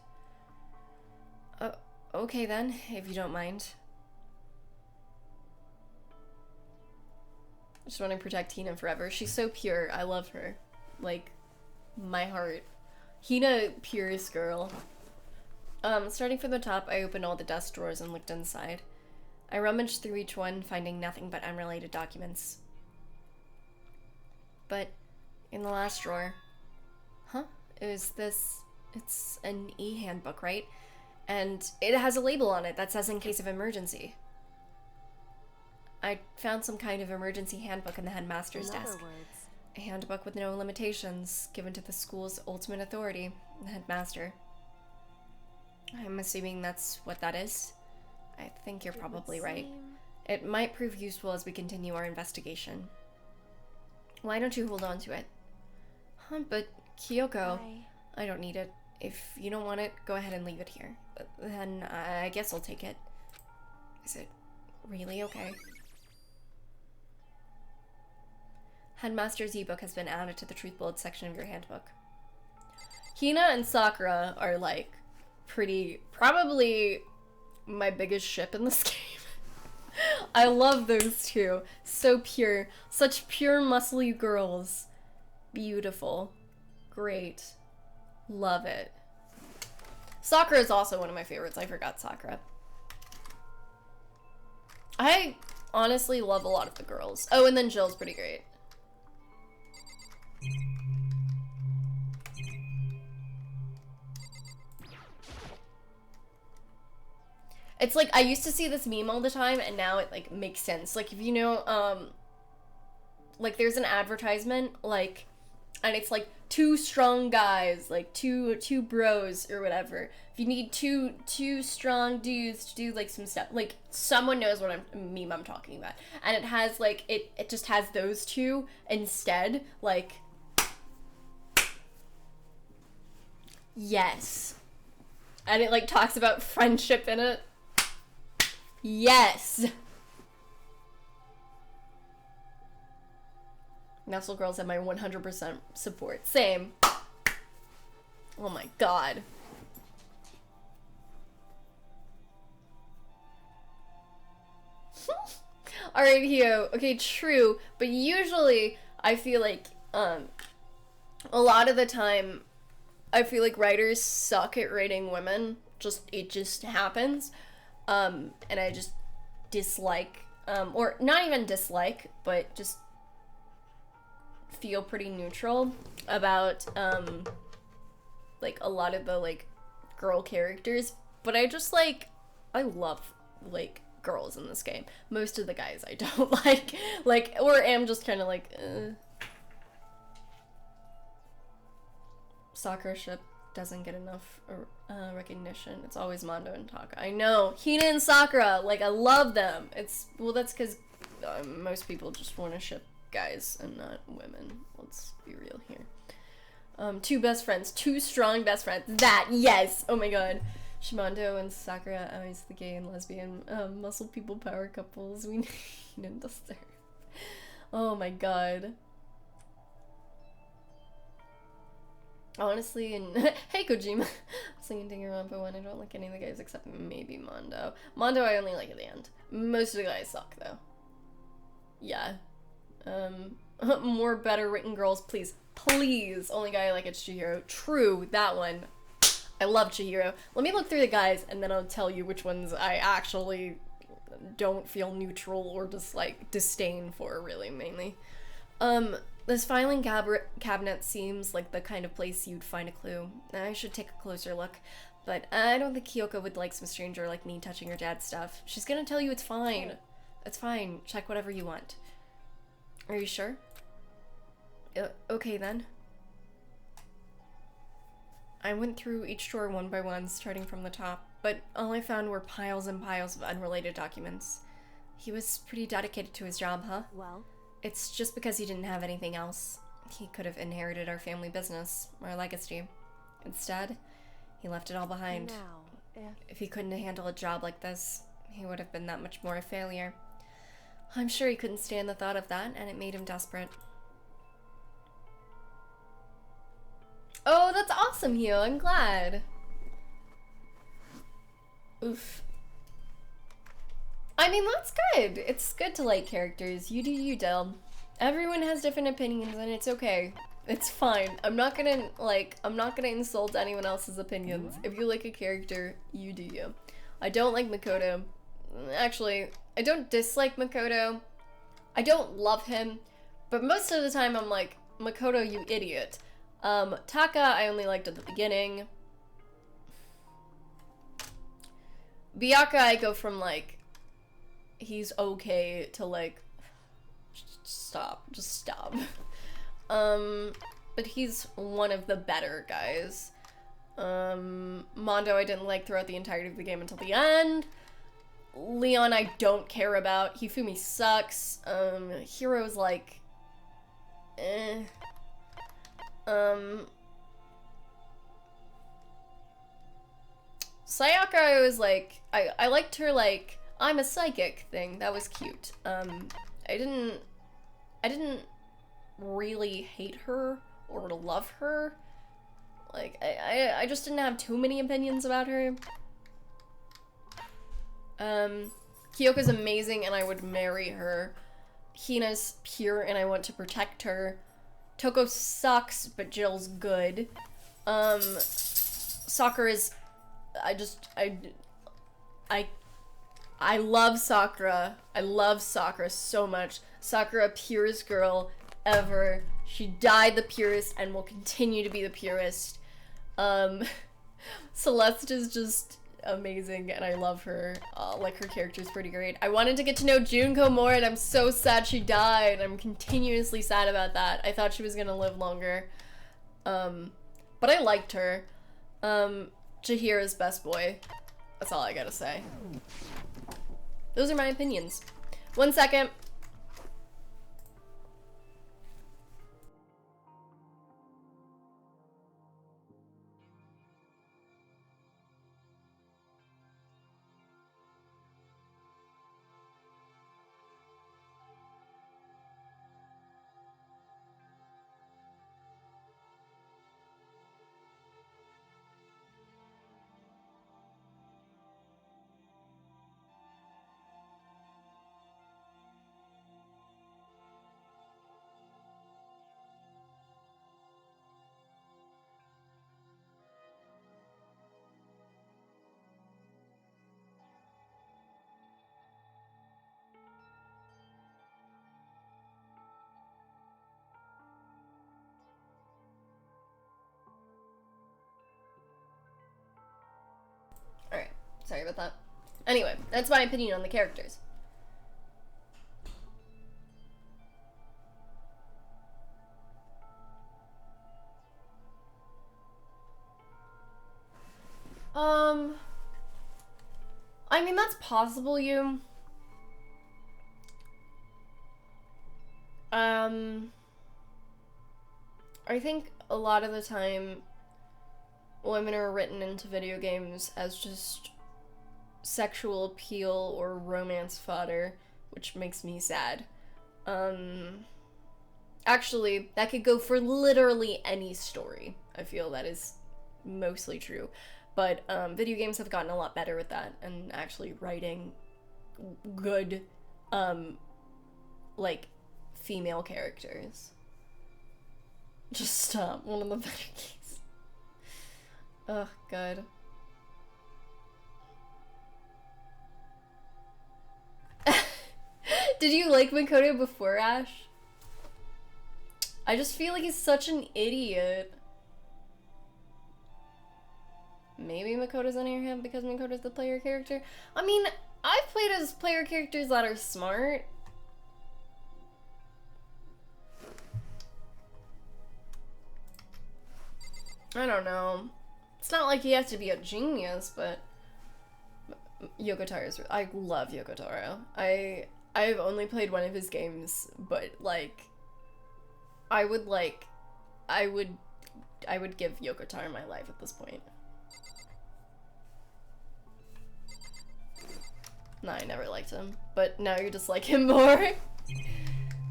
Speaker 1: Okay then, if you don't mind. I just want to protect Hina forever. She's so pure. I love her. Like, my heart. Hina, purest girl. Starting from the top, I opened all the desk drawers and looked inside. I rummaged through each one, finding nothing but unrelated documents. But in the last drawer, it's an e-handbook, right? And it has a label on it that says in case of emergency. I found some kind of emergency handbook in the headmaster's desk. A handbook with no limitations, given to the school's ultimate authority, the headmaster. I'm assuming that's what that is. I think you're probably right. It might prove useful as we continue our investigation. Why don't you hold on to it? But Kyoko, I don't need it. If you don't want it, go ahead and leave it here. But then I guess I'll take it. Is it really okay? Headmaster's ebook has been added to the truth bullet section of your handbook. Hina and Sakura are like probably my biggest ship in this game. I love those two. So pure. Such pure, muscly girls. Beautiful. Great. Love it. Sakura is also one of my favorites. I forgot Sakura. I honestly love a lot of the girls. Oh, and then Jill's pretty great. It's like, I used to see this meme all the time, and now it, like, makes sense. Like, if you know, like, there's an advertisement, like, and it's, like, two strong guys, like, two bros, or whatever. If you need two strong dudes to do, like, some stuff, like, someone knows what meme I'm talking about. And it has, like, it just has those two instead, like, yes. And it, like, talks about friendship in it. Yes! Nestle girls have my 100% support. Same. Oh my god. Alright, Hio. Okay, true. But usually, I feel like, a lot of the time, I feel like writers suck at writing women. It just happens. And I just dislike, or not even dislike, but just feel pretty neutral about, like, a lot of the, like, girl characters. But I just, like, I love, like, girls in this game. Most of the guys I don't like, or am just kind of like, Sakura ship doesn't get enough recognition. It's always Mondo and Taka. I know, Hina and Sakura, like, I love them. Well, that's because most people just want to ship guys and not women. Let's be real here. Two best friends, two strong best friends. Yes! Oh my god. Shimondo and Sakura, always the gay and lesbian muscle people power couples we need and deserve. Oh my god. Honestly, and hey Kojima, I'm singing Danganronpa one. I don't like any of the guys except maybe Mondo. Mondo I only like at the end. Most of the guys suck though. Yeah. More better written girls, please. Please. Only guy I like is Chihiro. True, that one. I love Chihiro. Let me look through the guys and then I'll tell you which ones I actually don't feel neutral or just like disdain for, really, mainly. This filing cabinet seems like the kind of place you'd find a clue. I should take a closer look, but I don't think Kyoko would like some stranger like me touching her dad's stuff. She's gonna tell you it's fine. It's fine. Check whatever you want. Are you sure? Okay then. I went through each drawer one by one, starting from the top, but all I found were piles and piles of unrelated documents. He was pretty dedicated to his job, huh?
Speaker 2: Well,
Speaker 1: It's just because he didn't have anything else. He could have inherited our family business, our legacy. Instead, he left it all behind.
Speaker 2: now,
Speaker 1: If he couldn't handle a job like this, he would have been that much more a failure. I'm sure he couldn't stand the thought of that, and it made him desperate. Oh, that's awesome, Hio. I'm glad. Oof. I mean, that's good. It's good to like characters. You do you, Del. Everyone has different opinions, and it's okay. It's fine. I'm not gonna insult anyone else's opinions. If you like a character, you do you. I don't like Makoto. Actually, I don't dislike Makoto. I don't love him, but most of the time I'm like, Makoto, you idiot. Taka, I only liked at the beginning. Byakuya, I go from like, he's okay to like, just stop. But he's one of the better guys. Mondo I didn't like throughout the entirety of the game until the end. Leon I don't care about. Hifumi sucks. Hero's like, eh. Sayaka I was like, I liked her like, I'm a psychic thing. That was cute. I didn't really hate her or love her. Like, I just didn't have too many opinions about her. Kyoko's amazing and I would marry her. Hina's pure and I want to protect her. Toko sucks, but Jill's good. Sakura's, I love Sakura. I love Sakura so much. Sakura, purest girl ever. She died the purest and will continue to be the purest. Celeste is just amazing and I love her. Like, her character's pretty great. I wanted to get to know Junko more and I'm so sad she died. I'm continuously sad about that. I thought she was gonna live longer. But I liked her. Chihira's best boy. That's all I gotta say. Those are my opinions. 1 second. Sorry about that. Anyway, that's my opinion on the characters. I mean, that's possible, you. I think a lot of the time women are written into video games as just sexual appeal or romance fodder, which makes me sad. Actually, that could go for literally any story. I feel that is mostly true. But video games have gotten a lot better with that and actually writing good, like, female characters. Just stop. One of the better games. Oh, God. Did you like Makoto before Ash? I just feel like he's such an idiot. Maybe Makoto's under him because Makoto's the player character. I mean, I've played as player characters that are smart. I don't know. It's not like he has to be a genius, but Yoko Taro's. I love Yoko Taro. I've only played one of his games, but like, I would give Yoko Taro my life at this point. No, I never liked him, but now you just like him more.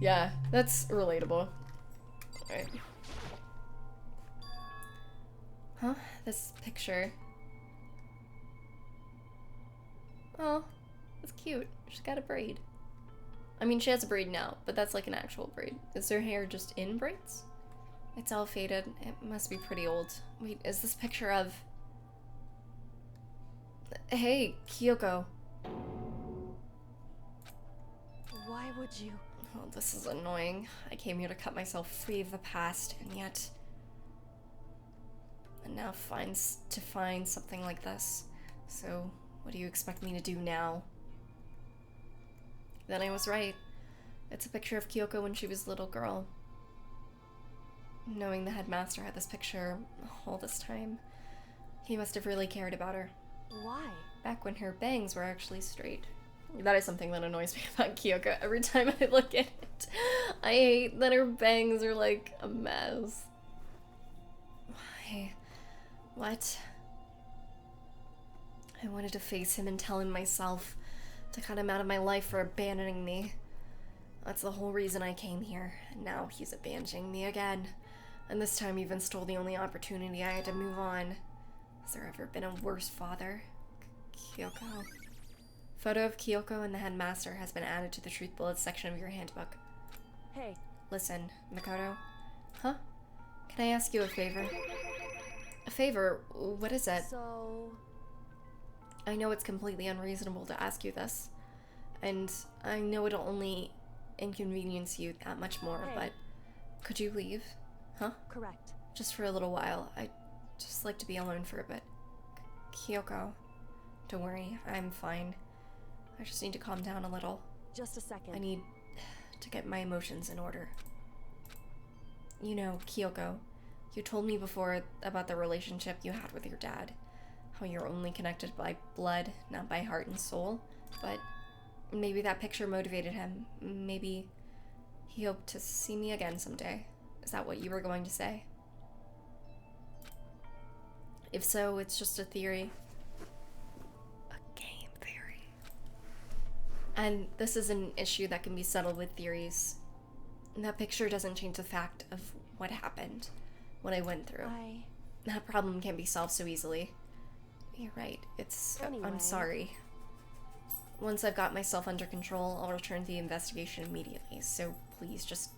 Speaker 1: Yeah, that's relatable. Alright. Huh? This picture. Oh, that's cute. She's got a braid. I mean, she has a braid now, but that's like an actual braid. Is her hair just in braids? It's all faded. It must be pretty old. Wait, is this picture of... Hey, Kyoko.
Speaker 2: Why would you?
Speaker 1: Oh, this is annoying. I came here to cut myself free of the past, and yet... And now find something like this. So, what do you expect me to do now? Then I was right. It's a picture of Kyoko when she was a little girl. Knowing the headmaster had this picture all this time, he must have really cared about her.
Speaker 2: Why?
Speaker 1: Back when her bangs were actually straight. That is something that annoys me about Kyoko every time I look at it. I hate that her bangs are like a mess. Why? What? I wanted to face him and tell him myself, to cut him out of my life for abandoning me. That's the whole reason I came here, and now he's abandoning me again. And this time even stole the only opportunity I had to move on. Has there ever been a worse father? Kyoko. Photo of Kyoko and the headmaster has been added to the Truth Bullets section of your handbook.
Speaker 2: Hey.
Speaker 1: Listen, Makoto. Huh? Can I ask you a favor? A favor? What is it?
Speaker 2: So...
Speaker 1: I know it's completely unreasonable to ask you this, and I know it'll only inconvenience you that much more,
Speaker 2: Hey.
Speaker 1: but could you leave? Huh?
Speaker 2: Correct.
Speaker 1: Just for a little while. I'd just like to be alone for a bit. Kyoko, don't worry, I'm fine. I just need to calm down a little.
Speaker 2: Just a second.
Speaker 1: I need to get my emotions in order. You know, Kyoko, you told me before about the relationship you had with your dad. How you're only connected by blood, not by heart and soul. But maybe that picture motivated him. Maybe he hoped to see me again someday. Is that what you were going to say? If so, it's just a theory. A game theory. And this is an issue that can be settled with theories. And that picture doesn't change the fact of what happened, what I went through. That problem can't be solved so easily. You're right.
Speaker 2: Anyway.
Speaker 1: I'm sorry. Once I've got myself under control, I'll return to the investigation immediately. So please, just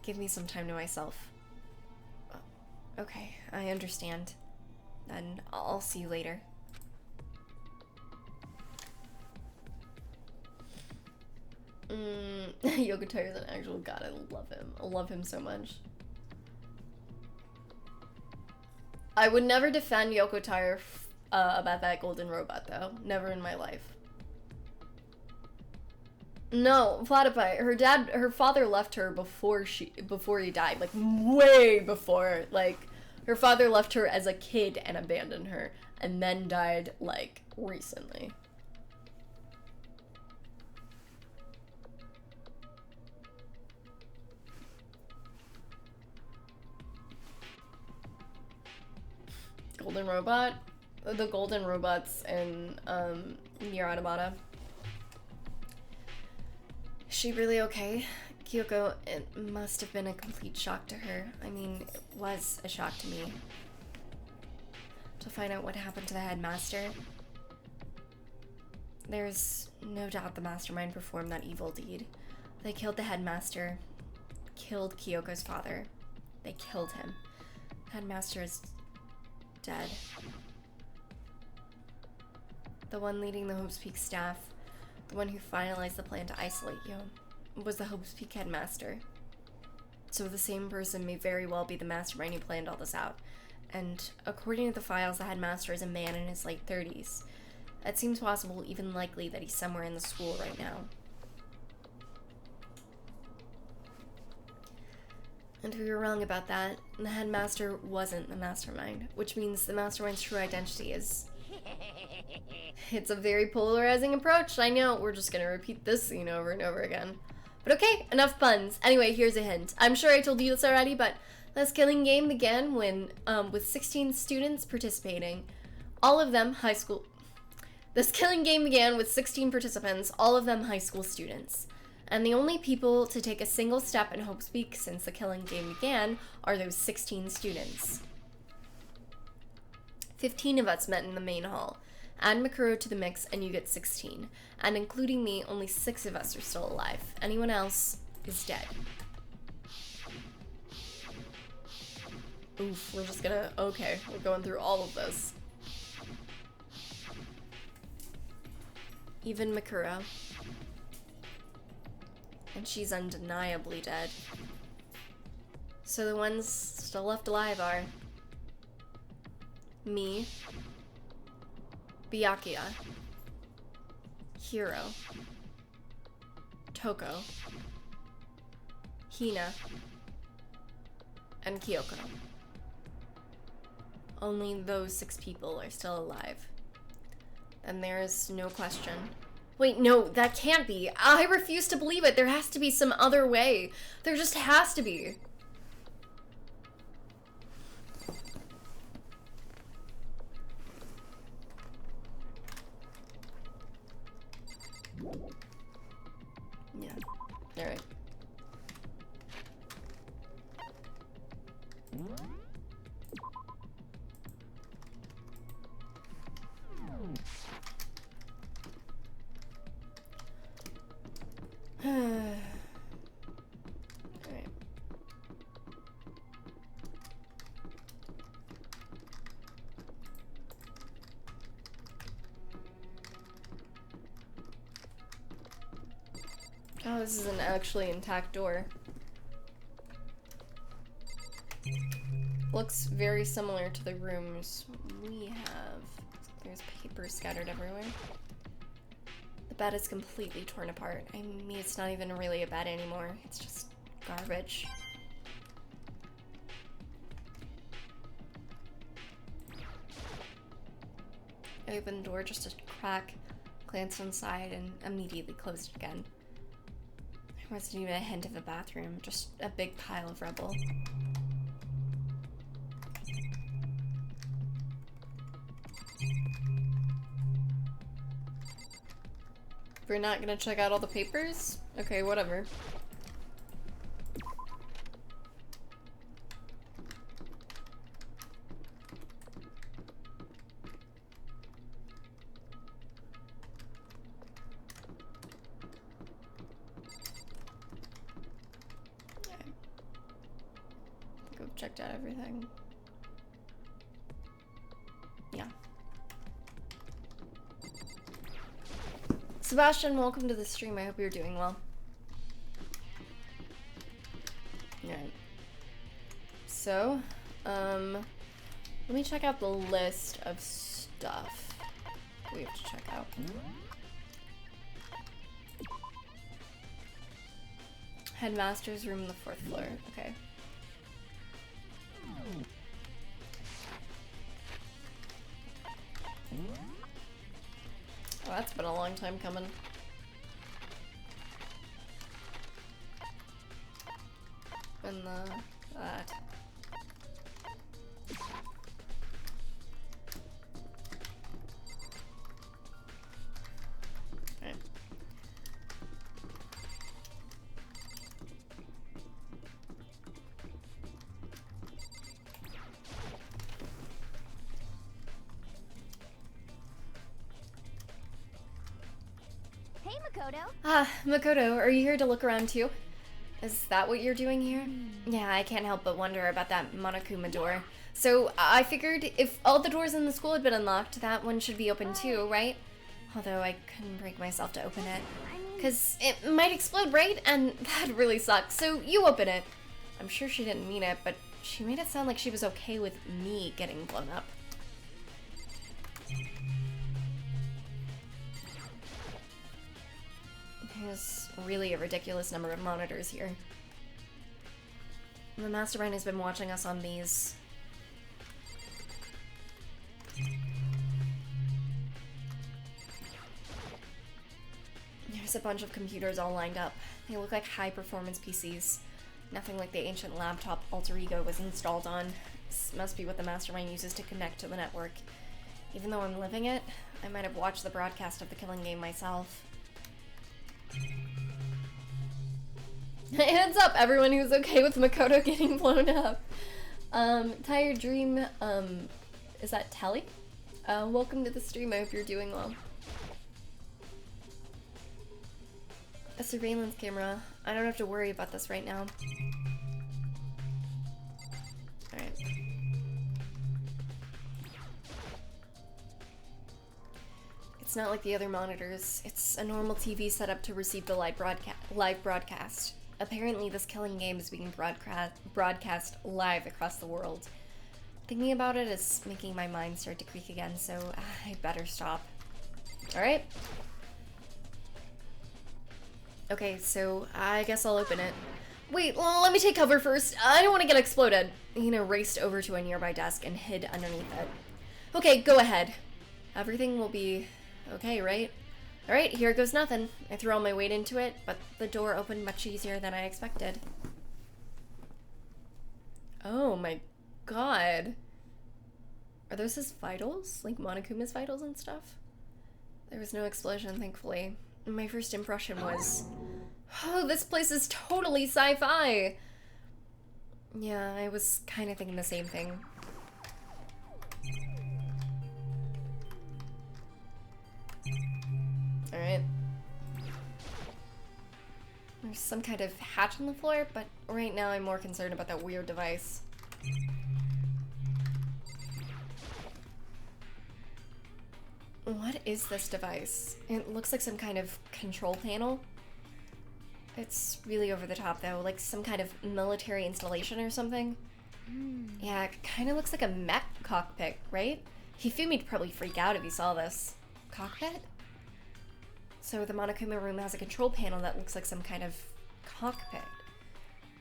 Speaker 1: give me some time to myself. Okay, I understand. Then I'll see you later. Yoko Taro's an actual god. I love him. I love him so much. I would never defend Yoko Taro about that golden robot, though. Never in my life. No, Platypi, her father left her before he died. Like, way before. Like, her father left her as a kid and abandoned her. And then died, like, recently. Golden robot? The golden robots in, Nier Automata. Is she really okay? Kyoko, it must have been a complete shock to her. I mean, it was a shock to me. To find out what happened to the headmaster. There's no doubt the mastermind performed that evil deed. They killed the headmaster, killed Kyoko's father. They killed him. The headmaster is dead. The one leading the Hope's Peak staff, the one who finalized the plan to isolate you, was the Hope's Peak headmaster. So the same person may very well be the mastermind who planned all this out. And according to the files, the headmaster is a man in his late 30s. It seems possible, even likely, that he's somewhere in the school right now. And we were wrong about that. The headmaster wasn't the mastermind, which means the mastermind's true identity is... It's a very polarizing approach, I know. We're just gonna repeat this scene over and over again. But okay, enough puns. Anyway, here's a hint. I'm sure I told you this already, but this killing game began when, with 16 students participating. All of them high school... This killing game began with 16 participants, all of them high school students. And the only people to take a single step in Hope's Peak since the killing game began are those 16 students. 15 of us met in the main hall. Add Mikuro to the mix and you get 16. And including me, only 6 of us are still alive. Anyone else is dead. Oof, we're just gonna... Okay, we're going through all of this. Even Mikuro. And she's undeniably dead. So the ones still left alive are... me, Byakuya, Hiro, Toko, Hina, and Kyoko. Only those 6 people are still alive. And there is no question. Wait, no, that can't be. I refuse to believe it. There has to be some other way. There just has to be. Yeah. All right. Alright. Oh, this is an actually intact door. Looks very similar to the rooms we have. There's paper scattered everywhere. The bed is completely torn apart. I mean, it's not even really a bed anymore. It's just garbage. I opened the door just a crack, glanced inside, and immediately closed it again. There wasn't even a hint of a bathroom, just a big pile of rubble. We're not gonna check out all the papers? Okay, whatever. Okay. I think I've checked out everything. Yeah. Sebastian, welcome to the stream. I hope you're doing well. Alright. So, let me check out the list of stuff we have to check out. Headmaster's room on the 4th floor. Okay. Oh, that's been a long time coming. And that. Okay.
Speaker 2: Hey, Makoto.
Speaker 1: Ah, Makoto, are you here to look around too? Is that what you're doing here? Yeah, I can't help but wonder about that Monokuma door. So, I figured if all the doors in the school had been unlocked, that one should be open too, right? Although I couldn't break myself to open it. Because it might explode, right? And that really sucks, so you open it. I'm sure she didn't mean it, but she made it sound like she was okay with me getting blown up. There's really a ridiculous number of monitors here. The mastermind has been watching us on these. There's a bunch of computers all lined up. They look like high-performance PCs. Nothing like the ancient laptop Alter Ego was installed on. This must be what the mastermind uses to connect to the network. Even though I'm living it, I might have watched the broadcast of the killing game myself. Hands up, everyone who's okay with Makoto getting blown up. Tired Dream, is that Telly? Welcome to the stream, I hope you're doing well. A surveillance camera. I don't have to worry about this right now. Alright. It's not like the other monitors. It's a normal TV set up to receive the live broadcast. Apparently this killing game is being broadcast live across the world. Thinking about it is making my mind start to creak again, so I better stop. Alright. Okay, so I guess I'll open it. Wait, let me take cover first. I don't want to get exploded. Hina raced over to a nearby desk and hid underneath it. Okay, go ahead. Everything will be okay, right? Alright, here goes nothing. I threw all my weight into it, but the door opened much easier than I expected. Oh my god. Are those his vitals? Like Monokuma's vitals and stuff? There was no explosion, thankfully. My first impression was, oh, this place is totally sci-fi! Yeah, I was kind of thinking the same thing. Alright. There's some kind of hatch on the floor, but right now I'm more concerned about that weird device. What is this device? It looks like some kind of control panel. It's really over the top though, like some kind of military installation or something. Yeah, it kind of looks like a mech cockpit, right? Hifumi'd probably freak out if he saw this. Cockpit? So the Monokuma room has a control panel that looks like some kind of cockpit.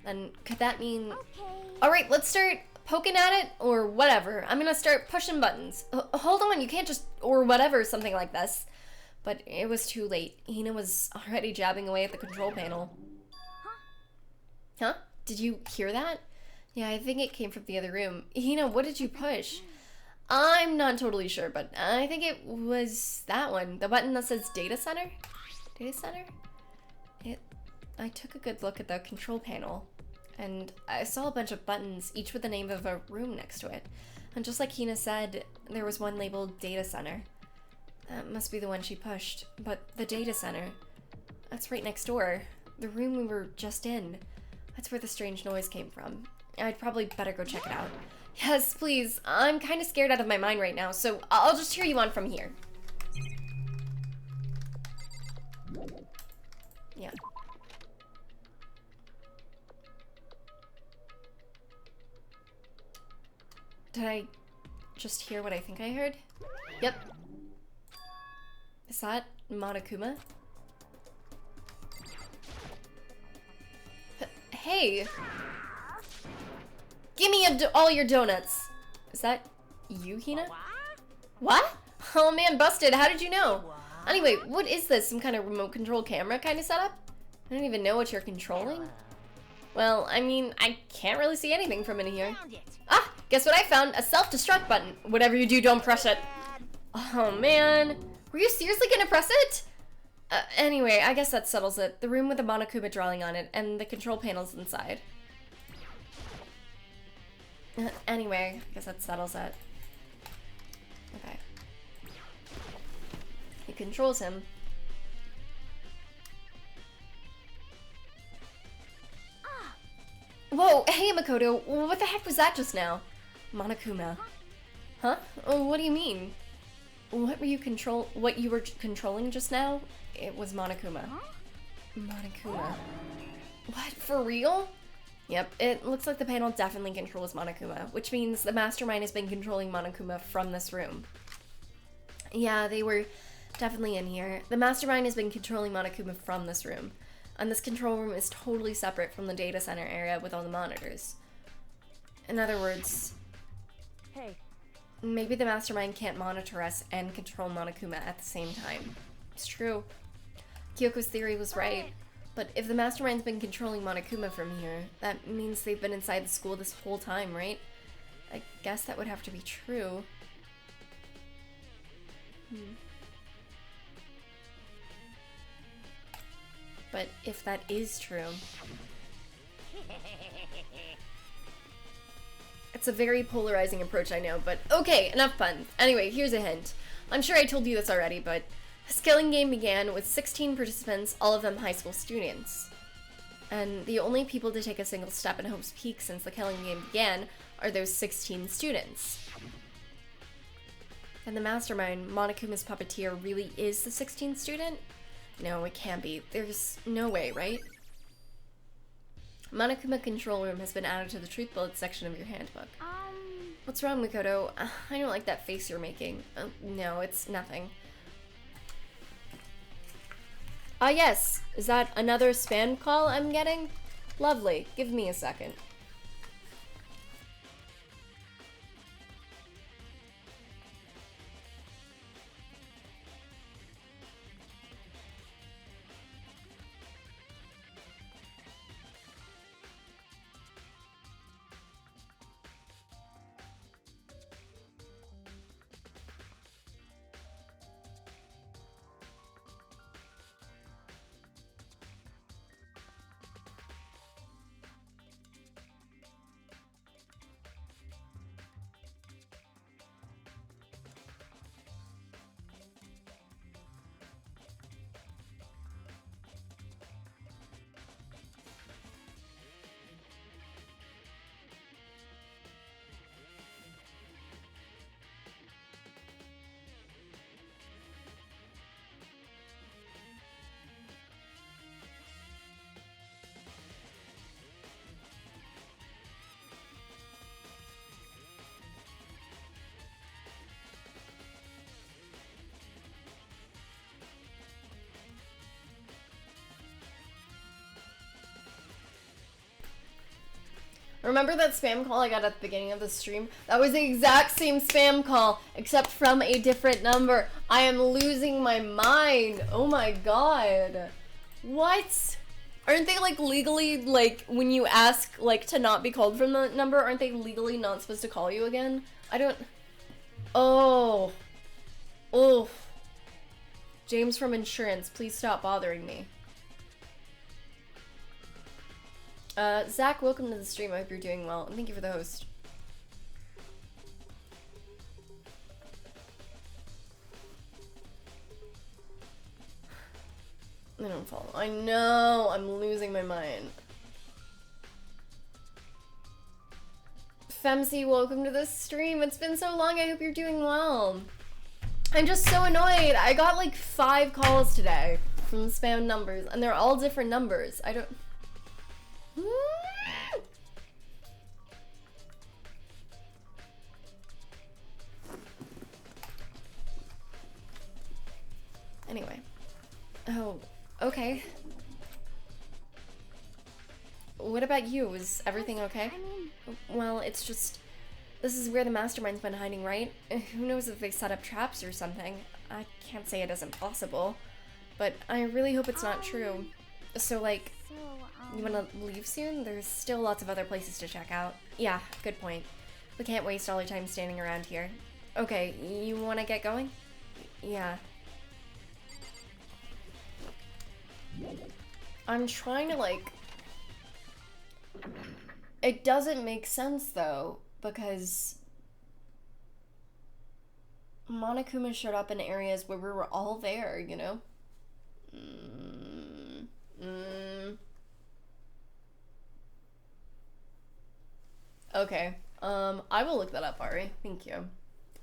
Speaker 1: Then could that mean...
Speaker 2: Okay.
Speaker 1: Alright, let's start poking at it, or whatever. I'm gonna start pushing buttons. Hold on, you can't just... or whatever, something like this. But it was too late. Hina was already jabbing away at the control panel. Huh? Did you hear that? Yeah, I think it came from the other room. Hina, what did you push? I'm not totally sure, but I think it was that one. The button that says Data Center? Data Center? I took a good look at the control panel, and I saw a bunch of buttons, each with the name of a room next to it. And just like Hina said, there was one labeled Data Center. That must be the one she pushed. But the Data Center, that's right next door. The room we were just in. That's where the strange noise came from. I'd probably better go check it out. Yes, please. I'm kind of scared out of my mind right now, so I'll just cheer you on from here. Yeah. Did I just hear what I think I heard? Yep. Is that Monokuma? Hey! Give me all your donuts! Is that you, Hina? What? Oh man, busted. How did you know? Anyway, what is this? Some kind of remote control camera kind of setup? I don't even know what you're controlling. Well, I mean, I can't really see anything from in here. Ah, guess what I found? A self-destruct button. Whatever you do, don't press it. Oh man. Were you seriously gonna press it? Anyway, I guess that settles it. The room with the Monokuma drawing on it, and the control panels inside. Anyway, I guess that settles it. Okay. He controls him. Whoa, hey Makoto, what the heck was that just now? Monokuma. Huh? Oh, what do you mean? What you were controlling just now? It was Monokuma. Monokuma. What, for real? Yep, it looks like the panel definitely controls Monokuma, which means the mastermind has been controlling Monokuma from this room. Yeah, they were definitely in here. The mastermind has been controlling Monokuma from this room. And this control room is totally separate from the data center area with all the monitors. In other words,
Speaker 2: Hey.
Speaker 1: Maybe the mastermind can't monitor us and control Monokuma at the same time. It's true. Kyoko's theory was right. But if the mastermind's been controlling Monokuma from here, that means they've been inside the school this whole time, right? I guess that would have to be true. But if that is true... It's a very polarizing approach, I know, but okay, enough puns. Anyway, here's a hint. I'm sure I told you this already, but this killing game began with 16 participants, all of them high school students. And the only people to take a single step in Hope's Peak since the killing game began are those 16 students. And the mastermind, Monokuma's puppeteer, really is the 16th student? No, it can't be. There's no way, right? Monokuma control room has been added to the truth bullet section of your handbook. What's wrong, Mikoto? I don't like that face you're making. No, it's nothing. Ah, yes. Is that another spam call I'm getting? Lovely. Give me a second. Remember that spam call I got at the beginning of the stream? That was the exact same spam call, except from a different number. I am losing my mind. Oh my god. What? Aren't they like legally, like, when you ask, like, to not be called from the number, aren't they legally not supposed to call you again? I don't... Oh. Oh. James from insurance, please stop bothering me. Zach, welcome to the stream. I hope you're doing well, and thank you for the host. I don't follow. I know! I'm losing my mind. Femsy, welcome to the stream. It's been so long. I hope you're doing well. I'm just so annoyed. I got like 5 calls today from spam numbers, and they're all different numbers. I don't... Anyway. Oh, okay. What about you? Is everything okay?
Speaker 2: I mean,
Speaker 1: Well, it's just... This is where the mastermind's been hiding, right? Who knows if they set up traps or something. I can't say it isn't possible, but I really hope it's not true. So, like,
Speaker 2: so,
Speaker 1: you wanna leave soon? There's still lots of other places to check out. Yeah, good point. We can't waste all our time standing around here. Okay, you wanna get going? Yeah. I'm trying to, like... It doesn't make sense, though, because Monokuma showed up in areas where we were all there, you know? Okay, I will look that up, Ari. Thank you.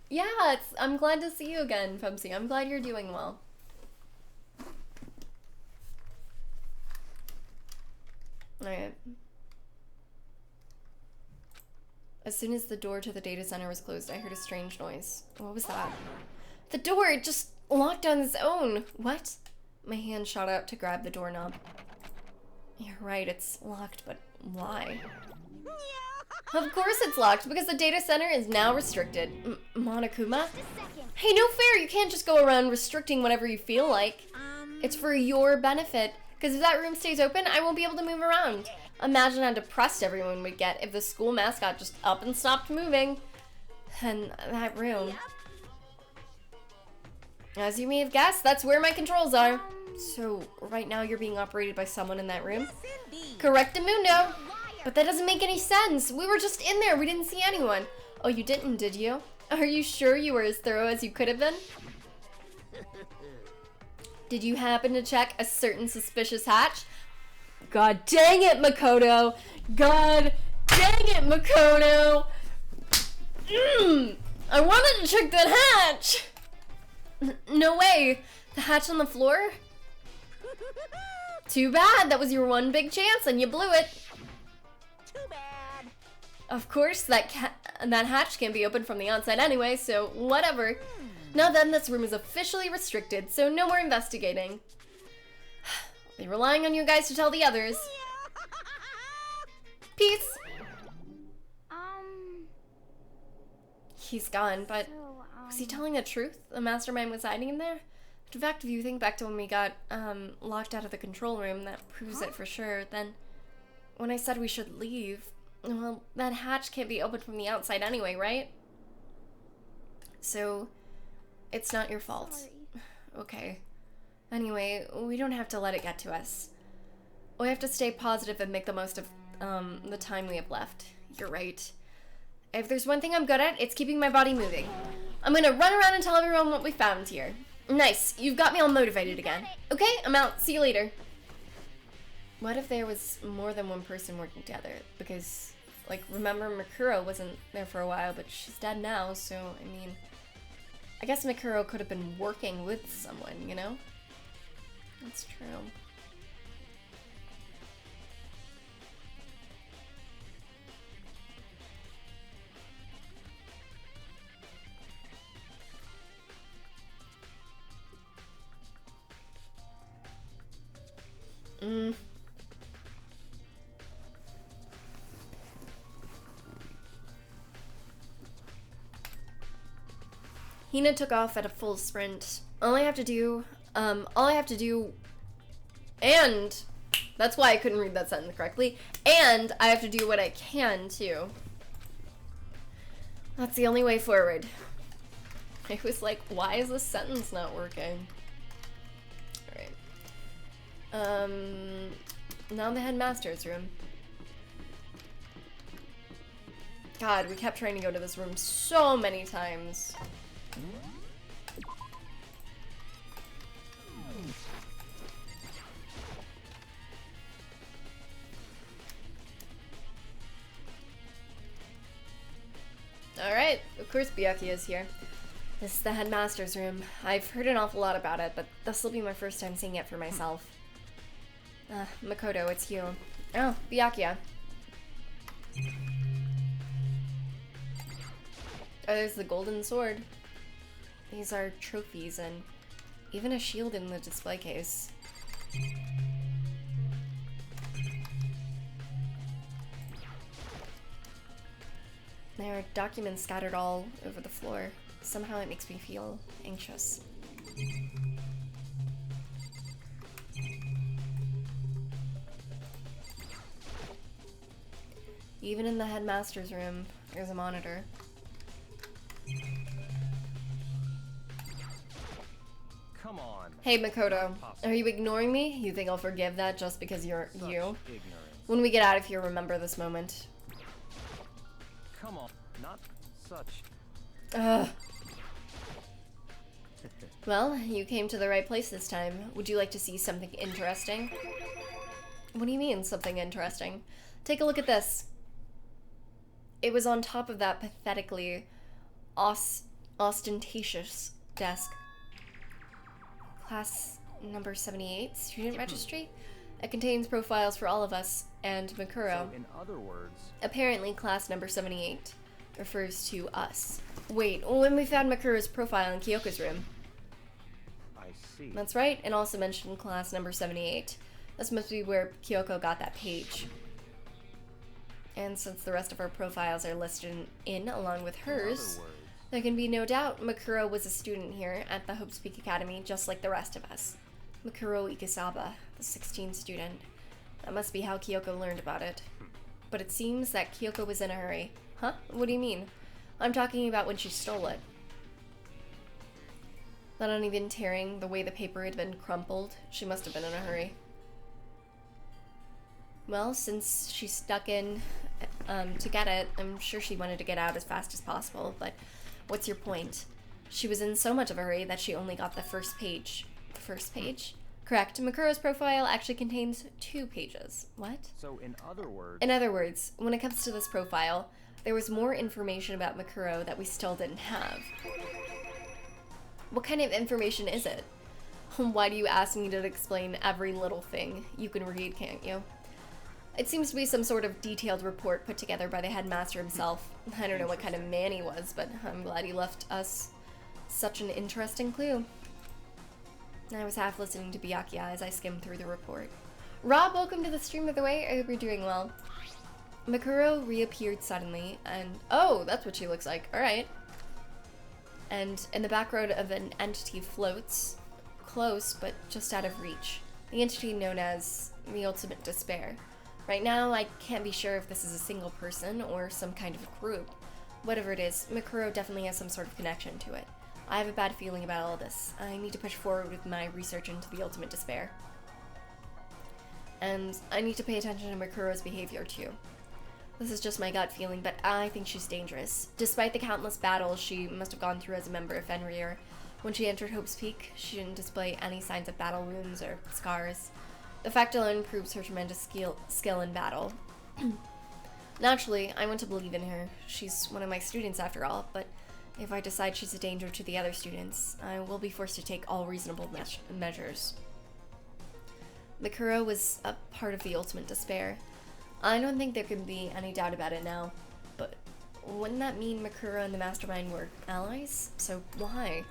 Speaker 1: Yeah, I'm glad to see you again, Femsi. I'm glad you're doing well. Alright. As soon as the door to the data center was closed, I heard a strange noise. What was that? The door! It just locked on its own! What? My hand shot out to grab the doorknob. You're right, it's locked, but why? Of course it's locked, because the data center is now restricted. Monokuma? Hey, no fair! You can't just go around restricting whatever you feel like. It's for your benefit, because if that room stays open, I won't be able to move around. Imagine how depressed everyone would get if the school mascot just up and stopped moving. And that room. As you may have guessed, that's where my controls are. So, right now you're being operated by someone in that room? Correctamundo! But that doesn't make any sense. We were just in there. We didn't see anyone. Oh, you didn't, did you? Are you sure you were as thorough as you could have been? Did you happen to check a certain suspicious hatch? God dang it, Makoto! God dang it, Makoto! I wanted to check that hatch! No way! The hatch on the floor? Too bad, that was your one big chance and you blew it.
Speaker 2: too bad.
Speaker 1: Of course, that hatch can't be opened from the outside anyway, so whatever. Now then, this room is officially restricted, so no more investigating. I'll be relying on you guys to tell the others. Peace! He's gone, but was he telling the truth? The mastermind was hiding in there? In fact, if you think back to when we got locked out of the control room, that proves it for sure. Then, when I said we should leave, well, that hatch can't be opened from the outside anyway, right? So, it's not your fault.
Speaker 2: Sorry.
Speaker 1: Okay. Anyway, we don't have to let it get to us. We have to stay positive and make the most of the time we have left. You're right. If there's one thing I'm good at, it's keeping my body moving. I'm gonna run around and tell everyone what we found here. Nice, you've got me all motivated again. Okay, I'm out. See you later. What if there was more than one person working together? Because, like, remember Mikuro wasn't there for a while, but she's dead now, so, I mean... I guess Mikuro could have been working with someone, you know? That's true. Hina took off at a full sprint. All I have to do, and that's why I couldn't read that sentence correctly, and I have to do what I can, too. That's the only way forward. I was like, why is this sentence not working? Alright. Now the headmaster's room. God, we kept trying to go to this room so many times. Alright, of course Byakuya is here. This is the headmaster's room. I've heard an awful lot about it, but this will be my first time seeing it for myself. Makoto, it's you. Oh, Byakuya. Oh, there's the golden sword. These are trophies, and Even a shield in the display case. There are documents scattered all over the floor. Somehow it makes me feel anxious. Even in the headmaster's room, there's a monitor.
Speaker 4: Come on.
Speaker 1: Hey Makoto, are you ignoring me? You think I'll forgive that just because you're
Speaker 4: Such
Speaker 1: you?
Speaker 4: ignorance.
Speaker 1: When we get out of here, remember this moment.
Speaker 4: Come on. Not such.
Speaker 1: Ugh. Well, you came to the right place this time. Would you like to see something interesting? What do you mean, something interesting? Take a look at this. It was on top of that pathetically ostentatious desk. Class number 78, student registry? It contains profiles for all of us and Makuro.
Speaker 4: So in other words,
Speaker 1: Apparently, class number 78 refers to us. Wait, when we found Makuro's profile in Kyoko's room.
Speaker 4: I see.
Speaker 1: That's right, and also mentioned class number 78. This must be where Kyoko got that page. And since the rest of our profiles are listed in along with
Speaker 4: In other
Speaker 1: hers,
Speaker 4: words,
Speaker 1: there can be no doubt Makuro was a student here at the Hope's Peak Academy, just like the rest of us. Makuro Ikasaba, the 16th student. That must be how Kyoko learned about it. But it seems that Kyoko was in a hurry. Huh? What do you mean? I'm talking about when she stole it. That uneven tearing, the way the paper had been crumpled, she must have been in a hurry. Well, since she stuck in to get it, I'm sure she wanted to get out as fast as possible, but what's your point? She was in so much of a hurry that she only got the first page. The first page? Correct. Makuro's profile actually contains 2 pages. What?
Speaker 4: so in other words,
Speaker 1: In other words, when it comes to this profile, there was more information about Makuro that we still didn't have. What kind of information is it? Why do you ask me to explain every little thing? You can read, can't you? It seems to be some sort of detailed report put together by the headmaster himself. I don't know what kind of man he was, but I'm glad he left us such an interesting clue. I was half listening to Byakuya as I skimmed through the report. Rob, welcome to the stream, by the way. I hope you're doing well. Makuro reappeared suddenly, and oh, that's what she looks like. Alright. And in the background of an entity floats, close but just out of reach. The entity known as the Ultimate Despair. Right now, I can't be sure if this is a single person or some kind of group. Whatever it is, Makuro definitely has some sort of connection to it. I have a bad feeling about all this. I need to push forward with my research into the Ultimate Despair. And I need to pay attention to Makuro's behavior too. This is just my gut feeling, but I think she's dangerous. Despite the countless battles she must have gone through as a member of Fenrir, when she entered Hope's Peak, she didn't display any signs of battle wounds or scars. The fact alone proves her tremendous skill in battle. Naturally, I want to believe in her. She's one of my students after all, but if I decide she's a danger to the other students, I will be forced to take all reasonable measures. Makuro was a part of the Ultimate Despair. I don't think there can be any doubt about it now, but wouldn't that mean Makuro and the Mastermind were allies? So why?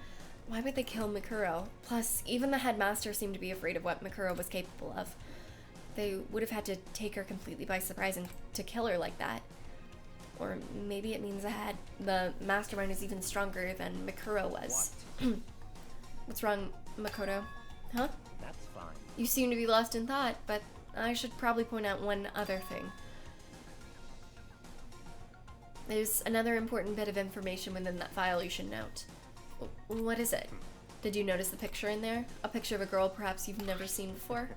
Speaker 1: Why would they kill Makuro? Plus, even the headmaster seemed to be afraid of what Makuro was capable of. They would have had to take her completely by surprise and to kill her like that. Or maybe it means the Mastermind is even stronger than Makuro was. What's wrong, Makoto? Huh?
Speaker 4: that's fine.
Speaker 1: You seem to be lost in thought, but I should probably point out one other thing. There's another important bit of information within that file you should note. What is it? Did you notice the picture in there? A picture of a girl perhaps you've never seen before?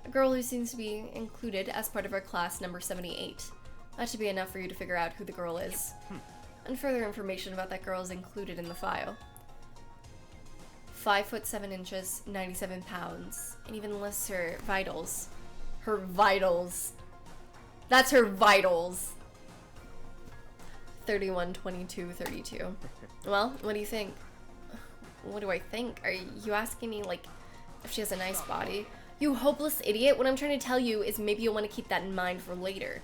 Speaker 1: A girl who seems to be included as part of our class number 78. That should be enough for you to figure out who the girl is. And further information about that girl is included in the file. 5 foot 7 inches, 97 pounds, and even lists her vitals. Her vitals. That's her vitals. 31, 22, 32. Well, what do you think? What do I think? Are you asking me, like, if she has a nice body? You hopeless idiot, what I'm trying to tell you is maybe you'll want to keep that in mind for later.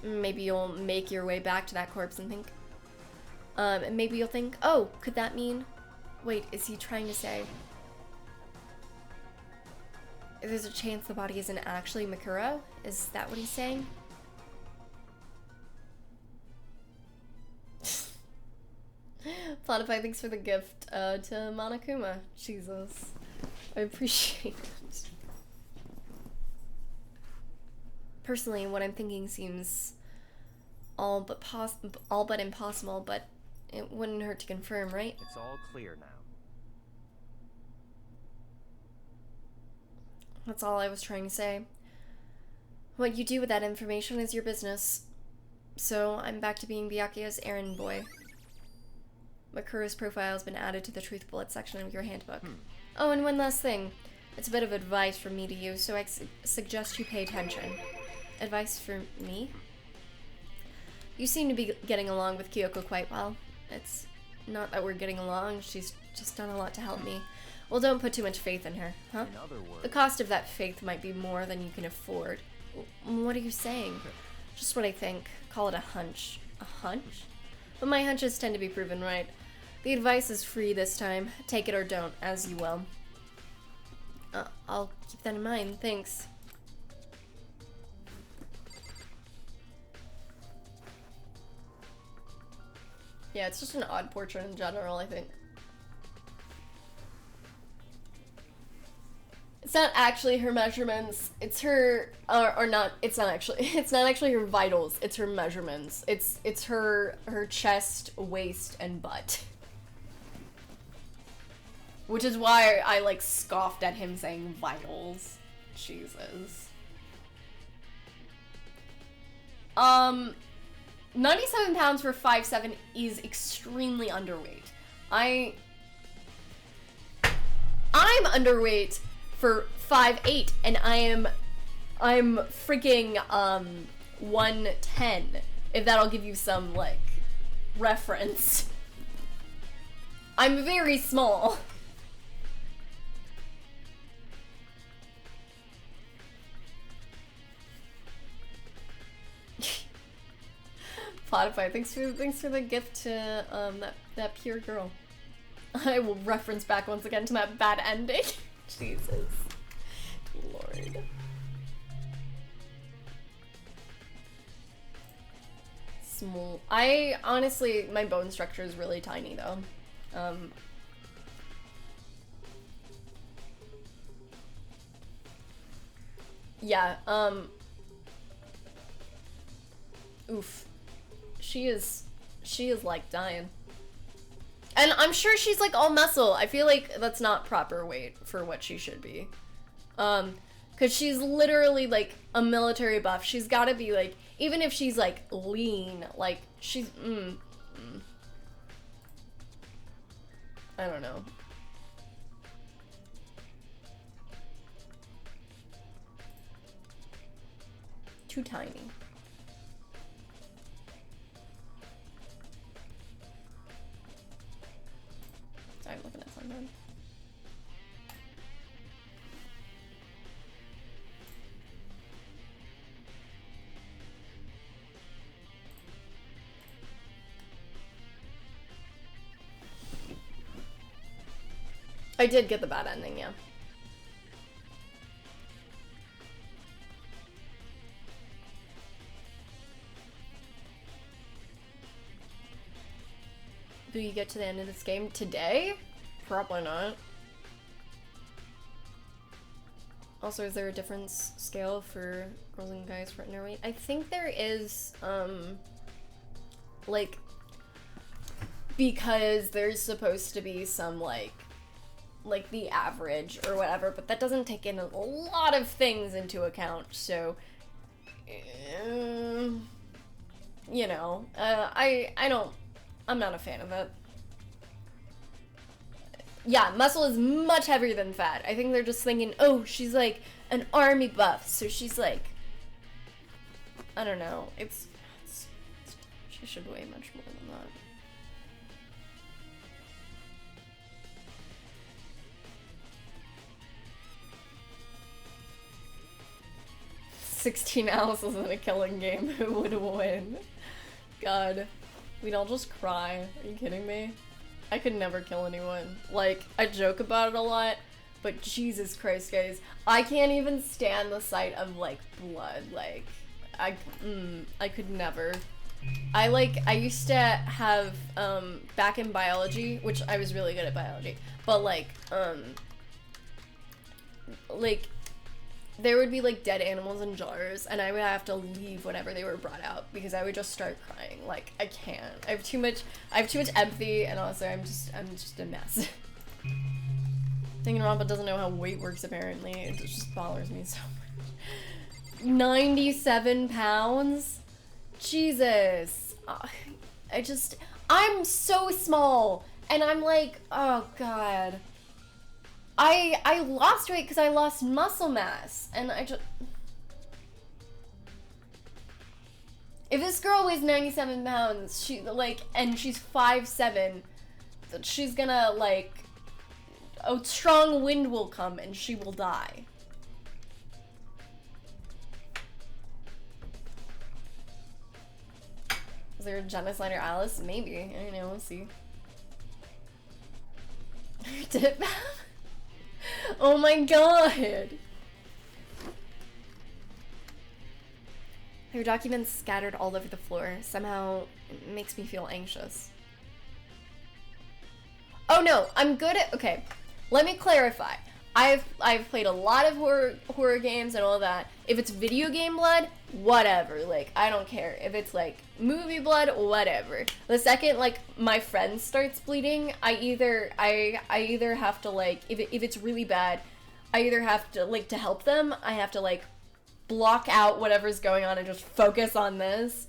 Speaker 1: Maybe you'll make your way back to that corpse and think, and maybe you'll think, oh, could that mean, wait, is he trying to say There's a chance the body isn't actually Makuro? Is that what he's saying? Platify, thanks for the gift to Monokuma. Jesus. I appreciate it. Personally, what I'm thinking seems all but impossible, but it wouldn't hurt to confirm, right?
Speaker 4: It's all clear now.
Speaker 1: That's all I was trying to say. What you do with that information is your business. So I'm back to being Byakuya's errand boy. Makuro's profile has been added to the Truth Bullet section of your handbook. Oh, and one last thing. It's a bit of advice from me to you, so I suggest you pay attention. Advice for me? You seem to be getting along with Kyoko quite well. It's not that we're getting along, she's just done a lot to help me. Well, don't put too much faith in her, huh?
Speaker 4: In other words,
Speaker 1: The cost of that faith might be more than you can afford. What are you saying? Just what I think. Call it a hunch. A hunch? But my hunches tend to be proven right. The advice is free this time. Take it or don't, as you will. I'll keep that in mind. Thanks. Yeah, it's just an odd portrait in general, I think. It's not actually her measurements. It's her, or not. It's not actually. It's not actually her vitals. It's her measurements. It's her chest, waist, and butt. Which is why I like scoffed at him saying vitals. Jesus. 97 pounds for 5'7" is extremely underweight. I'm underweight for 5'8", and I'm freaking 110. If that'll give you some like reference. I'm very small. Spotify, thanks for the gift to that pure girl. I will reference back once again to that bad ending. Jesus. Lord. Small. I honestly, my bone structure is really tiny though. Yeah, oof. She is like dying. And I'm sure she's like all muscle. I feel like that's not proper weight for what she should be. Cause she's literally like a military buff. She's gotta be like, even if she's like lean, like she's, I don't know. Too tiny. Sorry, I'm looking at something. I did get the bad ending, yeah. Do you get to the end of this game today? Probably not. Also, is there a difference scale for girls and guys for inner weight? I think there is, like, because there's supposed to be some, like the average or whatever, but that doesn't take in a lot of things into account, so, you know, I'm not a fan of it. Yeah, muscle is much heavier than fat. I think they're just thinking, oh, she's like an army buff, so she's like, I don't know, she should weigh much more than that. 16 ounces in a killing game, who would win? God. We'd all just cry. Are you kidding me? I could never kill anyone. Like, I joke about it a lot, but Jesus Christ, guys, I can't even stand the sight of like blood. Like, I could never. I used to have, back in biology, which I was really good at biology, but like, there would be like dead animals in jars, and I would have to leave whenever they were brought out because I would just start crying. Like, I can't. I have too much empathy, and also I'm just a mess. Danganronpa doesn't know how weight works, apparently. It just bothers me so much. 97 pounds? Jesus. I'm so small, and I'm like, oh god. I lost weight because I lost muscle mass, and if this girl weighs 97 pounds, and she's 5'7", she's gonna, like, a strong wind will come and she will die. Is there a genocide or Alice? Maybe. I don't know, we'll see. Dip. Oh my god! There are documents scattered all over the floor. Somehow, it makes me feel anxious. Oh no, I'm good at— okay, let me clarify. I've played a lot of horror games and all that. If it's video game blood, whatever. Like, I don't care. If it's like movie blood, whatever. The second like my friend starts bleeding, I either have to, like, if it's really bad, I either have to, like, to help them, I have to like block out whatever's going on and just focus on this,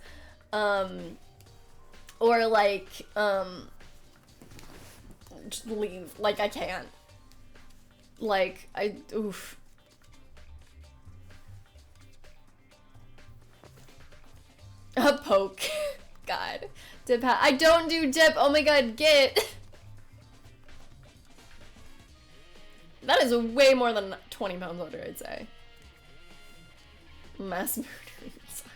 Speaker 1: or like just leave. Like, I can't. Like, oof. A poke. God. Dip I don't do dip. Oh my god, get. That is way more than 20 pounds under, I'd say. Mass murder inside.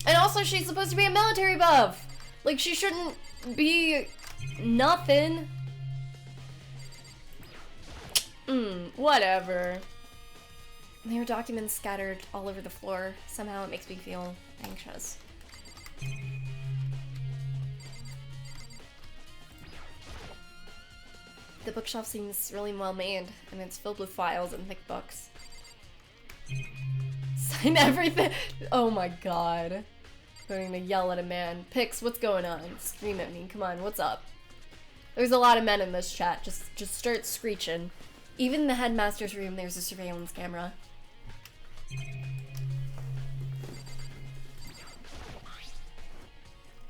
Speaker 1: And also, she's supposed to be a military buff. Like, she shouldn't be nothing. Whatever. There are documents scattered all over the floor. Somehow it makes me feel anxious. The bookshelf seems really well made, and it's filled with files and thick books. Sign everything! Oh my god. I'm going to yell at a man. Pix, what's going on? Scream at me. Come on, what's up? There's a lot of men in this chat. Just start screeching. Even in the headmaster's room, there's a surveillance camera.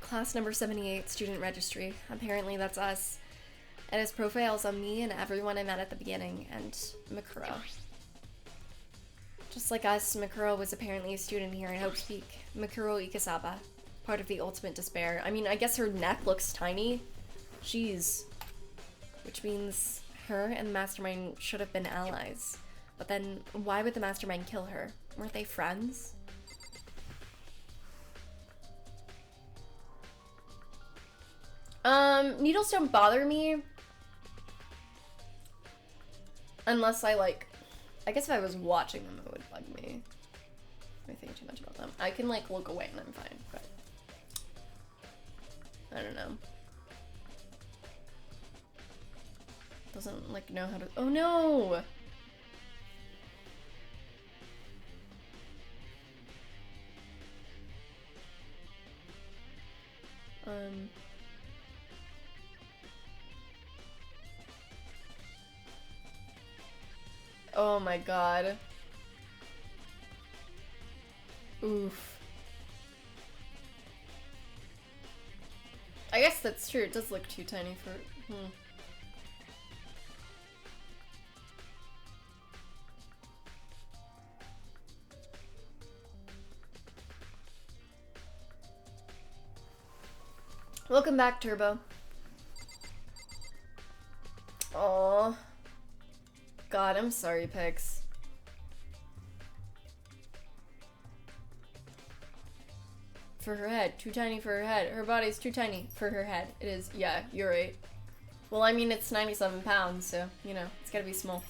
Speaker 1: Class number 78, student registry. Apparently that's us. It has profiles on me and everyone I met at the beginning, and Makuro. Just like us, Makuro was apparently a student here in Hope's Peak. Makuro Ikasaba, part of the Ultimate Despair. I mean, I guess her neck looks tiny. Jeez. Which means her and the Mastermind should have been allies. But then, why would the Mastermind kill her? Weren't they friends? Needles don't bother me. Unless I, like... I guess if I was watching them, it would bug me. I think too much about them. I can, like, look away and I'm fine, but... I don't know. Doesn't, like, know how to— oh no! Oh my god. Oof. I guess that's true, it does look too tiny for— Welcome back, Turbo. Aww. God, I'm sorry, Pix. For her head. Too tiny for her head. Her body's too tiny for her head. It is. Yeah, you're right. Well, I mean, it's 97 pounds, so, you know, it's gotta be small.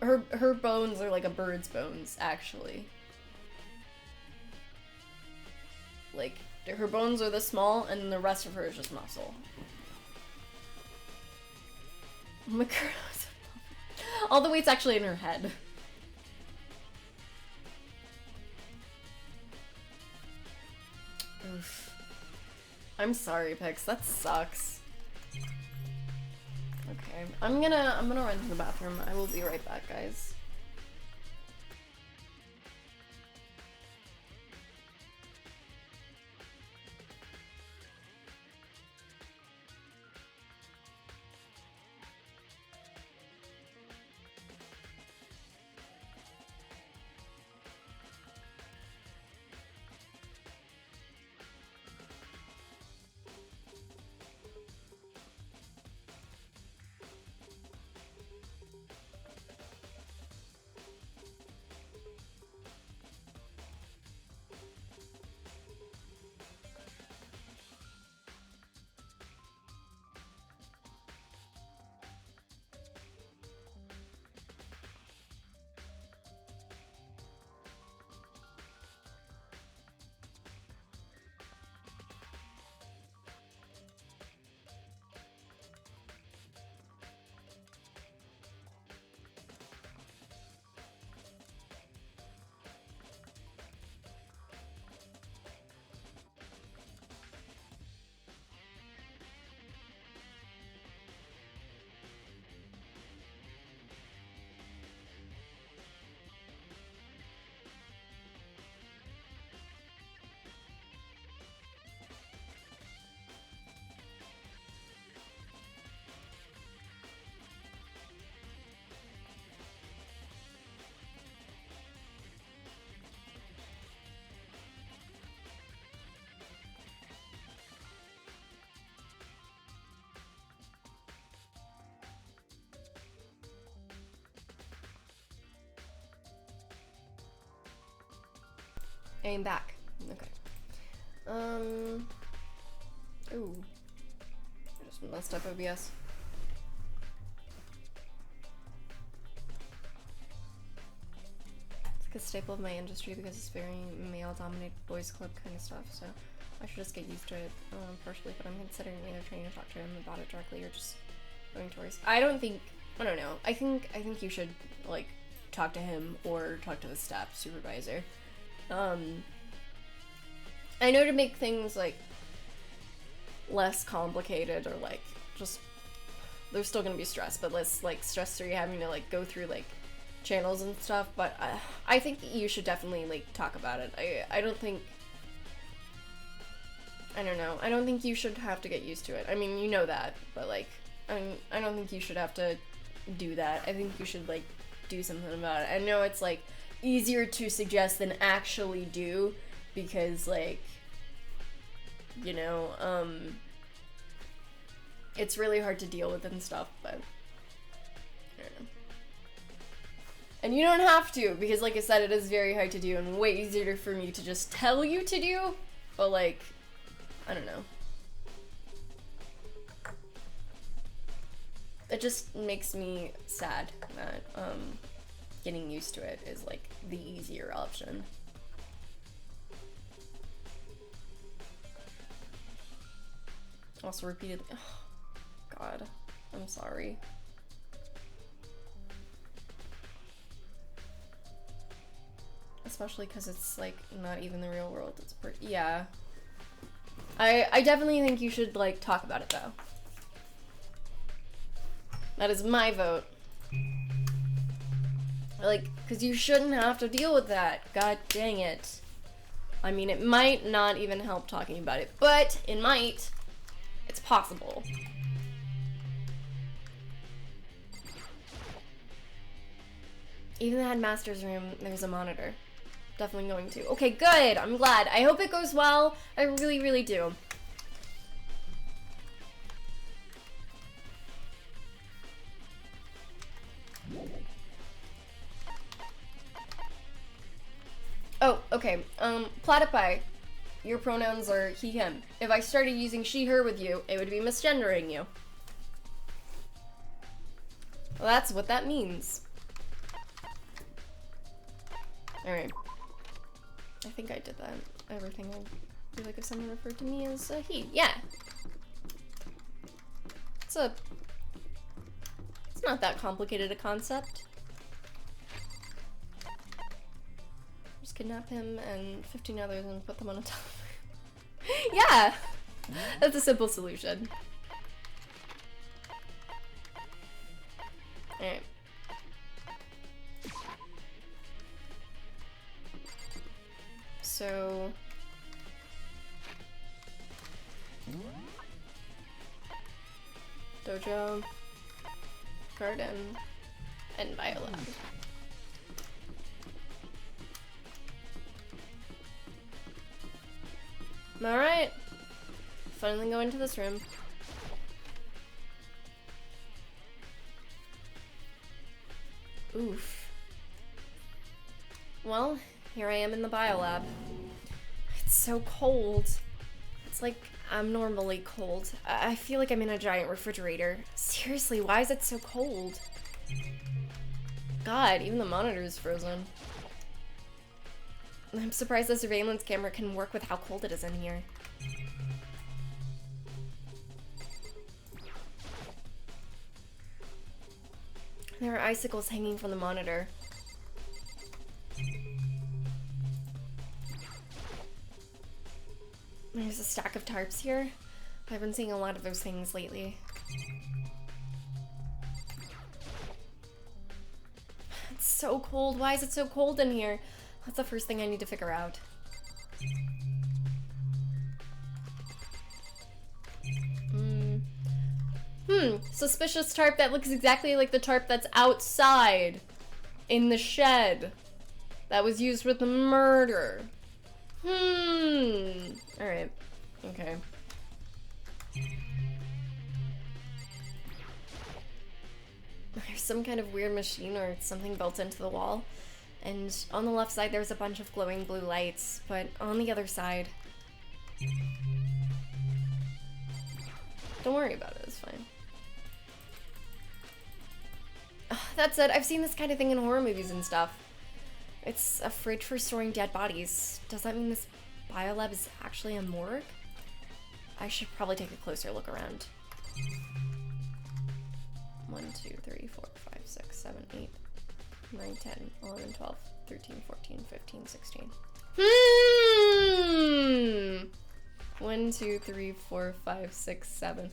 Speaker 1: Her bones are like a bird's bones, actually. Like, her bones are this small, and the rest of her is just muscle. Oh my god. All the weight's actually in her head. Oof. I'm sorry, Pix. That sucks. Okay, I'm gonna run to the bathroom. I will be right back, guys. I'm back. Okay. Ooh. I just messed up OBS. It's like a staple of my industry because it's very male-dominated boys club kind of stuff, so I should just get used to it, partially, but I'm considering either trying to talk to him about it directly or just going towards. I don't know. I think you should, like, talk to him or talk to the staff supervisor. I know to make things, like, less complicated or, like, just, there's still gonna be stress, but less, like, stress-free having to, like, go through, like, channels and stuff, but I think you should definitely, like, talk about it. I don't think you should have to get used to it. I mean, you know that, but, like, I don't think you should have to do that. I think you should, like, do something about it. I know it's, like, easier to suggest than actually do, because, like, you know, it's really hard to deal with and stuff, but I don't know. And you don't have to, because like I said, it is very hard to do and way easier for me to just tell you to do, but like, I don't know. It just makes me sad that, getting used to it is like the easier option. Also repeatedly, oh, God, I'm sorry. Especially because it's like not even the real world, it's pretty, yeah. I definitely think you should like talk about it though. That is my vote. Like, because you shouldn't have to deal with that. God dang it. I mean, it might not even help talking about it, but it might. It's possible. Even the headmaster's room, there's a monitor. Definitely going to. Okay, good. I'm glad. I hope it goes well. I really, really do. Oh, okay. Platypi. Your pronouns are he, him. If I started using she, her with you, it would be misgendering you. Well, that's what that means. Alright. I think I did that. Everything I feel like if someone referred to me as a he. Yeah. It's not that complicated a concept. Just kidnap him and 15 others and put them on a top. Yeah! That's a simple solution. Alright. So... Dojo, garden, and biolab. Alright. Finally go into this room. Oof. Well, here I am in the biolab. It's so cold. It's like abnormally cold. I feel like I'm in a giant refrigerator. Seriously, why is it so cold? God, even the monitor is frozen. I'm surprised the surveillance camera can work with how cold it is in here. There are icicles hanging from the monitor. There's a stack of tarps here. I've been seeing a lot of those things lately. It's so cold. Why is it so cold in here? That's the first thing I need to figure out. Suspicious tarp that looks exactly like the tarp that's outside in the shed that was used with the murder. Alright. Okay. There's some kind of weird machine or something built into the wall. And on the left side there's a bunch of glowing blue lights, but on the other side... Don't worry about it, it's fine. That said, I've seen this kind of thing in horror movies and stuff. It's a fridge for storing dead bodies. Does that mean this biolab is actually a morgue? I should probably take a closer look around. 1, 2, 3, 4, 5, 6, 7, 8, 9, 10, 11, 12, 13, 14, 15, 16. 1, 2, 3, 4, 5, 6, 7.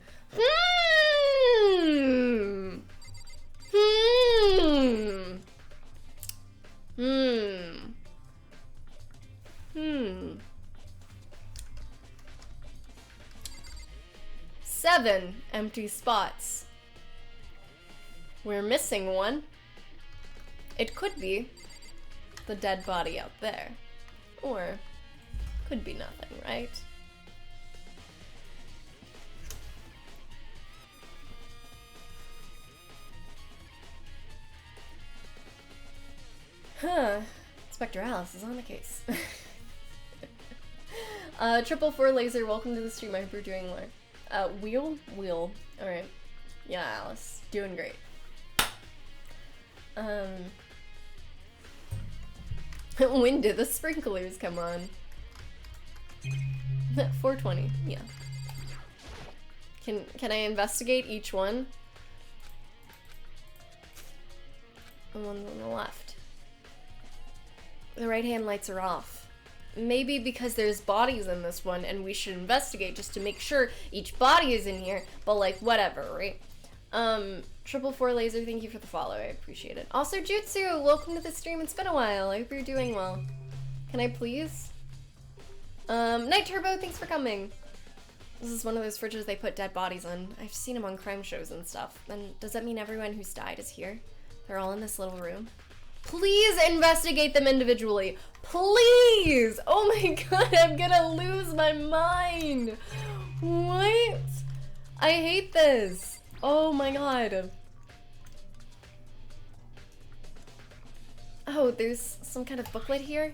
Speaker 1: 7 empty spots. We're missing one. It could be the dead body out there. Or could be nothing, right? Huh. Inspector Alice is on the case. 444 Laser, welcome to the stream. I hope you're doing well. Wheel. Alright. Yeah, Alice. Doing great. When did the sprinklers come on? 420, yeah. Can I investigate each one? The ones on the left. The right-hand lights are off. Maybe because there's bodies in this one and we should investigate just to make sure each body is in here, but like, whatever, right? 444 Laser, thank you for the follow, I appreciate it. Also, Jutsu, welcome to the stream, it's been a while, I hope you're doing well. Can I please? Night Turbo, thanks for coming. This is one of those fridges they put dead bodies in. I've seen them on crime shows and stuff. And does that mean everyone who's died is here? They're all in this little room? Please investigate them individually. Please! Oh my god, I'm gonna lose my mind. What? I hate this. Oh my god. Oh, there's some kind of booklet here?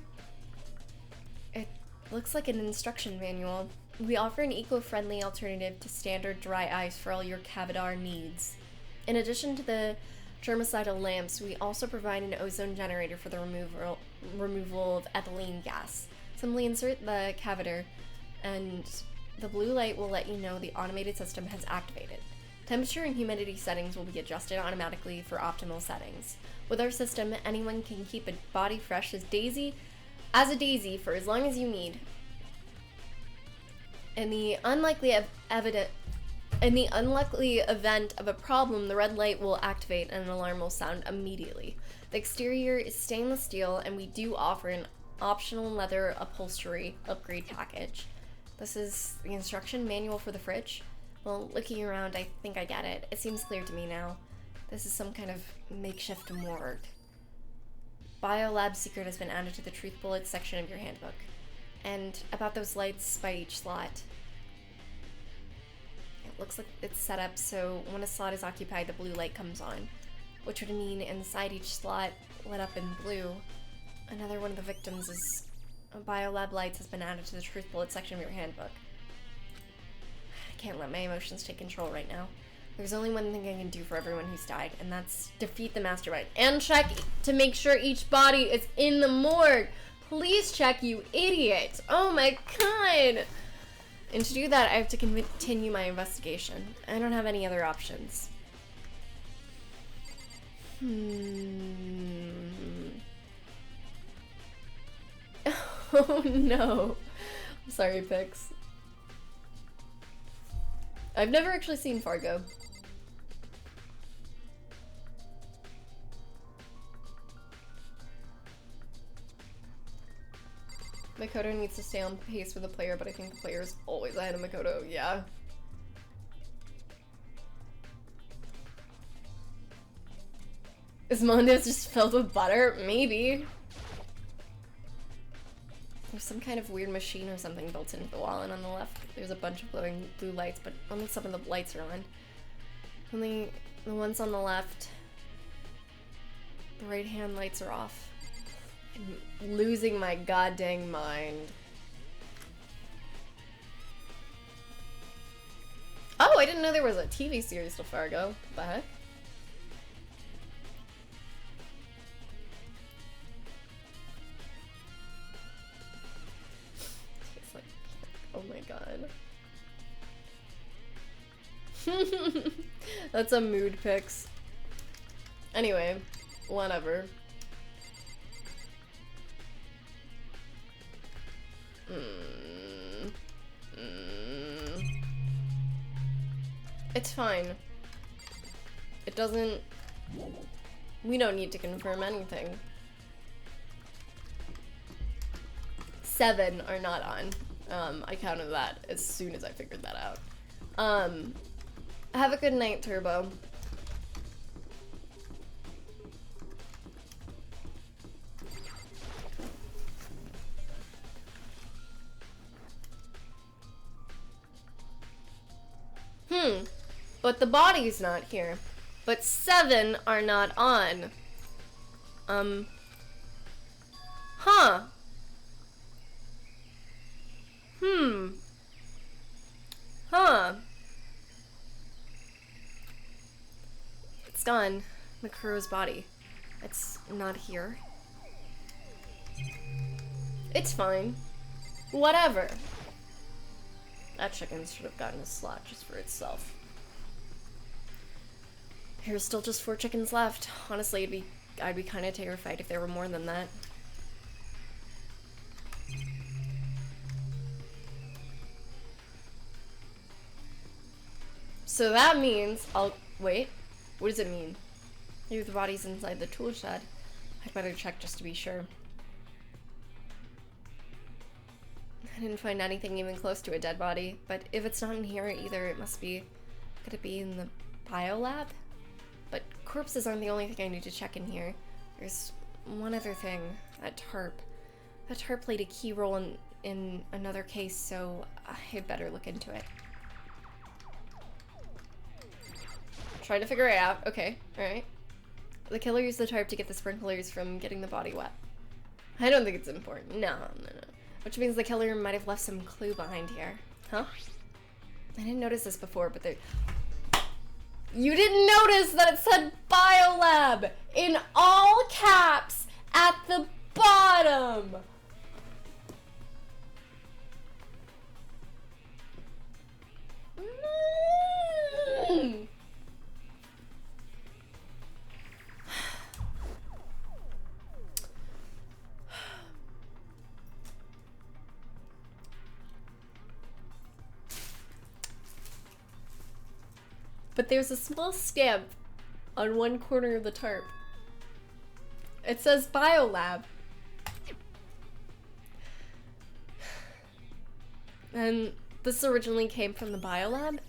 Speaker 1: Looks like an instruction manual. We offer an eco-friendly alternative to standard dry ice for all your Cavadar needs. In addition to the germicidal lamps, we also provide an ozone generator for the removal of ethylene gas. Simply insert the Cavadar, and the blue light will let you know the automated system has activated. Temperature and humidity settings will be adjusted automatically for optimal settings. With our system, anyone can keep a body fresh as a daisy for as long as you need. In the unlikely event of a problem, the red light will activate and an alarm will sound immediately. The exterior is stainless steel, and we do offer an optional leather upholstery upgrade package. This is the instruction manual for the fridge. Well, looking around, I think I get it. It seems clear to me now. This is some kind of makeshift morgue. Biolab secret has been added to the Truth Bullets section of your handbook. And about those lights by each slot. It looks like it's set up so when a slot is occupied, the blue light comes on, which would mean inside each slot, lit up in blue. Another one of the victims is Biolab lights has been added to the Truth Bullet section of your handbook. I can't let my emotions take control right now. There's only one thing I can do for everyone who's died, and that's defeat the mastermind and check to make sure each body is in the morgue. Please check, you idiot! Oh my god! And to do that, I have to continue my investigation. I don't have any other options. Oh no. I'm sorry, Pix. I've never actually seen Fargo. Makoto needs to stay on pace with the player, but I think the player is always ahead of Makoto, yeah. Is Mondo's just filled with butter? Maybe. There's some kind of weird machine or something built into the wall, and on the left there's a bunch of glowing blue lights, but only some of the lights are on. Only the ones on the left. The right hand lights are off. I'm losing my goddamn mind. Oh, I didn't know there was a TV series to Fargo. What the heck? It's like, oh my god. That's a mood picks. Anyway, whatever. It's fine. It doesn't... We don't need to confirm anything. 7 are not on. I counted that as soon as I figured that out. Have a good night, Turbo. But the body's not here. But 7 are not on. Huh. Huh. It's gone. Makuro's body. It's not here. It's fine. Whatever. That chicken should have gotten a slot just for itself. There's still just 4 chickens left. Honestly, I'd be kind of terrified if there were more than that. So that means wait. What does it mean? Maybe the body's inside the tool shed. I'd better check just to be sure. I didn't find anything even close to a dead body, but if it's not in here either, it must be... Could it be in the biolab? But corpses aren't the only thing I need to check in here. There's one other thing. That tarp. That tarp played a key role in another case, so I better look into it. Trying to figure it out. Okay, alright. The killer used the tarp to get the sprinklers from getting the body wet. I don't think it's important. No. Which means the killer might have left some clue behind here. Huh? I didn't notice this before, but there... You didn't notice that it said Biolab in all caps at the bottom! But there's a small stamp on one corner of the tarp. It says Biolab. And this originally came from the Biolab.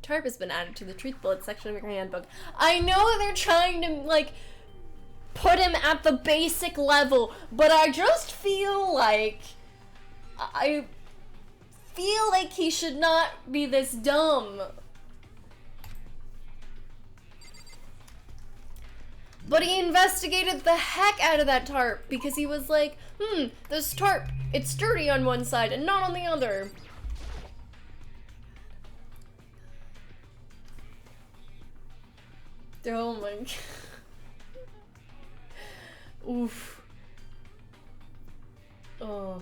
Speaker 1: Tarp has been added to the truth bullet section of your handbook. I know they're trying to, like, put him at the basic level, but I just feel like... I feel like he should not be this dumb. But he investigated the heck out of that tarp because he was like, this tarp, it's sturdy on one side and not on the other. Oh my god. Oof. Oh.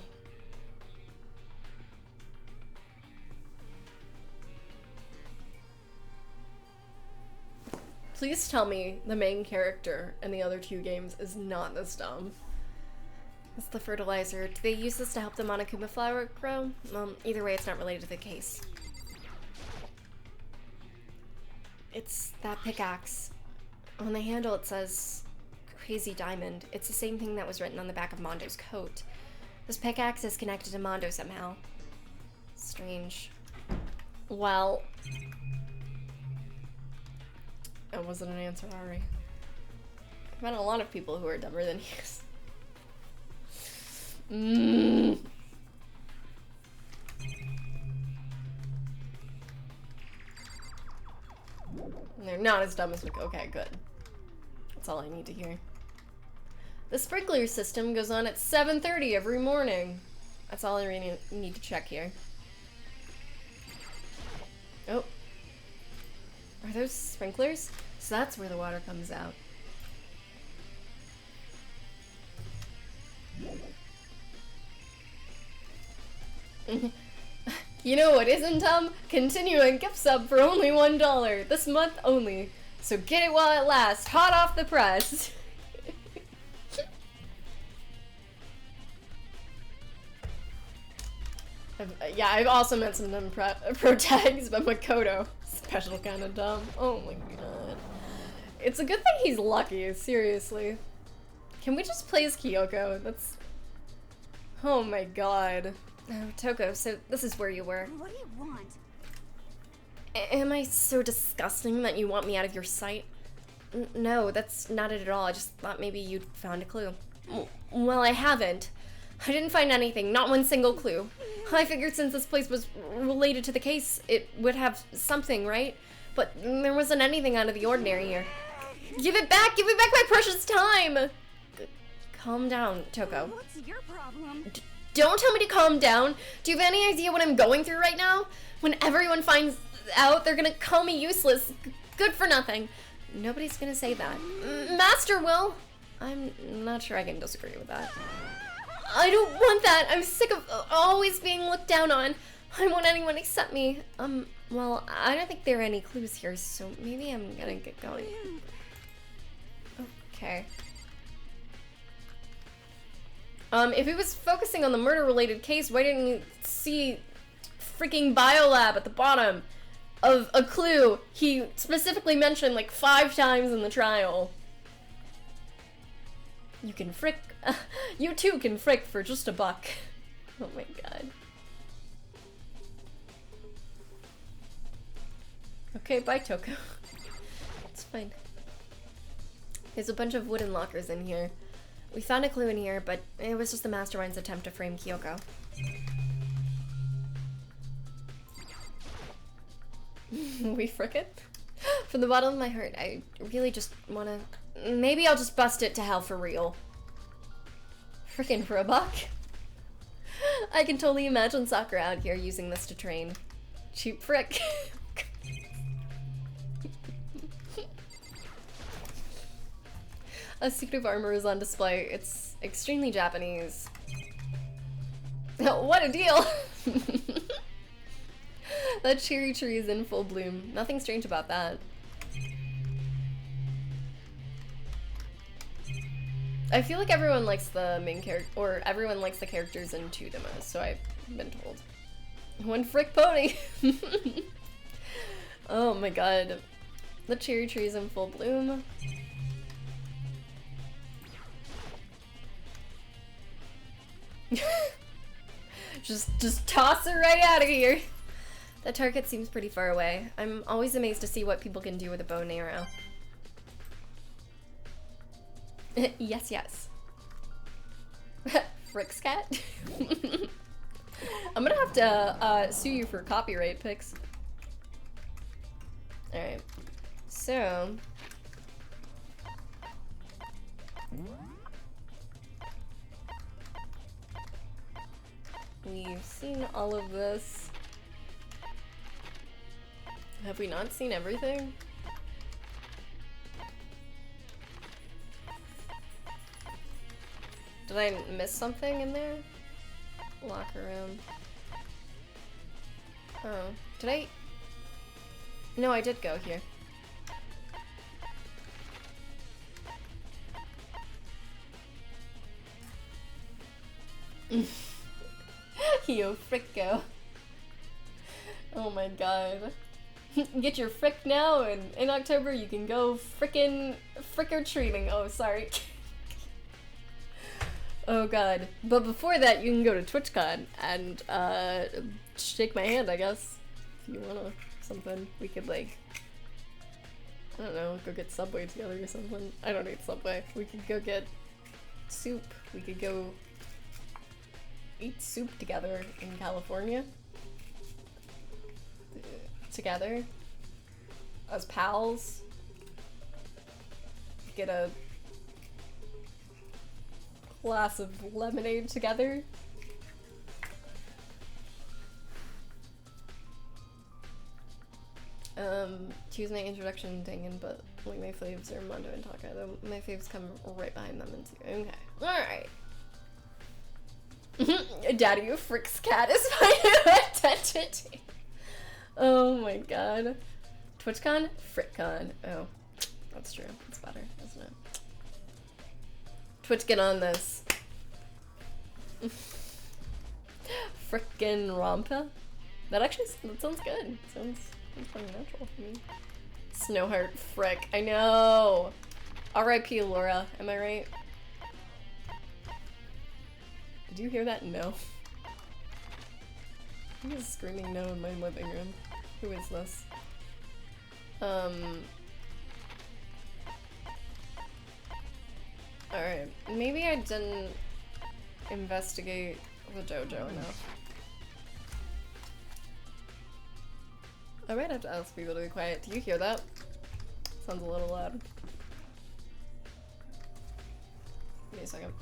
Speaker 1: Please tell me the main character in the other two games is not this dumb. It's the fertilizer. Do they use this to help the Monokuma flower grow? Either way, it's not related to the case. It's that pickaxe. On the handle it says Crazy Diamond. It's the same thing that was written on the back of Mondo's coat. This pickaxe is connected to Mondo somehow. Strange. Well... That wasn't an answer, Ari. I've met a lot of people who are dumber than he is. They're not as dumb as we... Okay, good. That's all I need to hear. The sprinkler system goes on at 7:30 every morning. That's all I really need to check here. Oh. Are those sprinklers? So that's where the water comes out. You know what isn't dumb? Continuing gift sub for only $1. This month only. So get it while it lasts. Hot off the press. I've also met some dumb pro tags, but Makoto. Special kind of dumb. Oh my god. It's a good thing he's lucky, seriously. Can we just play as Kyoko? That's... Oh my god. Oh, Toko, so this is where you were.
Speaker 2: What do you want?
Speaker 1: Am I so disgusting that you want me out of your sight? No, that's not it at all. I just thought maybe you'd found a clue. Well, I haven't. I didn't find anything, not one single clue. I figured since this place was related to the case, it would have something, right? But there wasn't anything out of the ordinary here. Give it back my precious time! Calm down, Toko.
Speaker 2: What's your problem?
Speaker 1: Don't tell me to calm down. Do you have any idea what I'm going through right now? When everyone finds out, they're gonna call me useless, good for nothing. Nobody's gonna say that. Master will. I'm not sure I can disagree with that. I don't want that. I'm sick of always being looked down on. I want anyone except me. Well, I don't think there are any clues here, so maybe I'm gonna get going. Okay. If he was focusing on the murder-related case, why didn't you see freaking Biolab at the bottom of a clue he specifically mentioned like 5 times in the trial? You can frick. You too can frick for just $1. Oh my god. Okay, bye Toko. It's fine. There's a bunch of wooden lockers in here. We found a clue in here, but it was just the mastermind's attempt to frame Kyoko. We frick it? From the bottom of my heart, I really just wanna... Maybe I'll just bust it to hell for real. Frickin' for $1? I can totally imagine Sakura out here using this to train. Cheap frick. A suit of armor is on display. It's extremely Japanese. What a deal! That cherry tree is in full bloom. Nothing strange about that. I feel like everyone likes the main character, or everyone likes the characters in 2 demos, so I've been told. One frick pony! Oh my god. The cherry tree is in full bloom. Just toss it right out of here. That target seems pretty far away. I'm always amazed to see what people can do with a bow and arrow. Yes, yes. Frick's cat? I'm gonna have to sue you for copyright pics. Alright. So... we've seen all of this. Have we not seen everything? Did I miss something in there? Locker room. Oh, did I? No, I did go here. Yo, fricko. Oh my god. Get your frick now, and in October you can go frick-or-treating. Oh, sorry. Oh god. But before that, you can go to TwitchCon and shake my hand, I guess. If you wanna something. We could, like, I don't know, go get Subway together or something. I don't eat Subway. We could go get soup. We could go eat soup together in California. Together. As pals. Get a glass of lemonade together. Choose my introduction Dangan, but like my faves are Mondo and Taka, though my faves come right behind them and okay. Alright. Daddy of Frick's cat is my new identity. Oh my god. TwitchCon? FrickCon. Oh. That's true. That's better, isn't it? Twitch, get on this. Frickin' Ronpa? That sounds good. Sounds pretty natural for me. Snowheart, frick. I know! R.I.P. Laura, am I right? Did you hear that? No. Who is screaming no in my living room? Who is this? Alright, maybe I didn't investigate the dojo enough. I might have to ask people to be quiet. Do you hear that? Sounds a little loud. Give me a second.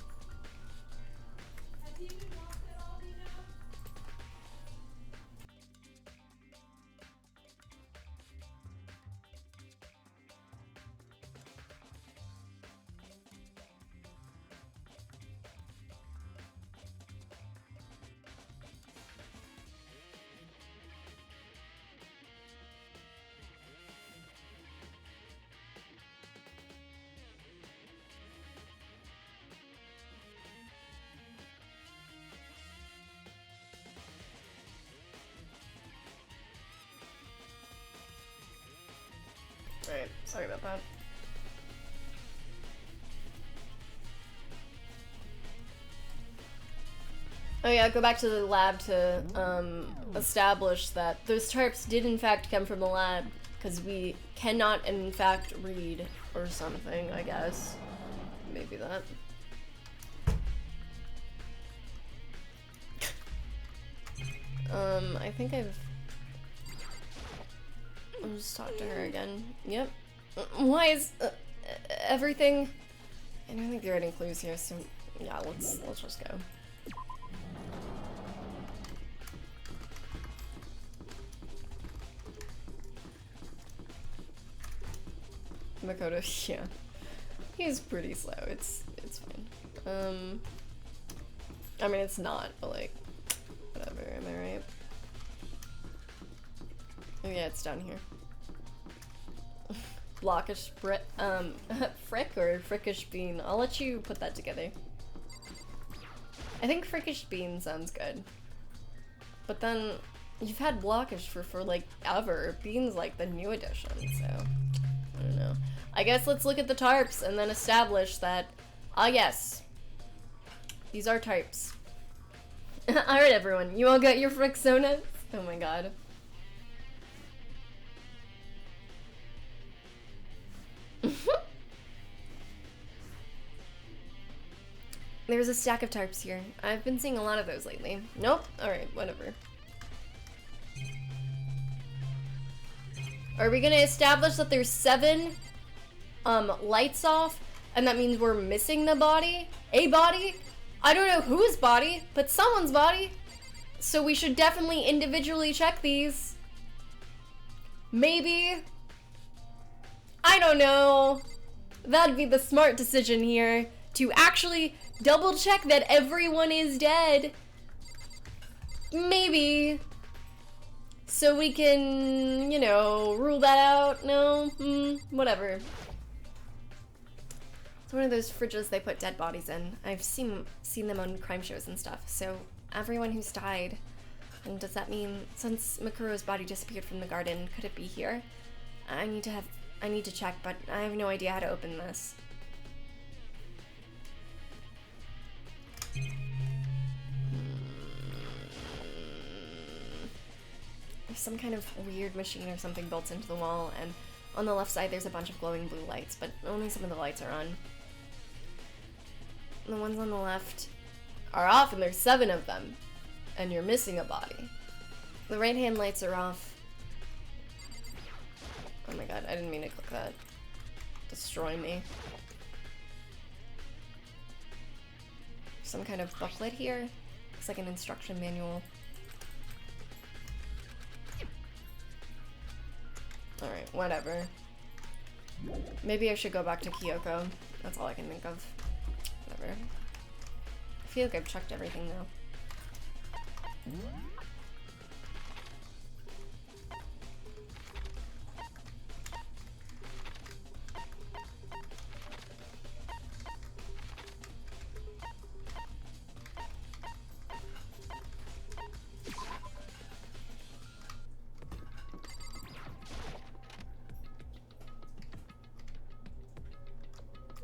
Speaker 1: Right, sorry about that. Oh yeah, go back to the lab to establish that those tarps did in fact come from the lab, because we cannot in fact read or something, I guess. Maybe that. I think I'll just talk to her again. Yep. Why is everything? I don't think there are any clues here, so yeah, let's just go. Makoto, yeah. He's pretty slow. It's fine. I mean, it's not, but like, whatever, am I right? Oh yeah, it's down here. Blockish Frick or Frickish Bean. I'll let you put that together. I think Frickish Bean sounds good. But then, you've had Blockish for like ever. Bean's like the new addition, so I don't know. I guess let's look at the tarps and then establish that, yes, these are tarps. Alright everyone, you all got your Fricksonas? Oh my god. There's a stack of tarps here. I've been seeing a lot of those lately. Nope. Alright, whatever. Are we gonna establish that there's 7 lights off, and that means we're missing the body? A body? I don't know whose body, but someone's body. So we should definitely individually check these. Maybe. I don't know. That'd be the smart decision here, to actually double check that everyone is dead. Maybe. So we can, you know, rule that out. No? Whatever. It's one of those fridges they put dead bodies in. I've seen them on crime shows and stuff. So everyone who's died. And does that mean, since Makuro's body disappeared from the garden, could it be here? I need to check, but I have no idea how to open this. There's some kind of weird machine or something built into the wall, and on the left side there's a bunch of glowing blue lights, but only some of the lights are on. The ones on the left are off, and there's 7 of them, and you're missing a body. The right-hand lights are off. Oh my god, I didn't mean to click that. Destroy me. Some kind of booklet here. Looks like an instruction manual. Alright, whatever. Maybe I should go back to Kyoko. That's all I can think of. Whatever. I feel like I've checked everything now.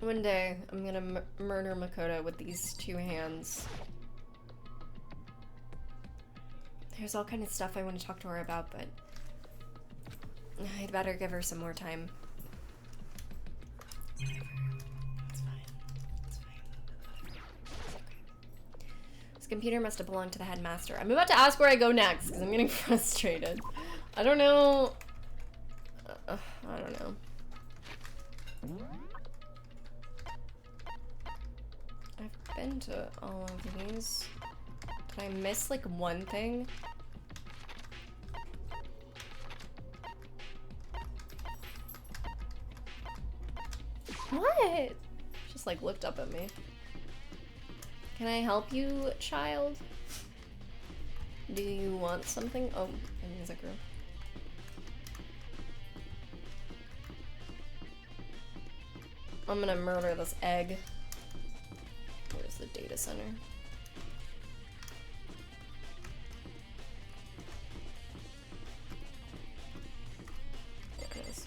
Speaker 1: One day, I'm gonna murder Makoto with these 2 hands. There's all kind of stuff I want to talk to her about, but I'd better give her some more time. Whatever. It's fine. It's fine. It's okay. This computer must have belonged to the headmaster. I'm about to ask where I go next, because I'm getting frustrated. I don't know. I don't know. I've been to all of these. Did I miss like one thing? What? Just like looked up at me. Can I help you, child? Do you want something? Oh, a music room. I'm gonna murder this egg. Where's the data center? There it is.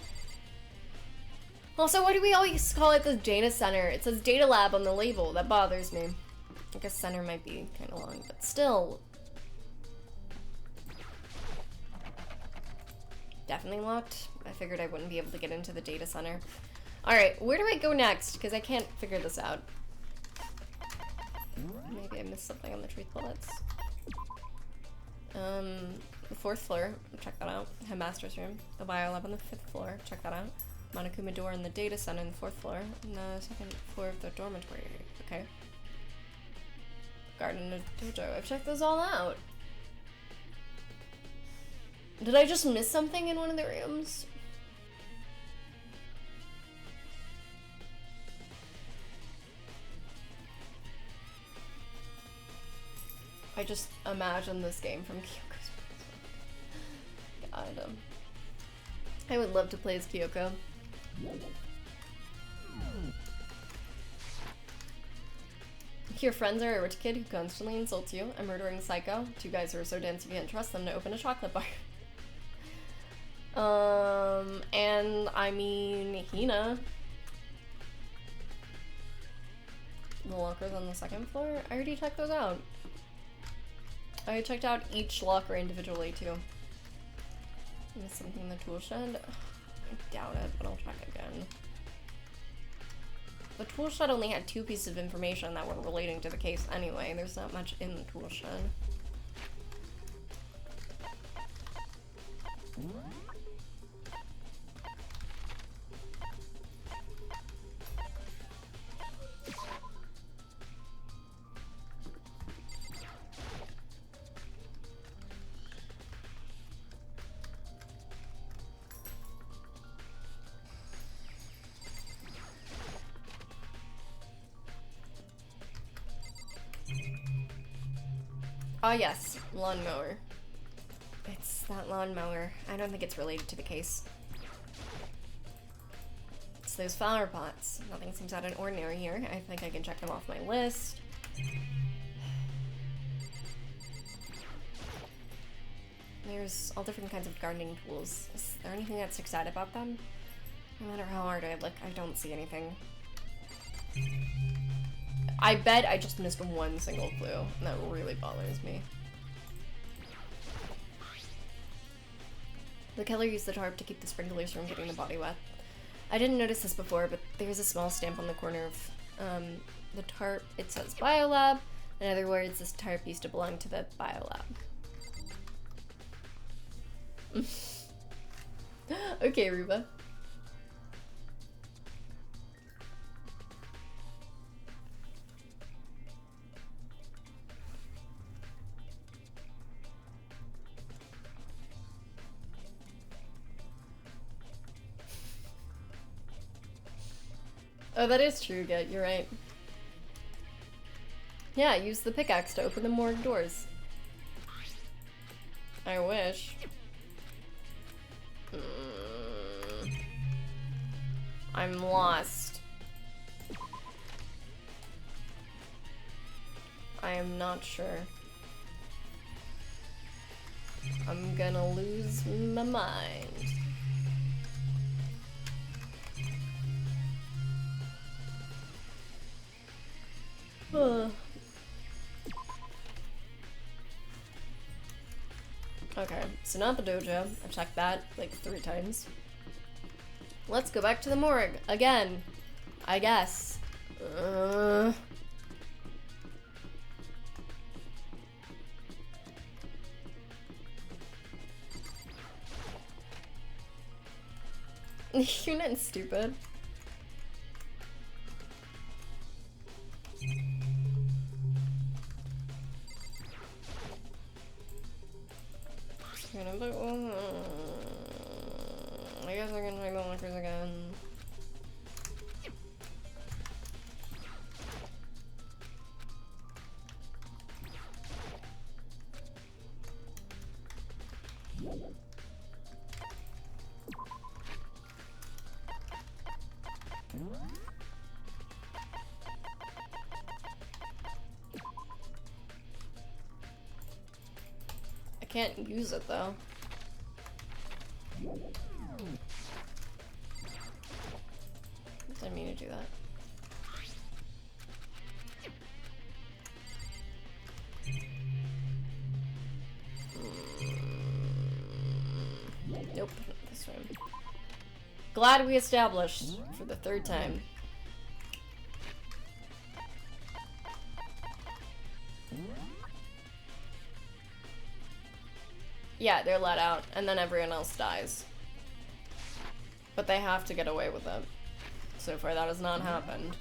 Speaker 1: Also, why do we always call it the data center? It says data lab on the label. That bothers me. I guess center might be kind of long, but still. Definitely locked. I figured I wouldn't be able to get into the data center. Alright, where do I go next? Because I can't figure this out. Maybe I missed something on the truth bullets. The 4th floor, check that out. Headmaster's room. The bio lab on the 5th floor, check that out. Monokuma door in the data center on the 4th floor. And the 2nd floor of the dormitory. Okay. Garden of dojo. I've checked those all out. Did I just miss something in one of the rooms? I just imagine this game from Kyoko's. God, I would love to play as Kyoko. Your friends are a rich kid who constantly insults you, a murdering psycho, two guys who are so dense you can't trust them to open a chocolate bar. And I mean, Hina. The lockers on the second floor? I already checked those out. I checked out each locker individually, too. Is something in the tool shed? I doubt it, but I'll check again. The tool shed only had 2 pieces of information that were relating to the case anyway. There's not much in the tool shed. Ah, yes, lawnmower. It's that lawnmower. I don't think it's related to the case. It's those flower pots. Nothing seems out of ordinary here. I think I can check them off my list. There's all different kinds of gardening tools. Is there anything that sticks out about them? No matter how hard I look, I don't see anything. I bet I just missed one single clue, and that really bothers me. The killer used the tarp to keep the sprinklers from getting the body wet. I didn't notice this before, but there's a small stamp on the corner of the tarp. It says Biolab. In other words, this tarp used to belong to the Biolab. Okay, Ruba. Oh, that is true, Get. You're right. Yeah, use the pickaxe to open the morgue doors. I wish. I'm lost. I am not sure. I'm gonna lose my mind. Okay, so not the dojo. I've checked that like 3 times. Let's go back to the morgue again, I guess. You're not stupid. I guess I can check the lockers again. I can't use it though. Didn't mean to do that. Nope, not this room. Glad we established for the 3rd time. Yeah, they're let out, and then everyone else dies. But they have to get away with it. So far, that has not happened.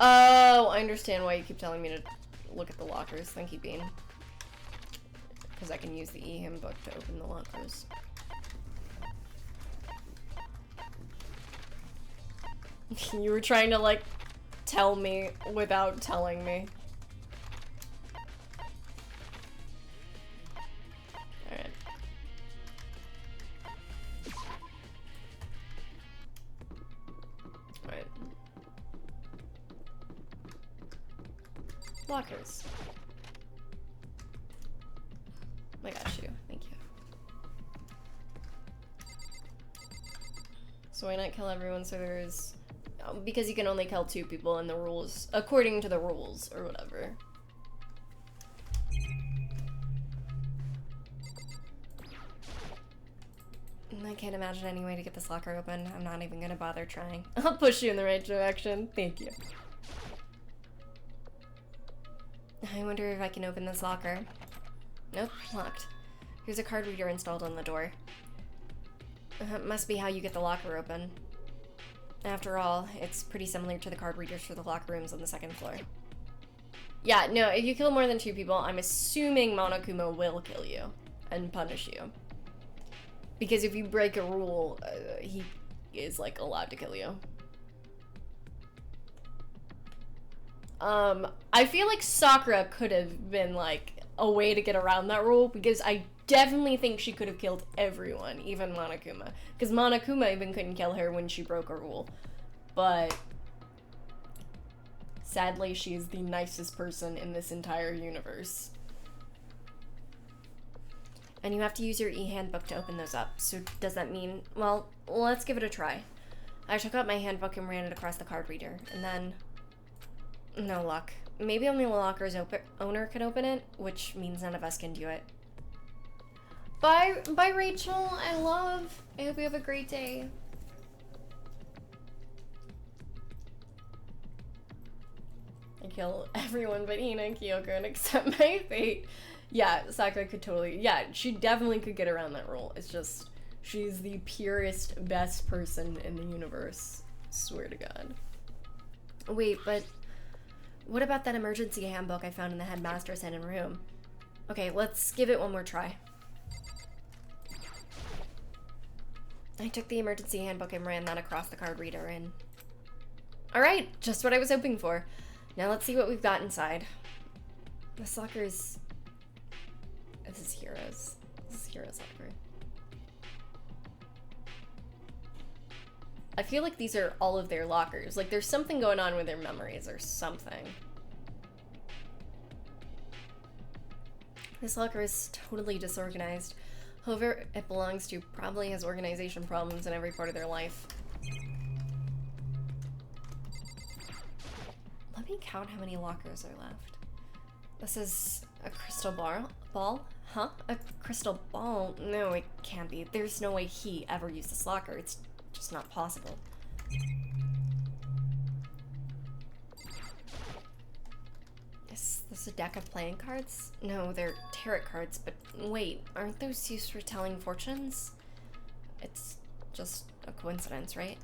Speaker 1: Oh, I understand why you keep telling me to look at the lockers. Thank you, Bean. Because I can use the e-handbook to open the lockers. You were trying to, like, tell me without telling me. Alright. Alright. Lockers. I got you. Thank you. So why not kill everyone so there's... because you can only kill 2 people in the rules, according to the rules, or whatever. I can't imagine any way to get this locker open. I'm not even gonna bother trying. I'll push you in the right direction. Thank you. I wonder if I can open this locker. Nope, locked. Here's a card reader installed on the door. Must be how you get the locker open. After all, it's pretty similar to the card readers for the locker rooms on the 2nd floor. Yeah, no, if you kill more than 2 people, I'm assuming Monokuma will kill you and punish you. Because if you break a rule, he is, like, allowed to kill you. I feel like Sakura could have been, like, a way to get around that rule, because I definitely think she could have killed everyone, even Monokuma. Because Monokuma even couldn't kill her when she broke a rule. But sadly, she is the nicest person in this entire universe. And you have to use your e-handbook to open those up. So does that mean... well, let's give it a try. I took out my handbook and ran it across the card reader, and then... no luck. Maybe only the locker's owner can open it, which means none of us can do it. Bye, Rachel. I hope you have a great day. I kill everyone but Hina and Kyoko and accept my fate. Yeah, Sakura could totally... yeah, she definitely could get around that rule. It's just, she's the purest, best person in the universe. Swear to God. Wait, but... what about that emergency handbook I found in the headmaster's hidden room? Okay, let's give it one more try. I took the emergency handbook and ran that across the card reader and... alright, just what I was hoping for. Now let's see what we've got inside. This locker's... this is Hero's. This is Hero's locker. I feel like these are all of their lockers. Like, there's something going on with their memories or something. This locker is totally disorganized. Whoever it belongs to probably has organization problems in every part of their life. Let me count how many lockers are left. This is a crystal ball? Huh? A crystal ball? No, it can't be. There's no way he ever used this locker. It's just not possible. Is this a deck of playing cards? No, they're tarot cards, but wait, aren't those used for telling fortunes? It's just a coincidence, right?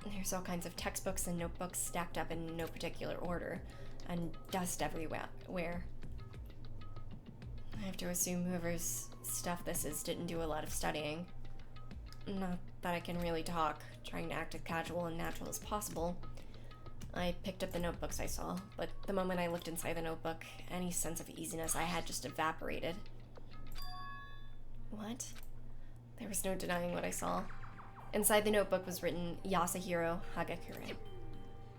Speaker 1: There's all kinds of textbooks and notebooks stacked up in no particular order, and dust everywhere. I have to assume whoever's stuff this is didn't do a lot of studying. Not that I can really talk, trying to act as casual and natural as possible. I picked up the notebooks I saw, but the moment I looked inside the notebook, any sense of easiness I had just evaporated. What? There was no denying what I saw. Inside the notebook was written, Yasuhiro Hagakure.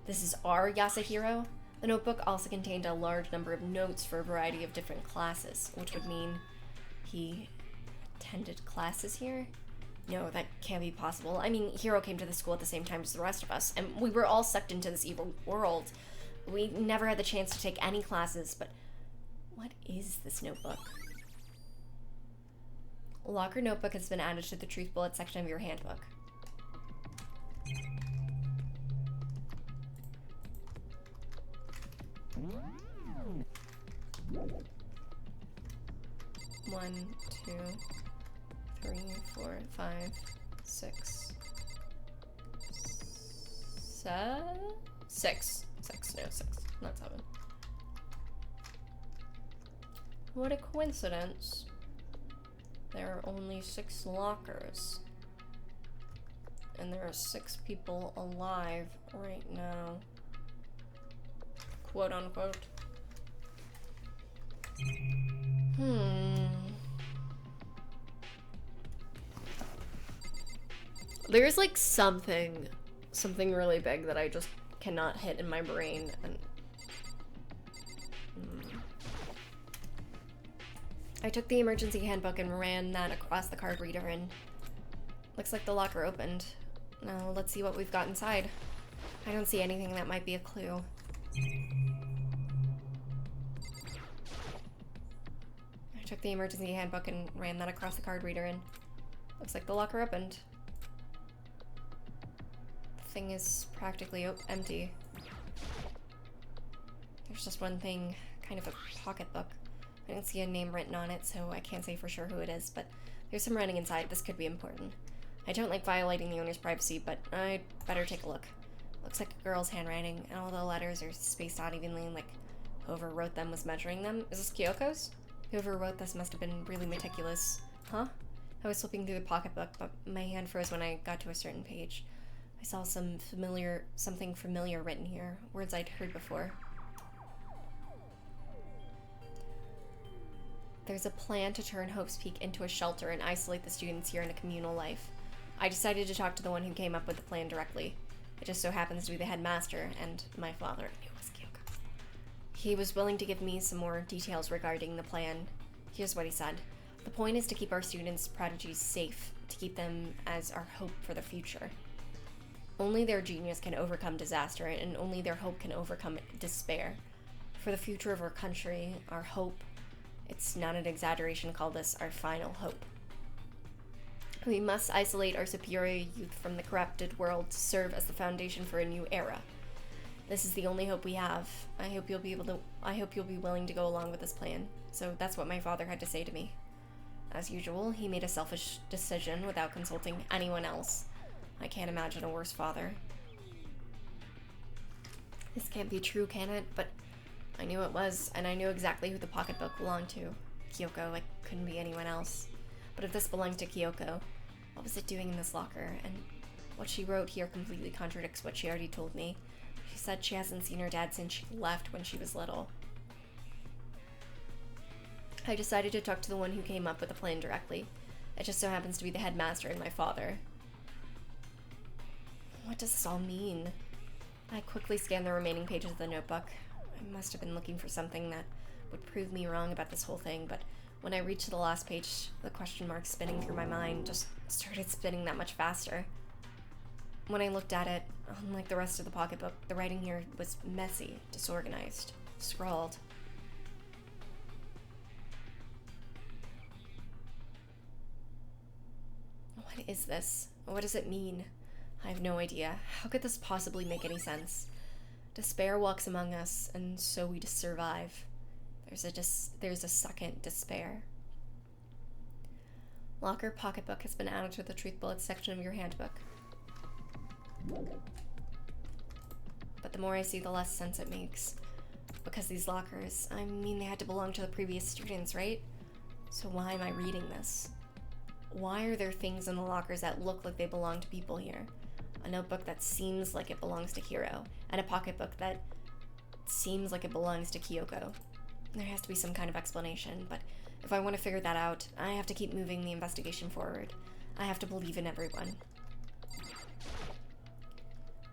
Speaker 1: This is our Yasuhiro? The notebook also contained a large number of notes for a variety of different classes, which would mean he attended classes here? No, that can't be possible. I mean, Hiro came to the school at the same time as the rest of us, and we were all sucked into this evil world. We never had the chance to take any classes, but what is this notebook? Locker notebook has been added to the truth bullet section of your handbook. One, two, 3, 4, 5, 6, 7, 6, 6, no, 6, not 7. what a coincidence. There are only 6 lockers. And there are 6 people alive right now. Quote unquote. There's like something really big that I just cannot hit in my brain, and I took the emergency handbook and ran that across the card reader, and looks like the locker opened. Now let's see what we've got inside. I don't see anything that might be a clue. I took the emergency handbook and ran that across the card reader, and looks like the locker opened. The thing is practically empty. There's just one thing, kind of a pocketbook. I didn't see a name written on it, so I can't say for sure who it is, but there's some writing inside. This could be important. I don't like violating the owner's privacy, but I'd better take a look. Looks like a girl's handwriting, and all the letters are spaced out evenly, like whoever wrote them was measuring them. Is this Kyoko's? Whoever wrote this must have been really meticulous. Huh? I was flipping through the pocketbook, but my hand froze when I got to a certain page. I saw something familiar written here, words I'd heard before. There's a plan to turn Hope's Peak into a shelter and isolate the students here in a communal life. I decided to talk to the one who came up with the plan directly. It just so happens to be the headmaster and my father. It was Kyoko. He was willing to give me some more details regarding the plan. Here's what he said. The point is to keep our students' prodigies safe, to keep them as our hope for the future. Only their genius can overcome disaster, and only their hope can overcome despair. For the future of our country, our hope, it's not an exaggeration to call this our final hope. We must isolate our superior youth from the corrupted world to serve as the foundation for a new era. This is the only hope we have. I hope you'll be willing to go along with this plan. So that's what my father had to say to me. As usual, he made a selfish decision without consulting anyone else. I can't imagine a worse father. This can't be true, can it? But I knew it was, and I knew exactly who the pocketbook belonged to. Kyoko, it couldn't be anyone else. But if this belonged to Kyoko, what was it doing in this locker? And what she wrote here completely contradicts what she already told me. She said she hasn't seen her dad since she left when she was little. I decided to talk to the one who came up with the plan directly. It just so happens to be the headmaster and my father. What does this all mean? I quickly scanned the remaining pages of the notebook. I must have been looking for something that would prove me wrong about this whole thing, but when I reached the last page, the question mark spinning through my mind just started spinning that much faster. When I looked at it, unlike the rest of the pocketbook, the writing here was messy, disorganized, scrawled. What is this? What does it mean? I have no idea. How could this possibly make any sense? Despair walks among us, and so we just survive. There's a second despair. Locker pocketbook has been added to the truth bullets section of your handbook. But the more I see, the less sense it makes. Because these lockers, I mean, they had to belong to the previous students, right? So why am I reading this? Why are there things in the lockers that look like they belong to people here? A notebook that seems like it belongs to Hiro, and a pocketbook that seems like it belongs to Kyoko. There has to be some kind of explanation, but if I want to figure that out, I have to keep moving the investigation forward. I have to believe in everyone.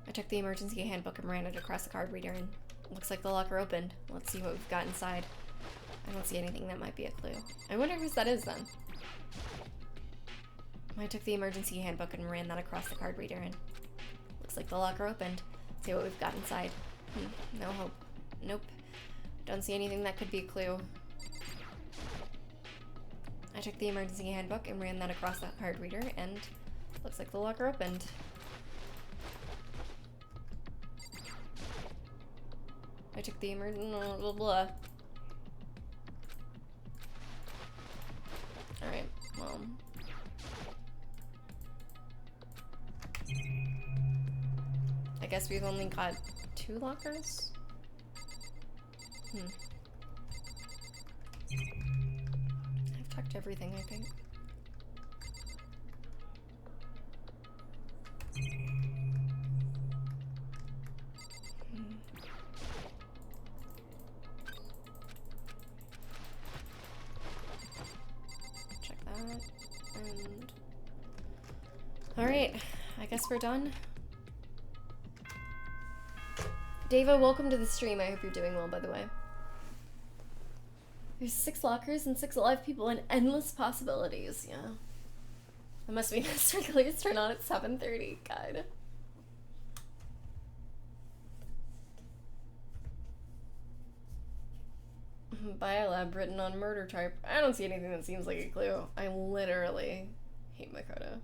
Speaker 1: I took the emergency handbook and ran it across the card reader, and it looks like the locker opened. Let's see what we've got inside. I don't see anything that might be a clue. I wonder whose that is then. I took the emergency handbook and ran that across the card reader, and looks like the locker opened. See what we've got inside. No hope. Nope. Don't see anything that could be a clue. I took the emergency handbook and ran that across the card reader, and looks like the locker opened. I took the blah blah. Alright, well. I guess we've only got 2 lockers? Protect everything, I think. Check that. And alright, I guess we're done. Deva, welcome to the stream. I hope you're doing well, by the way. There's 6 lockers and 6 alive people and endless possibilities, yeah. It must be Mr. Clear's turn on at 7:30, God. Biolab written on murder type. I don't see anything that seems like a clue. I literally hate Makoto.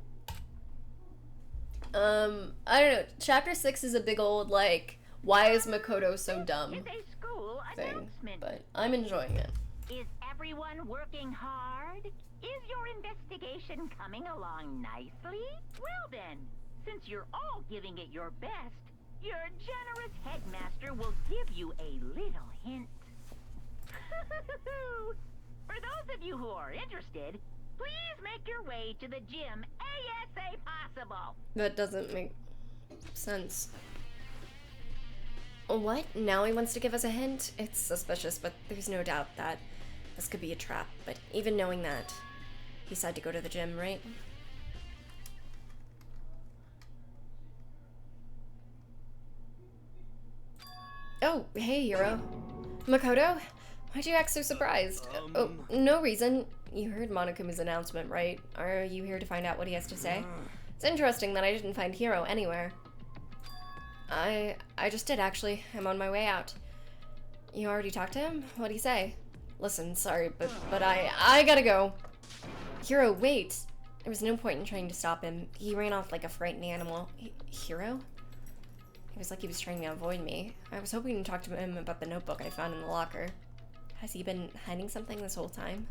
Speaker 1: I don't know. Chapter 6 is a big old, like, why is Makoto so dumb
Speaker 6: Is a school
Speaker 1: thing,
Speaker 6: announcement.
Speaker 1: but I'm enjoying it.
Speaker 6: Is everyone working hard? Is your investigation coming along nicely? Well then, since you're all giving it your best, your generous headmaster will give you a little hint. For those of you who are interested, please make your way to the gym ASA possible.
Speaker 1: That doesn't make sense. What? Now he wants to give us a hint? It's suspicious, but there's no doubt that this could be a trap. But even knowing that, he said to go to the gym, right? Oh, hey, Hiro. Makoto? Why'd you act so surprised? Oh, no reason. You heard Monokuma's announcement, right? Are you here to find out what he has to say? It's interesting that I didn't find Hiro anywhere. I just did, actually. I'm on my way out. You already talked to him? What'd he say? Listen, sorry, but I gotta go. Hiro, wait. There was no point in trying to stop him. He ran off like a frightened animal. Hiro? It was like he was trying to avoid me. I was hoping to talk to him about the notebook I found in the locker. Has he been hiding something this whole time?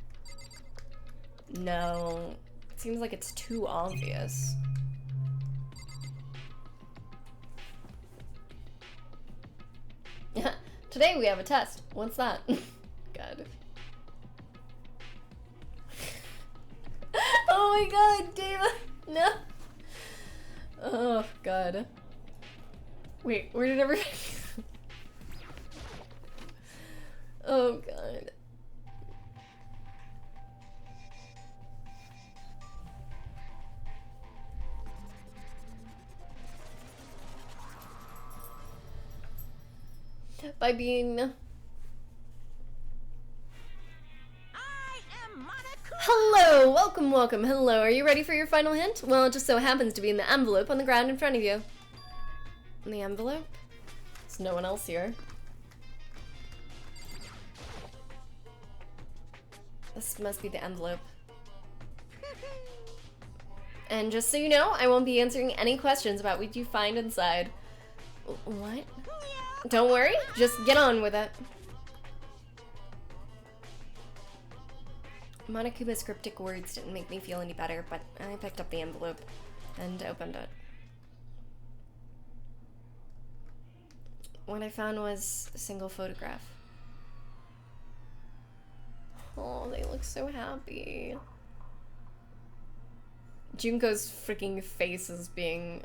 Speaker 1: No. It seems like it's too obvious. Today we have a test. What's that? God. Oh my god, Deva! No! Oh, God. Wait, where did everybody... Oh, God. By being... Hello! Welcome, welcome. Hello, are you ready for your final hint? Well, it just so happens to be in the envelope on the ground in front of you. In the envelope? There's no one else here. This must be the envelope. And just so you know, I won't be answering any questions about what you find inside. What? Don't worry, just get on with it. Monokuma's cryptic words didn't make me feel any better, but I picked up the envelope and opened it. What I found was a single photograph. Oh, they look so happy. Junko's freaking face is being,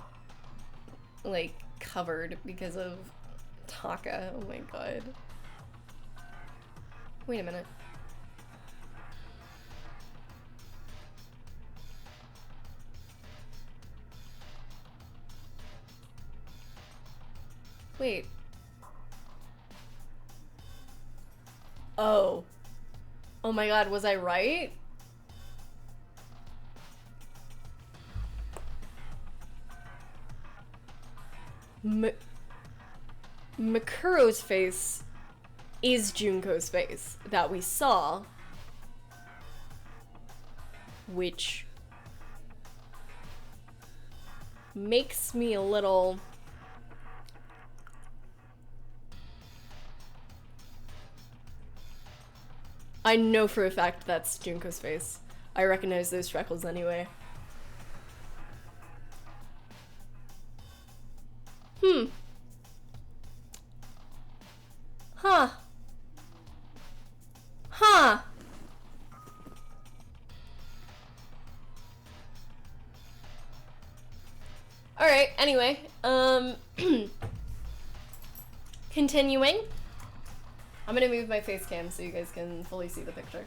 Speaker 1: like, covered because of Taka. Oh my god. Wait a minute. Wait. Oh. Oh my god, was I right? Makuro's face is Junko's face that we saw, which makes me a little... I know for a fact that's Junko's face. I recognize those freckles anyway. Huh. Huh. Alright, anyway, continuing. I'm gonna move my face cam so you guys can fully see the picture.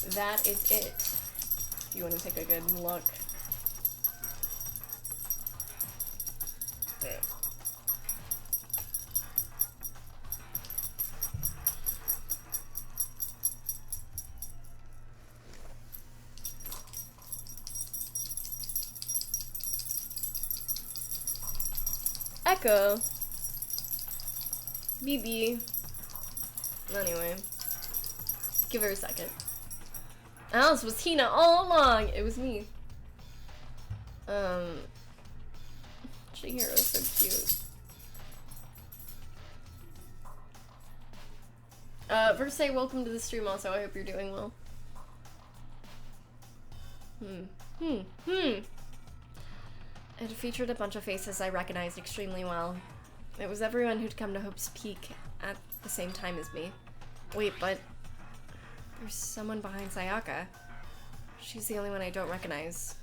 Speaker 1: That is it. If you want to take a good look. There. Echo. BB. Anyway. Give her a second. Alice was Tina all along! It was me. Chihiro's so cute. First say welcome to the stream also, I hope you're doing well. It featured a bunch of faces I recognized extremely well. It was everyone who'd come to Hope's Peak at the same time as me. Wait, but there's someone behind Sayaka. She's the only one I don't recognize.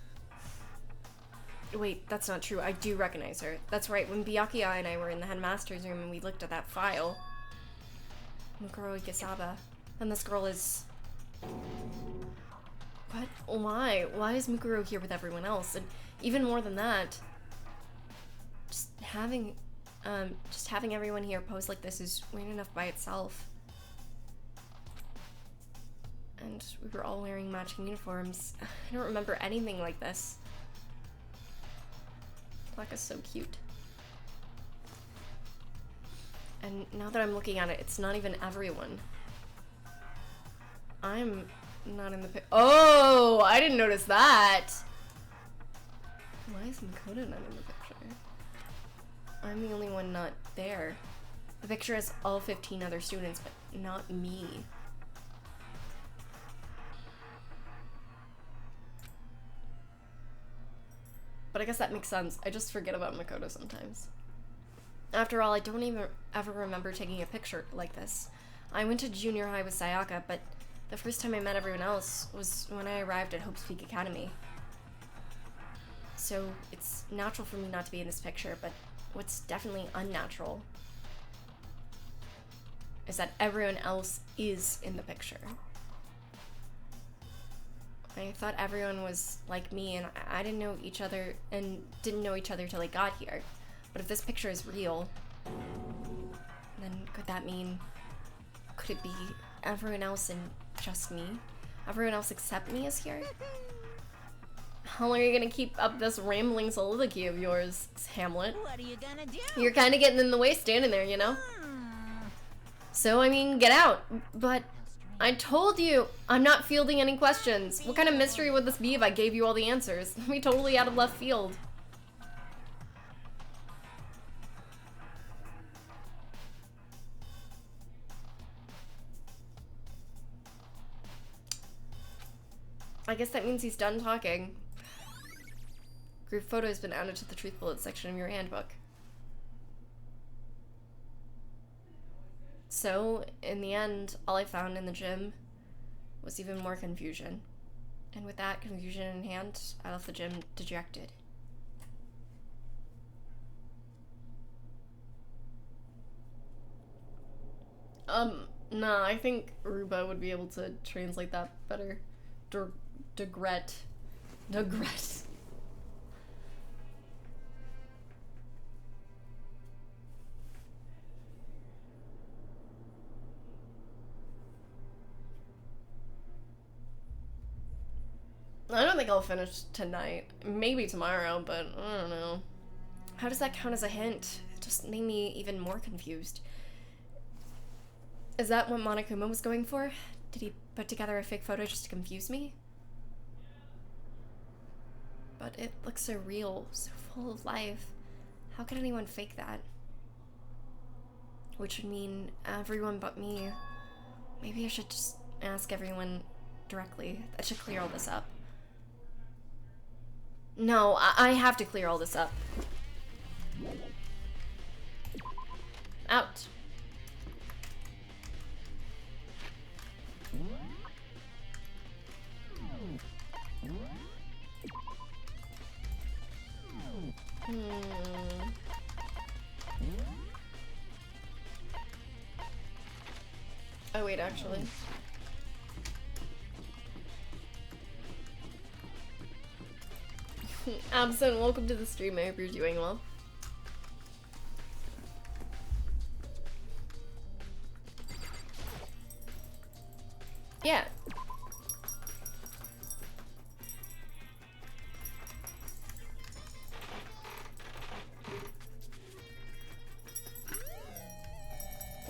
Speaker 1: Wait, that's not true. I do recognize her. That's right, when Byakuya and I were in the headmaster's room and we looked at that file. Mukuro Igasaba. And this girl is... What? Why? Why is Mukuro here with everyone else? And even more than that, just having everyone here pose like this is weird enough by itself. And we were all wearing matching uniforms. I don't remember anything like this. Black is so cute. And now that I'm looking at it, it's not even everyone. I'm not in the Oh, I didn't notice that. Why is Makoto not in the picture? I'm the only one not there. The picture has all 15 other students, but not me. But I guess that makes sense. I just forget about Makoto sometimes. After all, I don't even ever remember taking a picture like this. I went to junior high with Sayaka, but the first time I met everyone else was when I arrived at Hope's Peak Academy. So it's natural for me not to be in this picture, but what's definitely unnatural is that everyone else is in the picture. I thought everyone was like me, and I didn't know each other till I got here. But if this picture is real, then could that mean, could it be everyone else and just me? Everyone else except me is here? How long are you gonna keep up this rambling soliloquy of yours, Hamlet?
Speaker 2: What are you gonna do?
Speaker 1: You're kinda getting in the way standing there, you know? So, I mean, get out. But I told you, I'm not fielding any questions. What kind of mystery would this be if I gave you all the answers? It'd be totally out of left field. I guess that means he's done talking. Group photo has been added to the truth bullet section of your handbook. So, in the end, all I found in the gym was even more confusion. And with that confusion in hand, I left the gym dejected. Nah, I think Ruba would be able to translate that better. Degret. I don't think I'll finish tonight. Maybe tomorrow, but I don't know. How does that count as a hint? It just made me even more confused. Is that what Monokuma was going for? Did he put together a fake photo just to confuse me? But it looks so real, so full of life. How could anyone fake that? Which would mean everyone but me. Maybe I should just ask everyone directly. That should clear all this up. No, I have to clear all this up. Out. Oh wait, actually. Absent, welcome to the stream. I hope you're doing well. Yeah.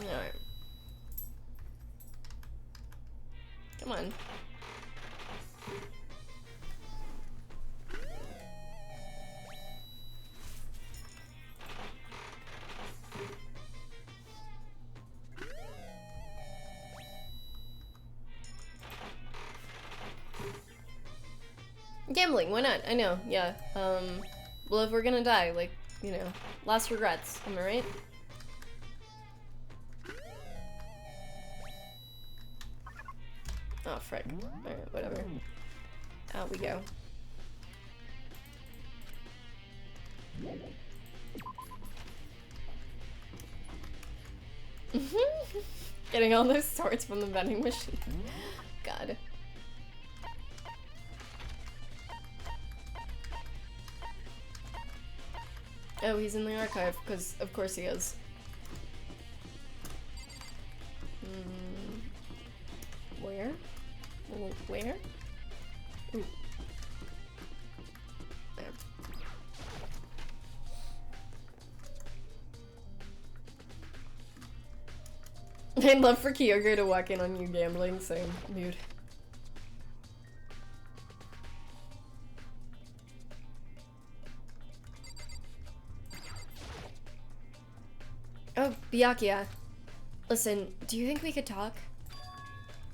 Speaker 1: Alright. Come on. Gambling, why not? I know, yeah. Well, if we're gonna die, like, you know, last regrets, am I right? Oh, frick. Alright, whatever. Out we go. Getting all those swords from the vending machine. God. Oh, he's in the archive, because of course he is. Where? Where? Ooh. There. I'd love for Kyoko to walk in on you gambling, same, dude. Oh, Byakuya. Listen, do you think we could talk?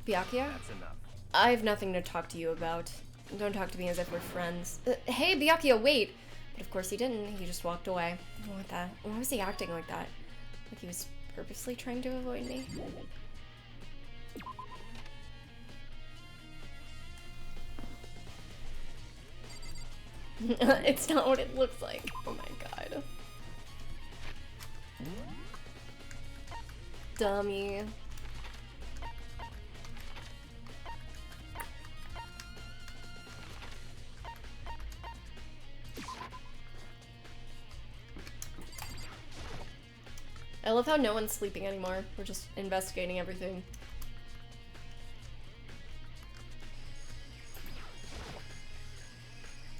Speaker 1: Byakuya?
Speaker 4: That's enough.
Speaker 1: I have nothing to talk to you about. Don't talk to me as if we're friends. Hey, Byakuya, wait! But of course he didn't. He just walked away. I don't want that. Why was he acting like that? Like he was purposely trying to avoid me? It's not what it looks like. Oh my god. Dummy. I love how no one's sleeping anymore. We're just investigating everything.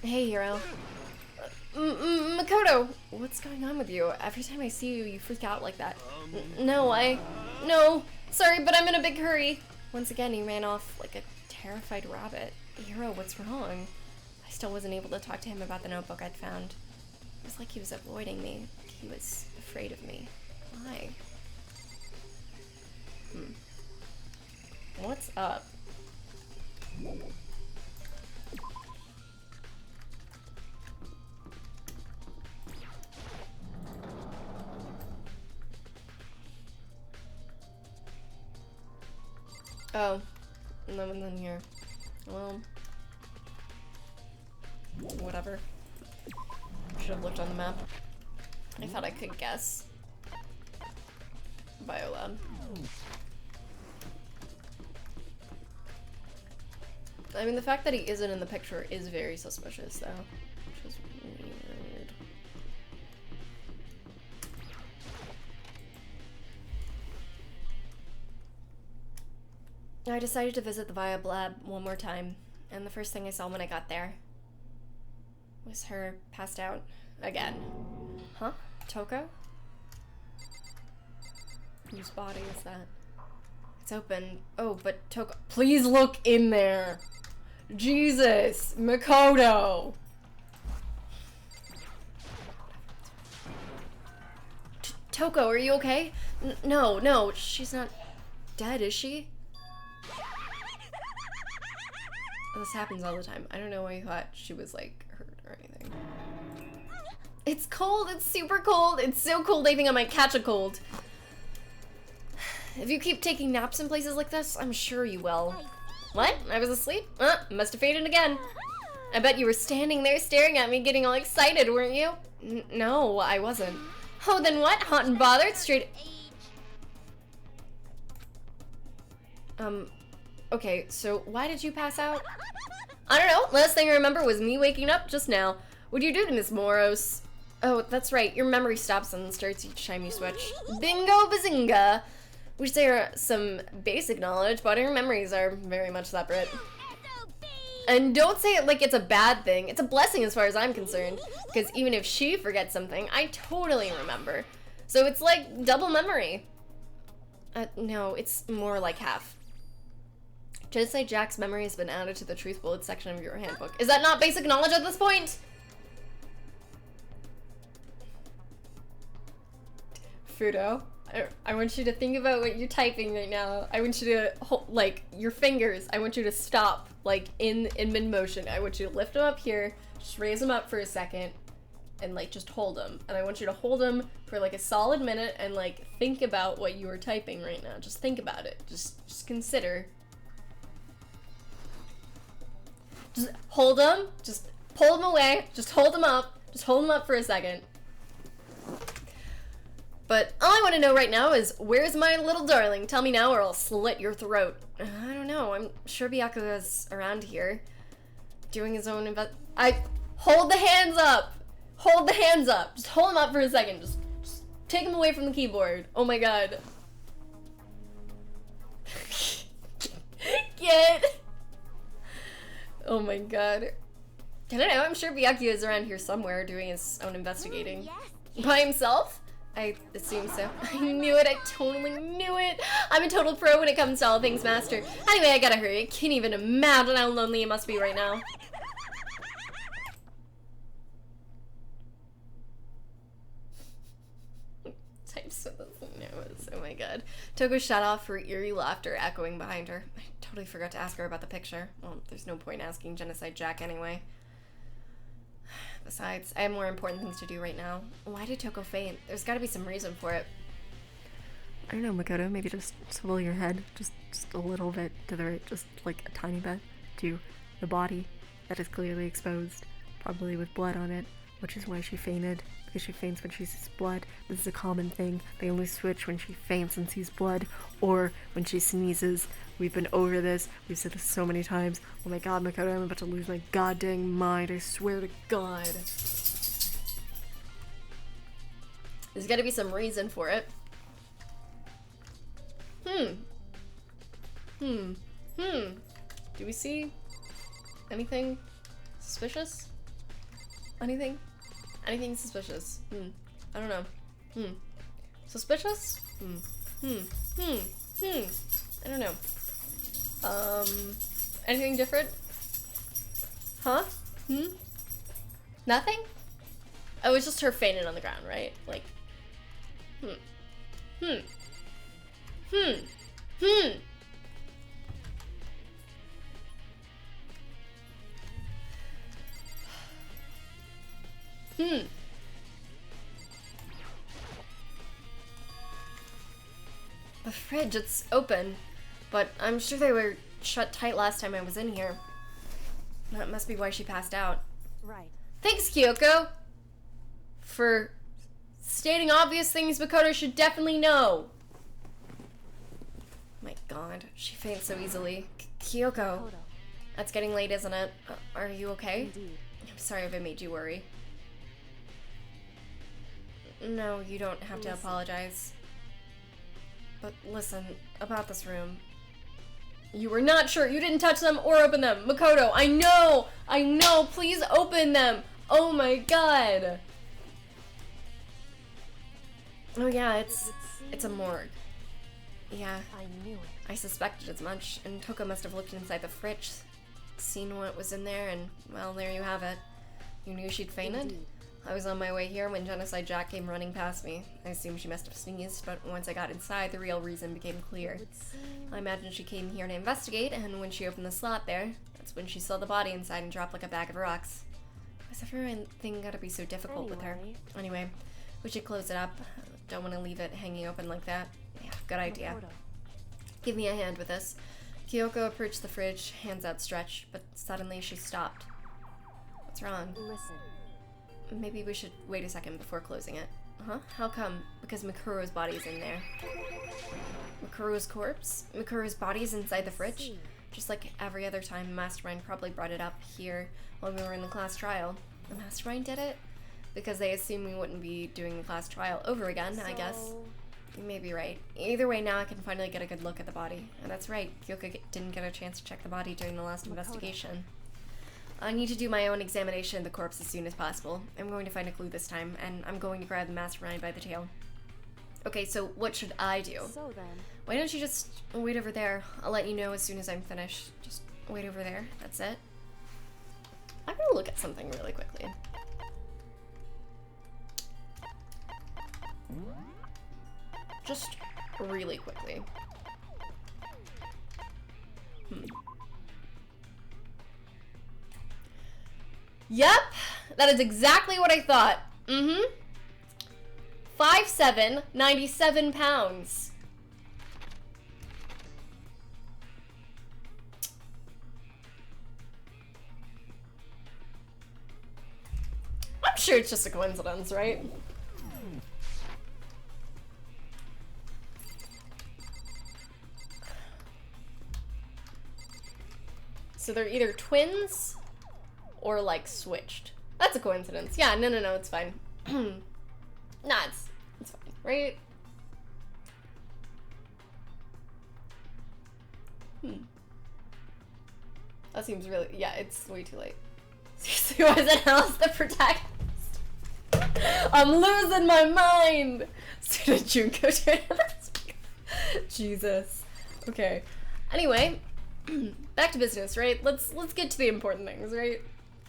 Speaker 1: Hey, hero. Makoto! What's going on with you? Every time I see you, you freak out like that. No. Sorry, but I'm in a big hurry. Once again, he ran off like a terrified rabbit. Hero, what's wrong? I still wasn't able to talk to him about the notebook I'd found. It was like he was avoiding me. He was afraid of me. Why? What's up? Oh, no one's in here. Well, whatever. Should have looked on the map. I thought I could guess. Biolab. I mean, the fact that he isn't in the picture is very suspicious, though. Which is weird. I decided to visit the Biolab lab one more time, and the first thing I saw when I got there was her passed out again. Huh? Toko? Whose body is that? It's open. Oh, but Toko— please look in there! Jesus! Makoto! Toko, are you okay? No, she's not dead, is she? This happens all the time. I don't know why you thought she was, like, hurt or anything. It's cold! It's super cold! It's so cold I think I might catch a cold. If you keep taking naps in places like this, I'm sure you will. What? I was asleep? Must have faded again. I bet you were standing there staring at me getting all excited, weren't you? No, I wasn't. Oh, then what? Hot and bothered? Straight... Okay, so why did you pass out? I don't know. Last thing I remember was me waking up just now. What'd you do to Miss Moros? Oh, that's right. Your memory stops and starts each time you switch. Bingo bazinga! Which there are some basic knowledge, but our memories are very much separate. And don't say it like it's a bad thing. It's a blessing as far as I'm concerned. Because even if she forgets something, I totally remember. So it's like double memory. No, it's more like half. Just say Jack's memory has been added to the truth bullet section of your handbook. Is that not basic knowledge at this point? Fudo, I want you to think about what you're typing right now. I want you to hold, like, your fingers. I want you to stop, like, in mid-motion. I want you to lift them up here, just raise them up for a second, and, like, just hold them. And I want you to hold them for, like, a solid minute and, like, think about what you are typing right now. Just think about it. Just consider. Just hold them. Just pull them away. Just hold them up. Just hold them up for a second. But all I want to know right now is, where's my little darling? Tell me now or I'll slit your throat. I don't know. I'm sure Byakuya's around here. Doing his own hold the hands up! Hold the hands up! Just hold them up for a second. Just take them away from the keyboard. Oh my god. Get! Oh my god. I don't know. I'm sure Byakuya's around here somewhere doing his own investigating. By himself? I assume so. I knew it. I totally knew it. I'm a total pro when it comes to all things master. Anyway, I gotta hurry. I can't even imagine how lonely it must be right now. Types with this nose. Oh my god. Toko shut off her eerie laughter echoing behind her. I totally forgot to ask her about the picture. Well, there's no point asking Genocide Jack anyway. Besides, I have more important things to do right now. Why did Toko faint? There's gotta be some reason for it. I don't know, Makoto. Maybe just swivel your head just a little bit to the right, just like a tiny bit, to the body that is clearly exposed, probably with blood on it, which is why she fainted, because she faints when she sees blood. This is a common thing. They only switch when she faints and sees blood, or when she sneezes. We've been over this. We've said this so many times. Oh my god, Makoto, I'm about to lose my goddamn mind. I swear to god. There's gotta be some reason for it. Do we see anything suspicious? Anything? Anything suspicious? I don't know. Suspicious? I don't know. Anything different? Huh? Nothing? Oh, it's just her fainting on the ground, right? Like, The fridge, it's open, but I'm sure they were shut tight last time I was in here. That must be why she passed out.
Speaker 2: Right.
Speaker 1: Thanks, Kyoko, for stating obvious things Makoto should definitely know. My god, she faints so easily. Kyoko. It's getting late, isn't it? Are you okay?
Speaker 2: Indeed.
Speaker 1: I'm sorry if I made you worry. No, you don't have to apologize. But listen, about this room. You were not sure. You didn't touch them or open them. Makoto, I know, please open them. Oh my god. Oh yeah, it's a morgue. Yeah.
Speaker 2: I knew it.
Speaker 1: I suspected as much, and Toko must have looked inside the fridge, seen what was in there, and, well, there you have it. You knew she'd fainted?
Speaker 2: Indeed.
Speaker 1: I was on my way here when Genocide Jack came running past me. I assumed she must have sneezed, but once I got inside, the real reason became clear. I imagine she came here to investigate, and when she opened the slot there, that's when she saw the body inside and dropped like a bag of rocks. Why's everything gotta be so difficult with her? Anyway, we should close it up. Don't want to leave it hanging open like that. Yeah, good idea.
Speaker 2: Makoto.
Speaker 1: Give me a hand with this. Kyoko approached the fridge, hands outstretched, but suddenly she stopped. What's wrong?
Speaker 2: Listen.
Speaker 1: Maybe we should wait a second before closing it. Huh? How come? Because Makuro's body's in there. Makuro's corpse? Makuro's body's inside the fridge? Just like every other time, Mastermind probably brought it up here when we were in the class trial. The Mastermind did it? Because they assume we wouldn't be doing the class trial over again, I guess. You may be right. Either way, now I can finally get a good look at the body. And that's right, Kyoka didn't get a chance to check the body during the last investigation. I need to do my own examination of the corpse as soon as possible. I'm going to find a clue this time, and I'm going to grab the Mastermind by the tail. Okay, so what should I do?
Speaker 2: So then.
Speaker 1: Why don't you just wait over there? I'll let you know as soon as I'm finished. Just wait over there. That's it. I'm gonna look at something really quickly. Just really quickly. Yep, that is exactly what I thought. 5'7", 97 pounds. I'm sure it's just a coincidence, right? So they're either twins or like switched. That's a coincidence. Yeah, no, it's fine. Nah, it's fine, right? That seems really, yeah, it's way too late. Seriously, why is it Alice the protagonist? I'm losing my mind! So did Junko turn Jesus. Okay. Anyway, back to business, right? Let's get to the important things, right?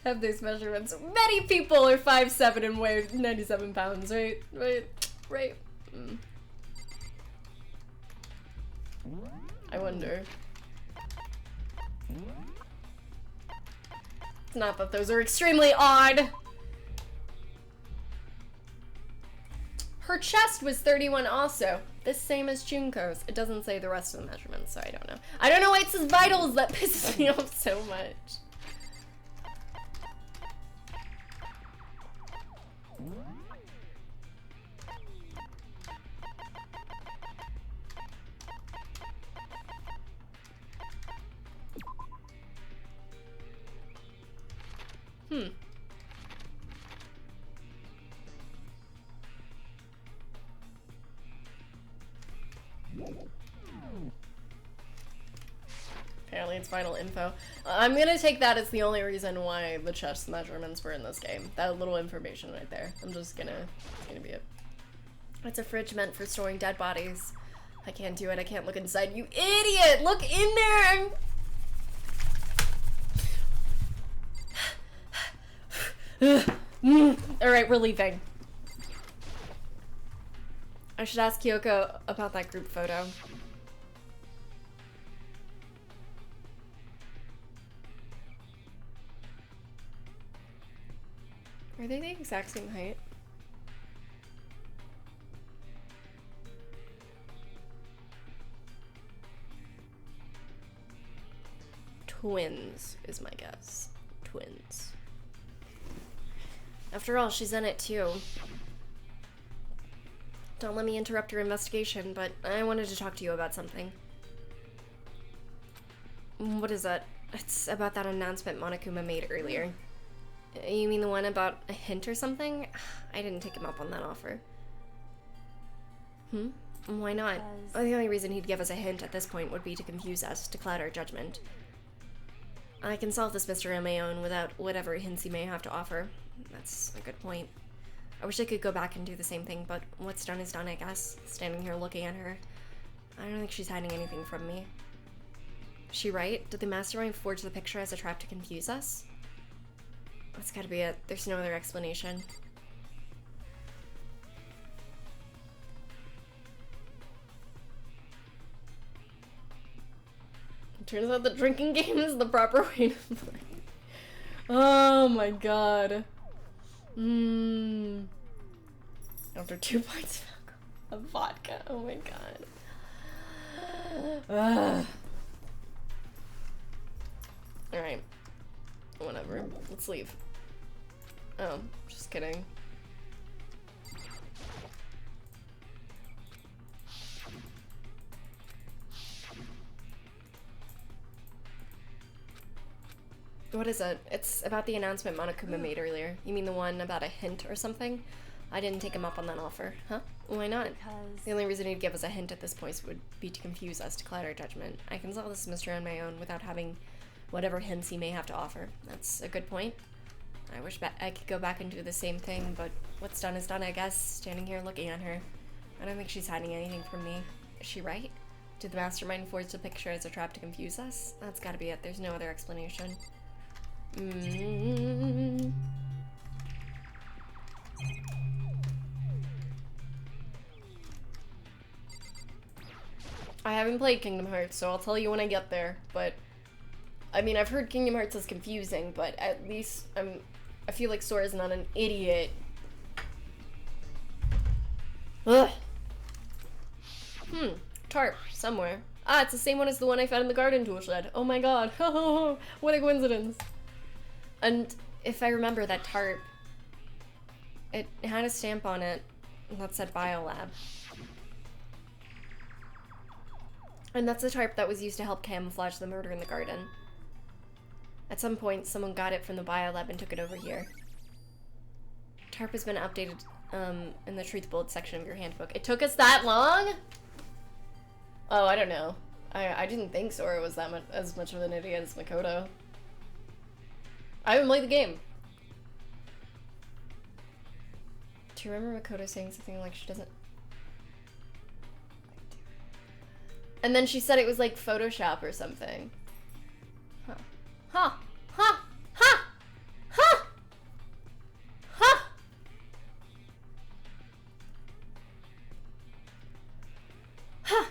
Speaker 1: Have these measurements. Many people are 5'7" and weigh 97 pounds, right? Right. I wonder. It's not that those are extremely odd. Her chest was 31 also. The same as Junko's. It doesn't say the rest of the measurements, so I don't know. I don't know why it says vitals. That pisses me off so much. Apparently it's final info. I'm gonna take that as the only reason why the chest measurements were in this game. That little information right there. It's gonna be it. It's a fridge meant for storing dead bodies. I can't do it. I can't look inside. You idiot! Look in there! Alright, we're leaving. I should ask Kyoko about that group photo. Are they the exact same height? Twins is my guess. Twins. After all, she's in it too. Don't let me interrupt your investigation, but I wanted to talk to you about something. What is that? It's about that announcement Monokuma made earlier. You mean the one about a hint or something? I didn't take him up on that offer. Why not? The only reason he'd give us a hint at this point would be to confuse us, to cloud our judgment. I can solve this mystery on my own without whatever hints he may have to offer. That's a good point. I wish I could go back and do the same thing, but what's done is done, I guess. Standing here looking at her. I don't think she's hiding anything from me. Is she right? Did the mastermind forge the picture as a trap to confuse us? That's gotta be it. There's no other explanation. Turns out the drinking game is the proper way to play. Oh my god. After 2 pints of vodka. Oh my god. Alright. Whatever. Let's leave. Oh, just kidding. What is it? It's about the announcement Monokuma made earlier. You mean the one about a hint or something? I didn't take him up on that offer. Huh? Why not?
Speaker 2: Because
Speaker 1: The only reason he'd give us a hint at this point would be to confuse us, to cloud our judgment. I can solve this mystery on my own without having whatever hints he may have to offer. That's a good point. I wish I could go back and do the same thing, but what's done is done, I guess. Standing here looking at her. I don't think she's hiding anything from me. Is she right? Did the mastermind forge the picture as a trap to confuse us? That's gotta be it. There's no other explanation. I haven't played Kingdom Hearts, so I'll tell you when I get there, but I mean, I've heard Kingdom Hearts is confusing, but at least I feel like Sora's not an idiot. Ugh. Tarp, somewhere. Ah, it's the same one as the one I found in the garden tool shed. Oh my god. What a coincidence. And if I remember that tarp, it had a stamp on it that said Biolab. And that's the tarp that was used to help camouflage the murder in the garden. At some point, someone got it from the Biolab and took it over here. Tarp has been updated in the Truth Bullet section of your handbook. It took us that long? Oh, I don't know. I didn't think Sora was that much as much of an idiot as Makoto. I haven't played the game. Do you remember Makoto saying something like she doesn't... And then she said it was like Photoshop or something. Huh. Huh. Huh. Huh. Huh. Huh. Huh.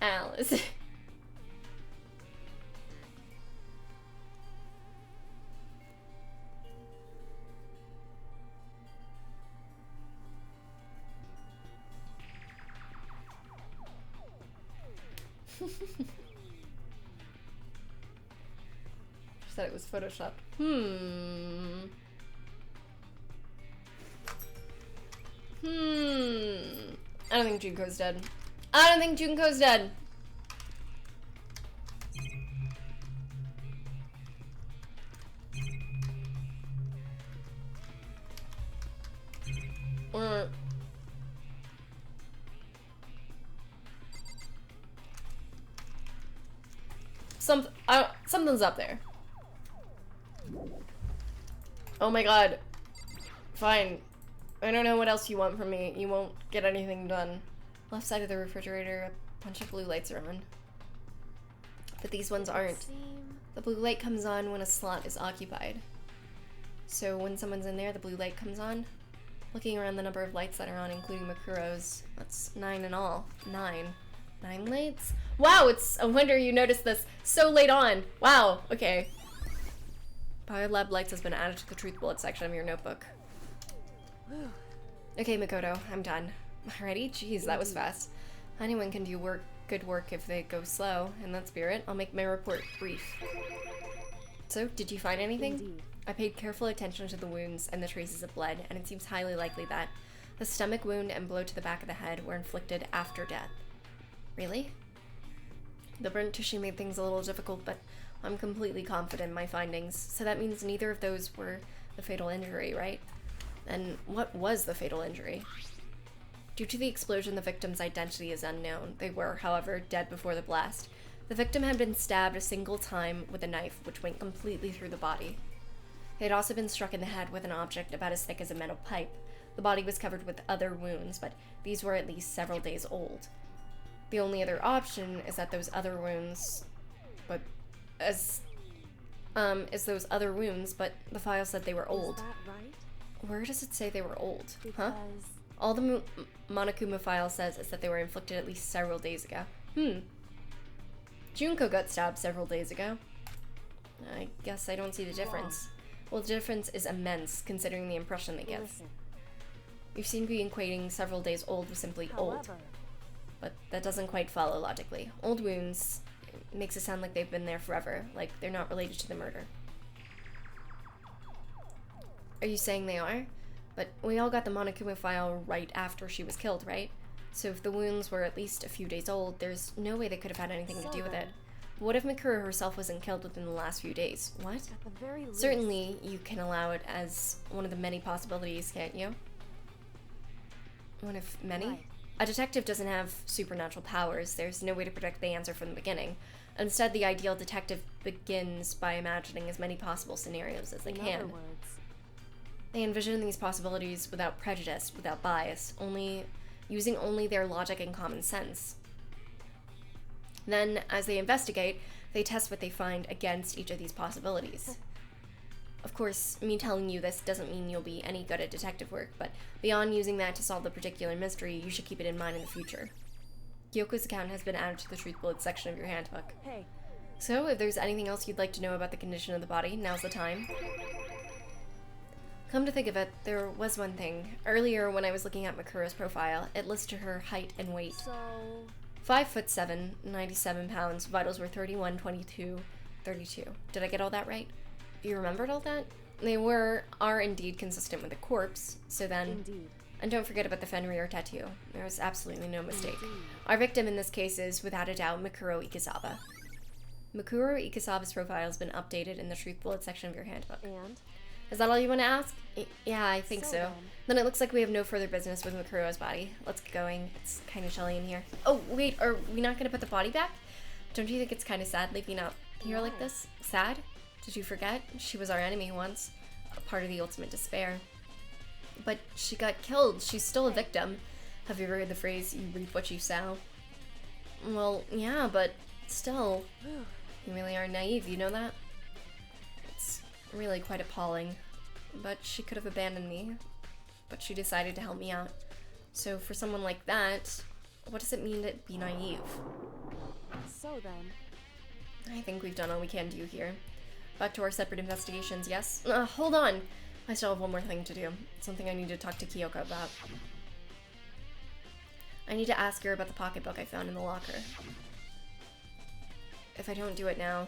Speaker 1: Alice. She said it was photoshopped. I don't think Junko's dead. I don't think Junko's dead. Something's up there. Oh my god. Fine. I don't know what else you want from me. You won't get anything done. Left side of the refrigerator, a bunch of blue lights are on. But these ones aren't. The blue light comes on when a slot is occupied. So when someone's in there, the blue light comes on. Looking around the number of lights that are on, including Makuro's, that's 9 in all. 9 lights? Wow, it's a wonder you noticed this so late on. Wow, okay. Biolab lights has been added to the Truth Bullet section of your notebook. Okay, Makoto, I'm done. Ready? Jeez, that was fast. Anyone can do good work if they go slow. In that spirit, I'll make my report brief. So, did you find anything?
Speaker 2: Indeed.
Speaker 1: I paid careful attention to the wounds and the traces of blood, and it seems highly likely that the stomach wound and blow to the back of the head were inflicted after death. Really? The burnt tissue made things a little difficult, but I'm completely confident in my findings, so that means neither of those were the fatal injury, right? And what was the fatal injury? Due to the explosion, the victim's identity is unknown. They were, however, dead before the blast. The victim had been stabbed a single time with a knife, which went completely through the body. They had also been struck in the head with an object about as thick as a metal pipe. The body was covered with other wounds, but these were at least several days old. The only other option is that those other wounds, but those other wounds, but the file said they were old.
Speaker 2: Is that right?
Speaker 1: Where does it say they were old?
Speaker 2: Because
Speaker 1: All the Monokuma file says is that they were inflicted at least several days ago. Junko got stabbed several days ago. I guess I don't see the difference. Well, the difference is immense, considering the impression they give.
Speaker 2: listen,
Speaker 1: You seem to be equating several days old with simply old.
Speaker 2: however,
Speaker 1: But that doesn't quite follow logically. Old wounds, makes it sound like they've been there forever, like they're not related to the murder. Are you saying they are? But we all got the Monokuma file right after she was killed, right? So if the wounds were at least a few days old, there's no way they could have had anything to do with it. What if Mikuru herself wasn't killed within the last few days? What?
Speaker 2: At the very least.
Speaker 1: Certainly, you can allow it as one of the many possibilities, can't you? One of many?
Speaker 2: Right.
Speaker 1: A detective doesn't have supernatural powers. There's no way to predict the answer from the beginning. Instead, the ideal detective begins by imagining as many possible scenarios as they
Speaker 2: In
Speaker 1: can.
Speaker 2: other words,
Speaker 1: They envision these possibilities without prejudice, without bias, using only their logic and common sense. Then, as they investigate, they test what they find against each of these possibilities. Of course, me telling you this doesn't mean you'll be any good at detective work, but beyond using that to solve the particular mystery, you should keep it in mind in the future. Kyoko's account has been added to the Truth Bullet section of your handbook.
Speaker 2: hey,
Speaker 1: So, if there's anything else you'd like to know about the condition of the body, now's the time. Come to think of it, there was one thing. Earlier, when I was looking at Makuro's profile, it listed her height and weight.
Speaker 2: so
Speaker 1: 5'7", 97 pounds, vitals were 31, 22, 32. Did I get all that right? You remembered all that? They are indeed consistent with the corpse, so then...
Speaker 2: indeed.
Speaker 1: And don't forget about the Fenrir tattoo. There was absolutely no mistake.
Speaker 2: Indeed.
Speaker 1: Our victim in this case is, without a doubt, Mikuro Ikisawa. Mikuro Ikisawa's profile has been updated in the Truth Bullet section of your handbook.
Speaker 2: And
Speaker 1: Is that all you want to ask? Yeah, I think
Speaker 2: So
Speaker 1: so. Then it looks like we have no further business with Makuro's body. Let's get going. It's kind of chilly in here. Oh, wait, are we not going to put the body back? Don't you think it's kind of sad leaving out here like this? Sad? Did you forget? She was our enemy once. A part of the ultimate despair. But she got killed. She's still a victim. Have you ever heard the phrase, you reap what you sow? Well, yeah, but still. You really are naive, you know that? It's really quite appalling. But she could have abandoned me. But she decided to help me out. So for someone like that, what does it mean to be naive?
Speaker 2: so then,
Speaker 1: I think we've done all we can do here. Back to our separate investigations, yes? Hold on! I still have one more thing to do. Something I need to talk to Kyoko about. I need to ask her about the pocketbook I found in the locker. If I don't do it now...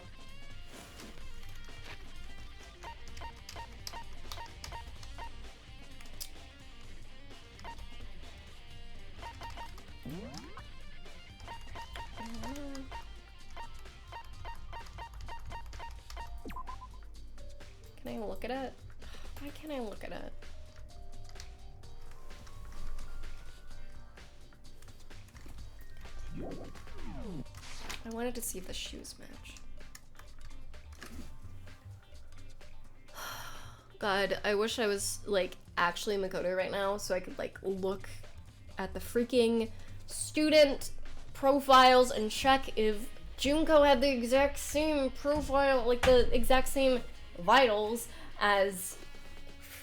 Speaker 1: Can I look at it? Why can't I look at it? I wanted to see if the shoes match. God, I wish I was, like, actually Makoto right now so I could, like, look at the freaking student profiles and check if Junko had the exact same profile, like, the exact same vitals as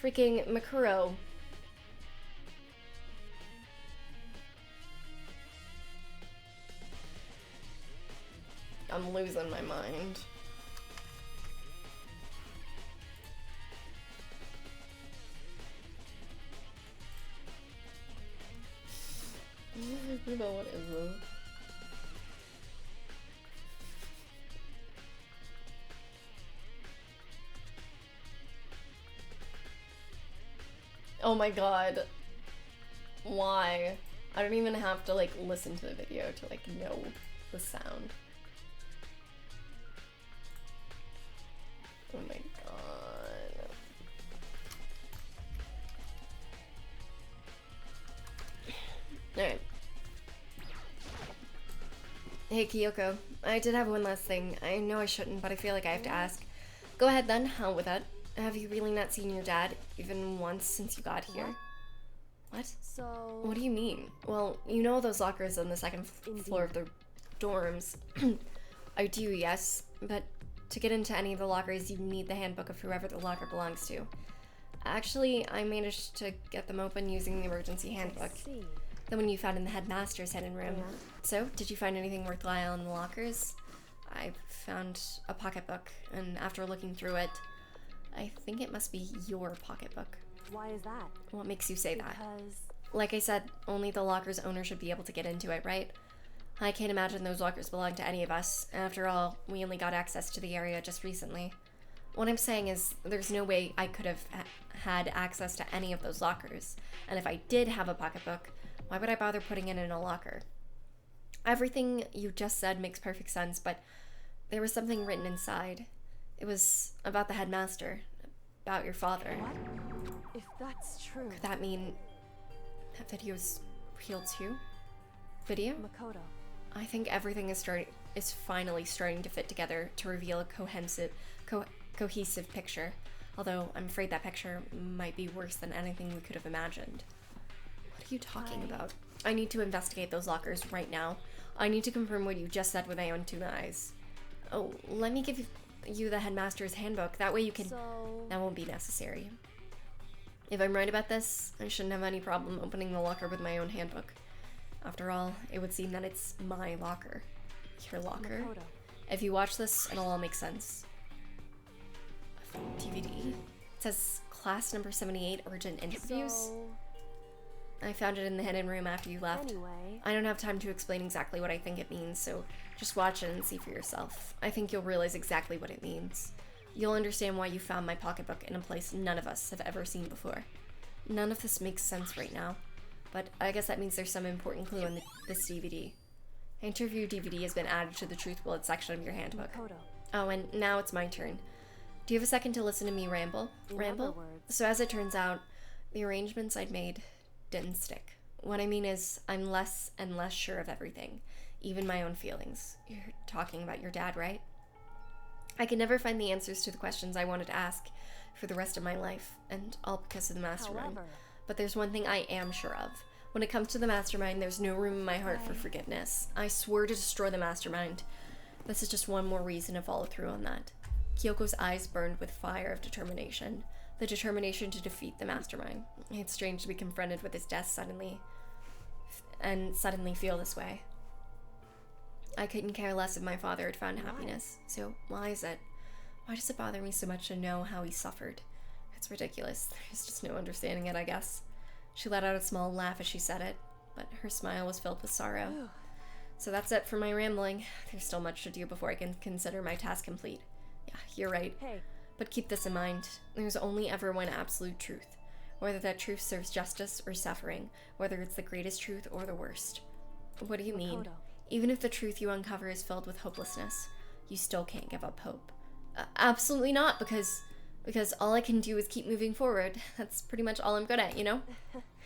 Speaker 1: freaking Makuro. I'm losing my mind. What is this? Oh my god. Why? I don't even have to, like, listen to the video to, like, know the sound. Oh my god. Alright. Hey Kyoko, I did have one last thing. I know I shouldn't, but I feel like I have to ask. Go ahead then, hell with it. Have you really not seen your dad even once since you got here? What?
Speaker 2: so
Speaker 1: What do you mean? Well, you know those lockers on the second floor of the dorms. I do, yes, but to get into any of the lockers, you need the handbook of whoever the locker belongs to. Actually, I managed to get them open using the emergency handbook,
Speaker 2: see.
Speaker 1: the one you found in the headmaster's hidden room.
Speaker 2: Yeah.
Speaker 1: So, did you find anything worthwhile in the lockers? I found a pocketbook, and after looking through it, I think it must be your pocketbook.
Speaker 2: Why is that?
Speaker 1: What makes you say that?
Speaker 2: Because
Speaker 1: Like I said, only the locker's owner should be able to get into it, right? I can't imagine those lockers belong to any of us. After all, we only got access to the area just recently. What I'm saying is, there's no way I could have had access to any of those lockers. And if I did have a pocketbook, why would I bother putting it in a locker? Everything you just said makes perfect sense, but there was something written inside. It was about the headmaster, about your father.
Speaker 2: What? If that's true...
Speaker 1: Could that mean that video's real too? Video?
Speaker 2: Makoto.
Speaker 1: I think everything is finally starting to fit together to reveal a cohesive picture. Although I'm afraid that picture might be worse than anything we could have imagined. What are you talking about? I need to investigate those lockers right now. I need to confirm what you just said with my own two eyes. Oh, let me give you the headmaster's handbook. That way you can... That won't be necessary. If I'm right about this, I shouldn't have any problem opening the locker with my own handbook. After all, it would seem that it's my locker. Your locker?
Speaker 2: Makoto.
Speaker 1: If you watch this, it'll all make sense. DVD? It says class number 78, urgent interviews.
Speaker 2: So...
Speaker 1: I found it in the hidden room after you left.
Speaker 2: Anyway...
Speaker 1: I don't have time to explain exactly what I think it means, so just watch it and see for yourself. I think you'll realize exactly what it means. You'll understand why you found my pocketbook in a place none of us have ever seen before. None of this makes sense right now, but I guess that means there's some important clue in this DVD. Interview DVD has been added to the Truth Bullet section of your handbook.
Speaker 2: Makoto.
Speaker 1: Oh, and now it's my turn. Do you have a second to listen to me ramble?
Speaker 2: In other words...
Speaker 1: So as it turns out, the arrangements I'd made didn't stick. What I mean is, I'm less and less sure of everything, even my own feelings. You're talking about your dad, right? I could never find the answers to the questions I wanted to ask for the rest of my life, and all because of the mastermind.
Speaker 2: However...
Speaker 1: But there's one thing I am sure of. When it comes to the mastermind, there's no room in my heart for forgiveness. I swore to destroy the mastermind. This is just one more reason to follow through on that. Kyoko's eyes burned with fire of determination. The determination to defeat the mastermind. It's strange to be confronted with his death suddenly feel this way. I couldn't care less if my father had found happiness. So why is it? Why does it bother me so much to know how he suffered? It's ridiculous. There's just no understanding it, I guess. She let out a small laugh as she said it, but her smile was filled with sorrow. So that's it for my rambling. There's still much to do before I can consider my task complete. Yeah, you're right.
Speaker 2: Hey.
Speaker 1: But keep this in mind. There's only ever one absolute truth. Whether that truth serves justice or suffering, whether it's the greatest truth or the worst. What do you mean?
Speaker 2: Makoto.
Speaker 1: Even if the truth you uncover is filled with hopelessness, you still can't give up hope. Absolutely not, because all I can do is keep moving forward. That's pretty much all I'm good at, you know?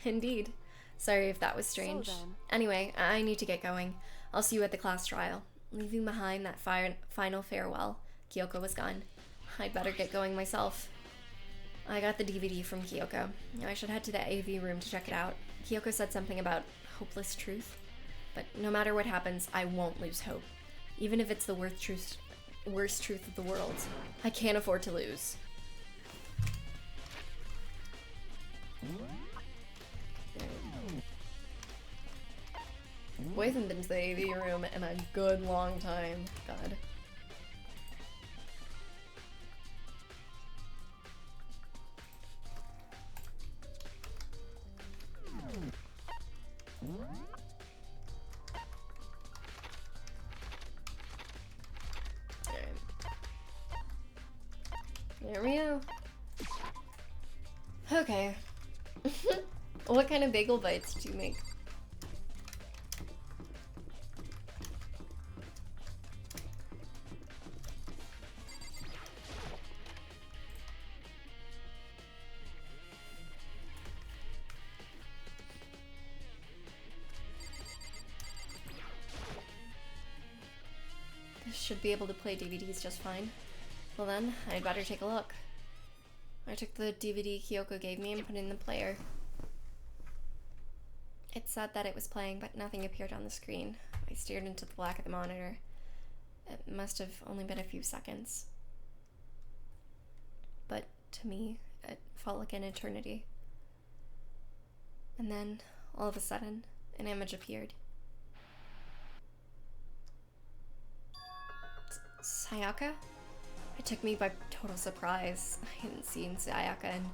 Speaker 1: Indeed. Sorry if that was strange.
Speaker 2: So then.
Speaker 1: Anyway, I need to get going. I'll see you at the class trial. Leaving behind that final farewell, Kyoko was gone. I'd better get going myself. I got the DVD from Kyoko. I should head to the AV room to check it out. Kyoko said something about hopeless truth. But no matter what happens, I won't lose hope. Even if it's the worst truth of the world. I can't afford to lose. We haven't been to the AV room in a good long time. God. There we go. Okay. What kind of bagel bites do you make? Should be able to play DVDs just fine. Well then, I'd better take a look. I took the DVD Kyoko gave me and put it in the player. It said that it was playing, but nothing appeared on the screen. I stared into the black of the monitor. It must have only been a few seconds. But to me, it felt like an eternity. And then, all of a sudden, an image appeared. Sayaka? It took me by total surprise. I hadn't seen Sayaka in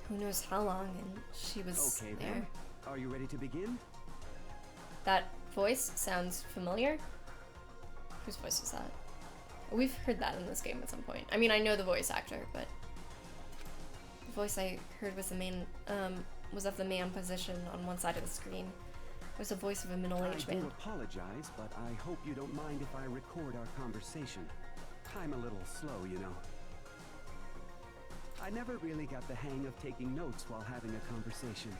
Speaker 1: who knows how long, and she was
Speaker 5: Okay,
Speaker 1: there.
Speaker 5: then. Are you ready to begin?
Speaker 1: That voice sounds familiar. Whose voice is that? We've heard that in this game at some point. I mean, I know the voice actor, but the voice I heard was the main, was of the man position on one side of the screen. It was the voice of a middle-aged man.
Speaker 7: I do apologize, but I hope you don't mind if I record our conversation. I'm a little slow, you know. I never really got the hang of taking notes while having a conversation.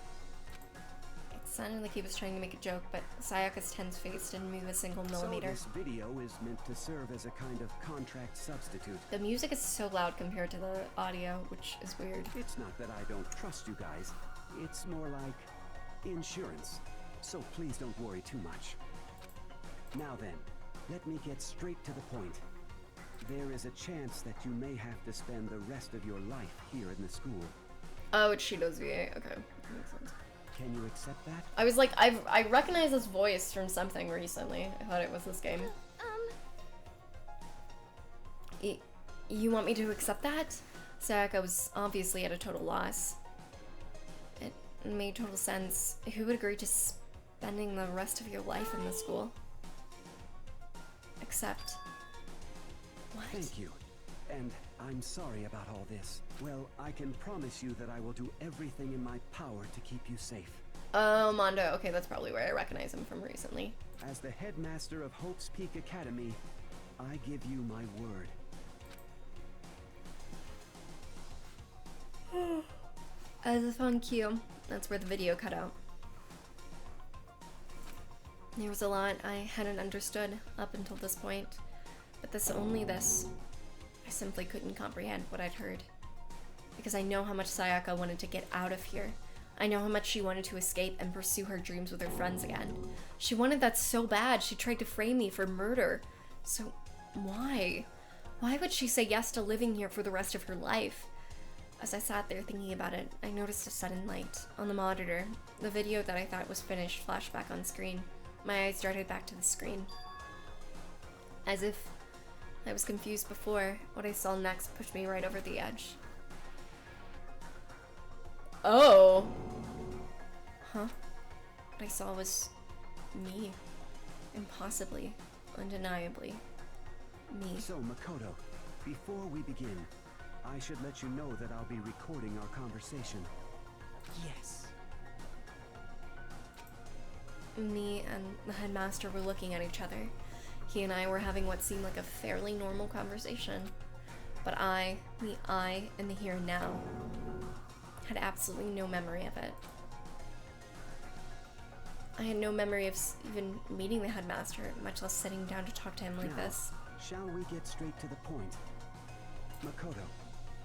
Speaker 1: It sounded like he was trying to make a joke, but Sayaka's tense face didn't move a single millimeter.
Speaker 7: So this video is meant to serve as a kind of contract substitute.
Speaker 1: The music is so loud compared to the audio, which is weird.
Speaker 7: It's not that I don't trust you guys. It's more like insurance. So please don't worry too much. Now then, let me get straight to the point. There is a chance that you may have to spend the rest of your life here in the school.
Speaker 1: Oh, it's Shido's VA. Okay, that makes sense.
Speaker 7: Can you accept that?
Speaker 1: I was like, I recognize this voice from something recently. I thought it was this game. You want me to accept that? Sayaka was obviously at a total loss. It made total sense. Who would agree to spending the rest of your life in the school? Except... what?
Speaker 7: Thank you. And I'm sorry about all this. Well, I can promise you that I will do everything in my power to keep you safe.
Speaker 1: Oh, Mondo. Okay, that's probably where I recognize him from recently.
Speaker 7: As the headmaster of Hope's Peak Academy, I give you my word.
Speaker 1: As if on cue, that's where the video cut out. There was a lot I hadn't understood up until this point, but only this. I simply couldn't comprehend what I'd heard. Because I know how much Sayaka wanted to get out of here. I know how much she wanted to escape and pursue her dreams with her friends again. She wanted that so bad, she tried to frame me for murder. So, why? Why would she say yes to living here for the rest of her life? As I sat there thinking about it, I noticed a sudden light on the monitor. The video that I thought was finished flashed back on screen. My eyes darted back to the screen. As if I was confused before, what I saw next pushed me right over the edge. Oh! Huh? What I saw was me. Impossibly, undeniably, me.
Speaker 7: So, Makoto, before we begin, I should let you know that I'll be recording our conversation.
Speaker 3: Yes.
Speaker 1: Me and the headmaster were looking at each other. He and I were having what seemed like a fairly normal conversation. But the I in the here and now, had absolutely no memory of it. I had no memory of even meeting the headmaster, much less sitting down to talk to him like this.
Speaker 7: Shall we get straight to the point? Makoto,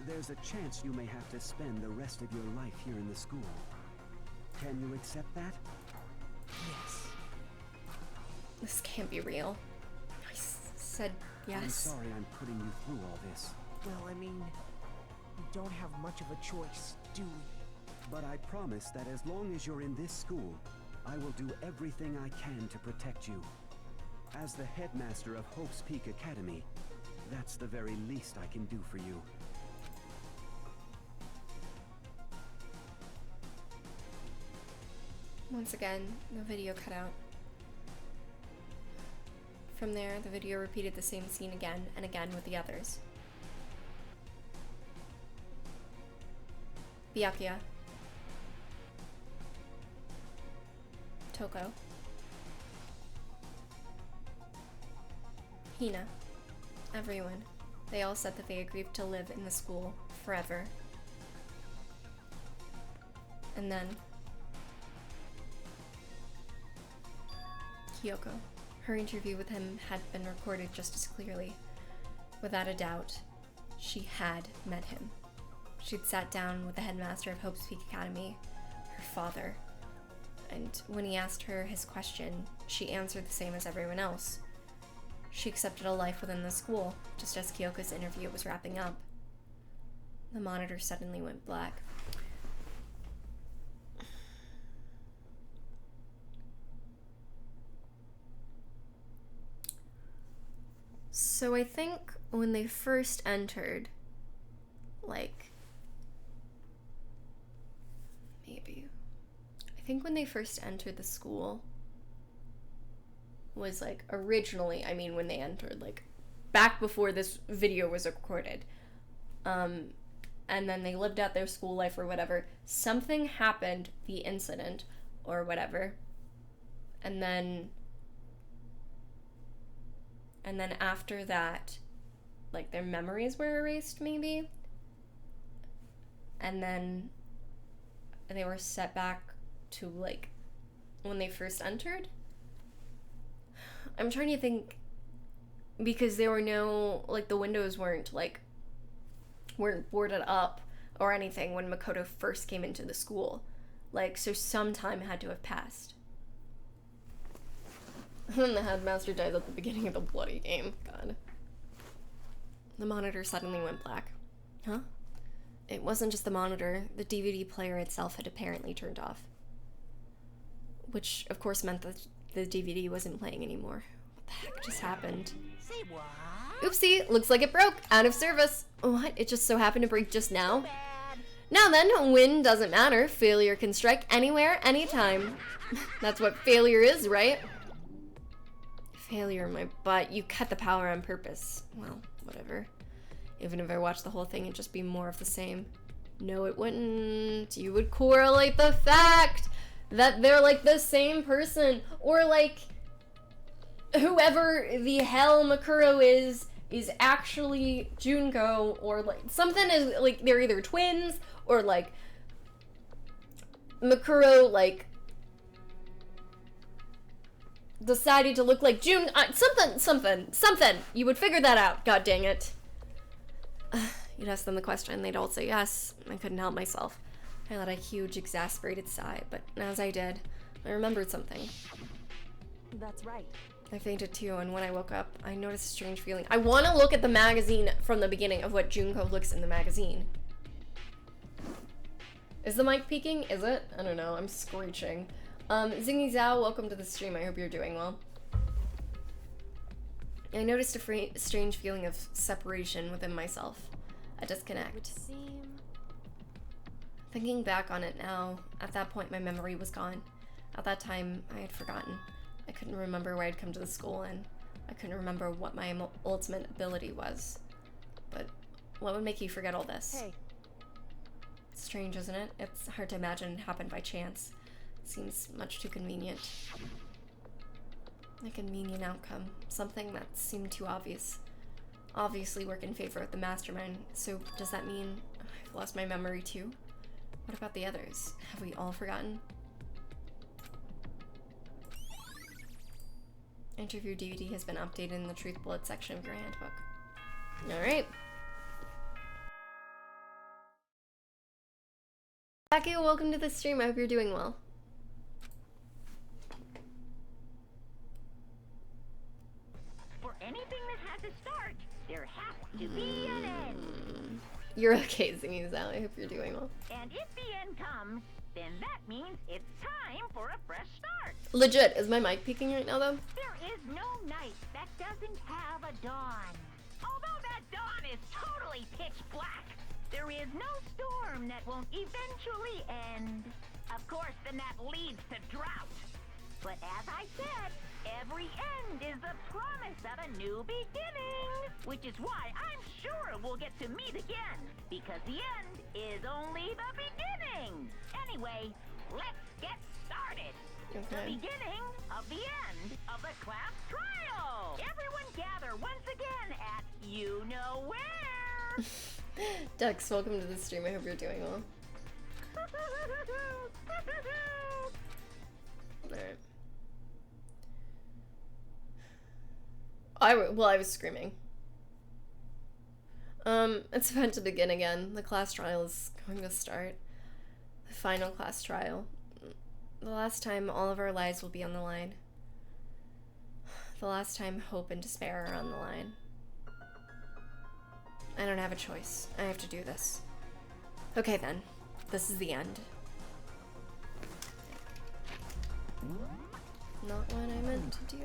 Speaker 7: there's a chance you may have to spend the rest of your life here in the school. Can you accept that?
Speaker 3: Yes.
Speaker 1: This can't be real. I said yes.
Speaker 7: I'm sorry I'm putting you through all this.
Speaker 3: Well, I mean, we don't have much of a choice, do we?
Speaker 7: But I promise that as long as you're in this school, I will do everything I can to protect you. As the headmaster of Hope's Peak Academy, that's the very least I can do for you.
Speaker 1: Once again, the video cut out. From there, the video repeated the same scene again and again with the others. Byakuya. Toko. Hina. Everyone. They all said that they agreed to live in the school forever. And then Kyoko. Her interview with him had been recorded just as clearly. Without a doubt, she had met him. She'd sat down with the headmaster of Hope's Peak Academy, her father, and when he asked her his question, she answered the same as everyone else. She accepted a life within the school, just as Kyoko's interview was wrapping up. The monitor suddenly went black. So I think when they first entered, I think when they first entered the school, was like originally, I mean when they entered, like back before this video was recorded, and then they lived out their school life or whatever, something happened, the incident or whatever, and then after that, like their memories were erased maybe, and then they were set back to like when they first entered. I'm trying to think, because there were no, like, the windows weren't boarded up or anything when Makoto first came into the school. Like, so some time had to have passed. And the headmaster dies at the beginning of the bloody game. God. The monitor suddenly went black. Huh? It wasn't just the monitor. The DVD player itself had apparently turned off. Which, of course, meant that the DVD wasn't playing anymore. What the heck just happened?
Speaker 2: Say what?
Speaker 1: Oopsie, looks like it broke. Out of service. What? It just so happened to break just now?
Speaker 2: Bad.
Speaker 1: Now then, win doesn't matter. Failure can strike anywhere, anytime. That's what failure is, right? Failure, my butt. You cut the power on purpose. Well, whatever. Even if I watched the whole thing, it'd just be more of the same. No, it wouldn't. You would correlate the fact that they're like the same person, or like whoever the hell Makuro is actually Junko, or like something is like they're either twins, or like Makuro like decided to look like Jun, something. You would figure that out. God dang it. You'd ask them the question, they'd all say yes. I couldn't help myself. I let a huge, exasperated sigh, but as I did, I remembered something.
Speaker 2: That's right.
Speaker 1: I fainted too, and when I woke up, I noticed a strange feeling. I want to look at the magazine from the beginning of what Junko looks in the magazine. Is the mic peaking? Is it? I don't know. I'm screeching. Zingy Zhao, welcome to the stream. I hope you're doing well. I noticed a strange feeling of separation within myself. A disconnect.
Speaker 2: Would seem...
Speaker 1: Thinking back on it now, at that point my memory was gone. At that time, I had forgotten. I couldn't remember where I'd come to the school, and I couldn't remember what my ultimate ability was. But what would make you forget all this?
Speaker 2: Hey.
Speaker 1: It's strange, isn't it? It's hard to imagine it happened by chance. It seems much too convenient. A convenient outcome. Something that seemed too obvious. Obviously work in favor of the mastermind. So does that mean I've lost my memory too? What about the others? Have we all forgotten? Interview DVD has been updated in the Truth Bullet section of your handbook. Alright. Becky, welcome to the stream. I hope you're doing well.
Speaker 6: For anything that has a start, there has to be an end.
Speaker 1: You're okay, Zingy Zhao. I hope you're doing well.
Speaker 6: And if the end comes, then that means it's time for a fresh start.
Speaker 1: Legit, is my mic peaking right now though?
Speaker 6: There is no night that doesn't have a dawn. Although that dawn is totally pitch black, there is no storm that won't eventually end. Of course, then that leads to drought. But as I said, every end is the promise of a new beginning. Which is why I'm sure we'll get to meet again. Because the end is only the beginning. Anyway, let's get started.
Speaker 1: Okay.
Speaker 6: The beginning of the end of the class trial. Everyone gather once again at you-know-where.
Speaker 1: Dux, welcome to the stream. I hope you're doing well. Alright. I was screaming. It's about to begin again. The class trial is going to start. The final class trial. The last time all of our lives will be on the line. The last time hope and despair are on the line. I don't have a choice. I have to do this. Okay then. This is the end. Not what I meant to do.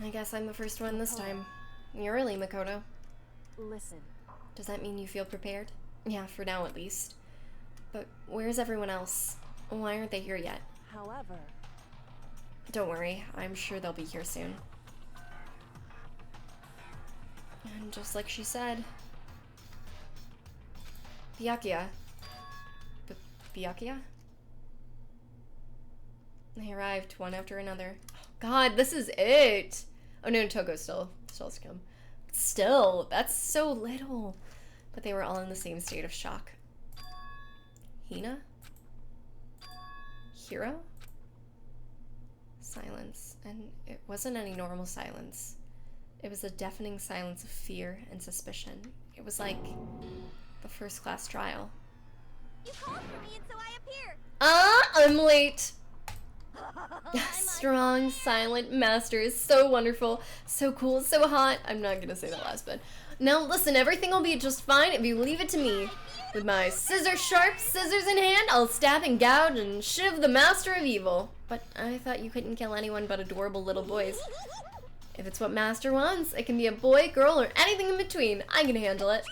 Speaker 1: I guess I'm the first one this time. You're early, Makoto.
Speaker 2: Listen,
Speaker 1: Does that mean you feel prepared? Yeah, for now at least. But where's everyone else? Why aren't they here yet?
Speaker 2: however,
Speaker 1: Don't worry, I'm sure they'll be here soon. And just like she said... Byakuya. Byakuya? They arrived, one after another. God, this is it! Oh no, Togo's still to come. Still, that's so little. But they were all in the same state of shock. Hina? Hiro? Silence. And it wasn't any normal silence. It was a deafening silence of fear and suspicion. It was like the first class trial.
Speaker 2: you called for me and so I appear.
Speaker 1: I'm late. Strong, silent master is so wonderful, so cool, so hot. I'm not gonna say the last bit. Now listen, everything will be just fine if you leave it to me. With my sharp scissors in hand, I'll stab and gouge and shiv the master of evil. But I thought you couldn't kill anyone but adorable little boys. If it's what master wants, it can be a boy, girl, or anything in between. I can handle it.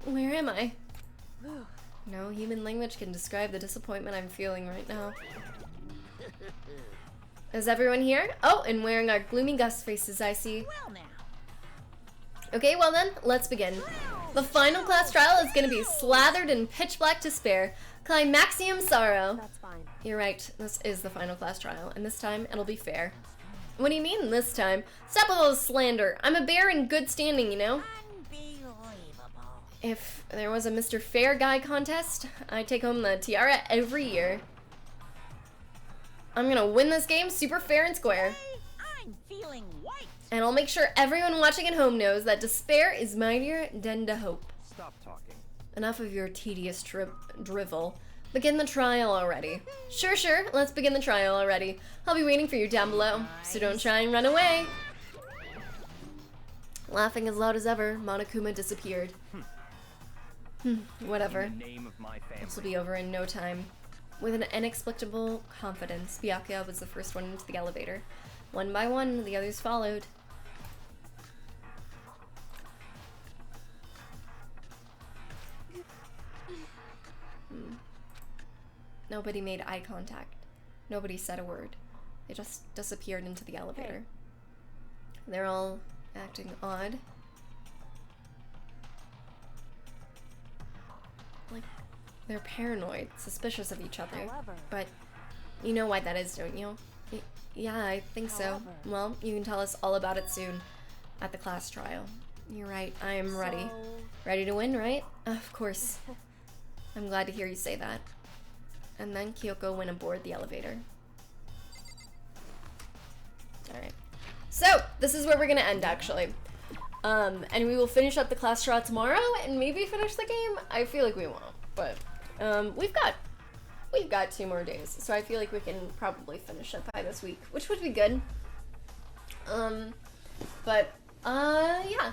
Speaker 1: Where am I? No human language can describe the disappointment I'm feeling right now. Is everyone here? Oh, and wearing our gloomy gust faces, I see.
Speaker 6: Well now.
Speaker 1: Okay, well then, let's begin. The final class trial is gonna be slathered in pitch black despair. Climaxium sorrow.
Speaker 2: That's fine.
Speaker 1: You're right, this is the final class trial, and this time it'll be fair. What do you mean, this time? Stop with all the slander. I'm a bear in good standing, you know?
Speaker 6: Unbelievable.
Speaker 1: If there was a Mr. Fair Guy contest, I'd take home the tiara every year. I'm gonna win this game super fair and square.
Speaker 6: I'm feeling white.
Speaker 1: And I'll make sure everyone watching at home knows that despair is mightier than the hope.
Speaker 4: Stop talking.
Speaker 1: Enough of your tedious drivel. Begin the trial already. Sure, let's begin the trial already. I'll be waiting for you down below, so don't try and run away. Laughing as loud as ever, Monokuma disappeared. Whatever.
Speaker 4: In the name of my family.
Speaker 1: This will be over in no time. With an inexplicable confidence, Byakuya was the first one into the elevator. One by one, the others followed. Nobody made eye contact. Nobody said a word. They just disappeared into the elevator. They're all acting odd. Like, they're paranoid, suspicious of each other.
Speaker 2: However.
Speaker 1: But you know why that is, don't you? Yeah, I think so.
Speaker 2: However.
Speaker 1: Well, you can tell us all about it soon at the class trial. You're right, I am ready. Ready to win, right? Of course. I'm glad to hear you say that. And then Kyoko went aboard the elevator. Alright. So, this is where we're gonna end, actually. And we will finish up the class trial tomorrow, and maybe finish the game. I feel like we won't, but we've got 2 more days, so I feel like we can probably finish it by this week, which would be good. Yeah.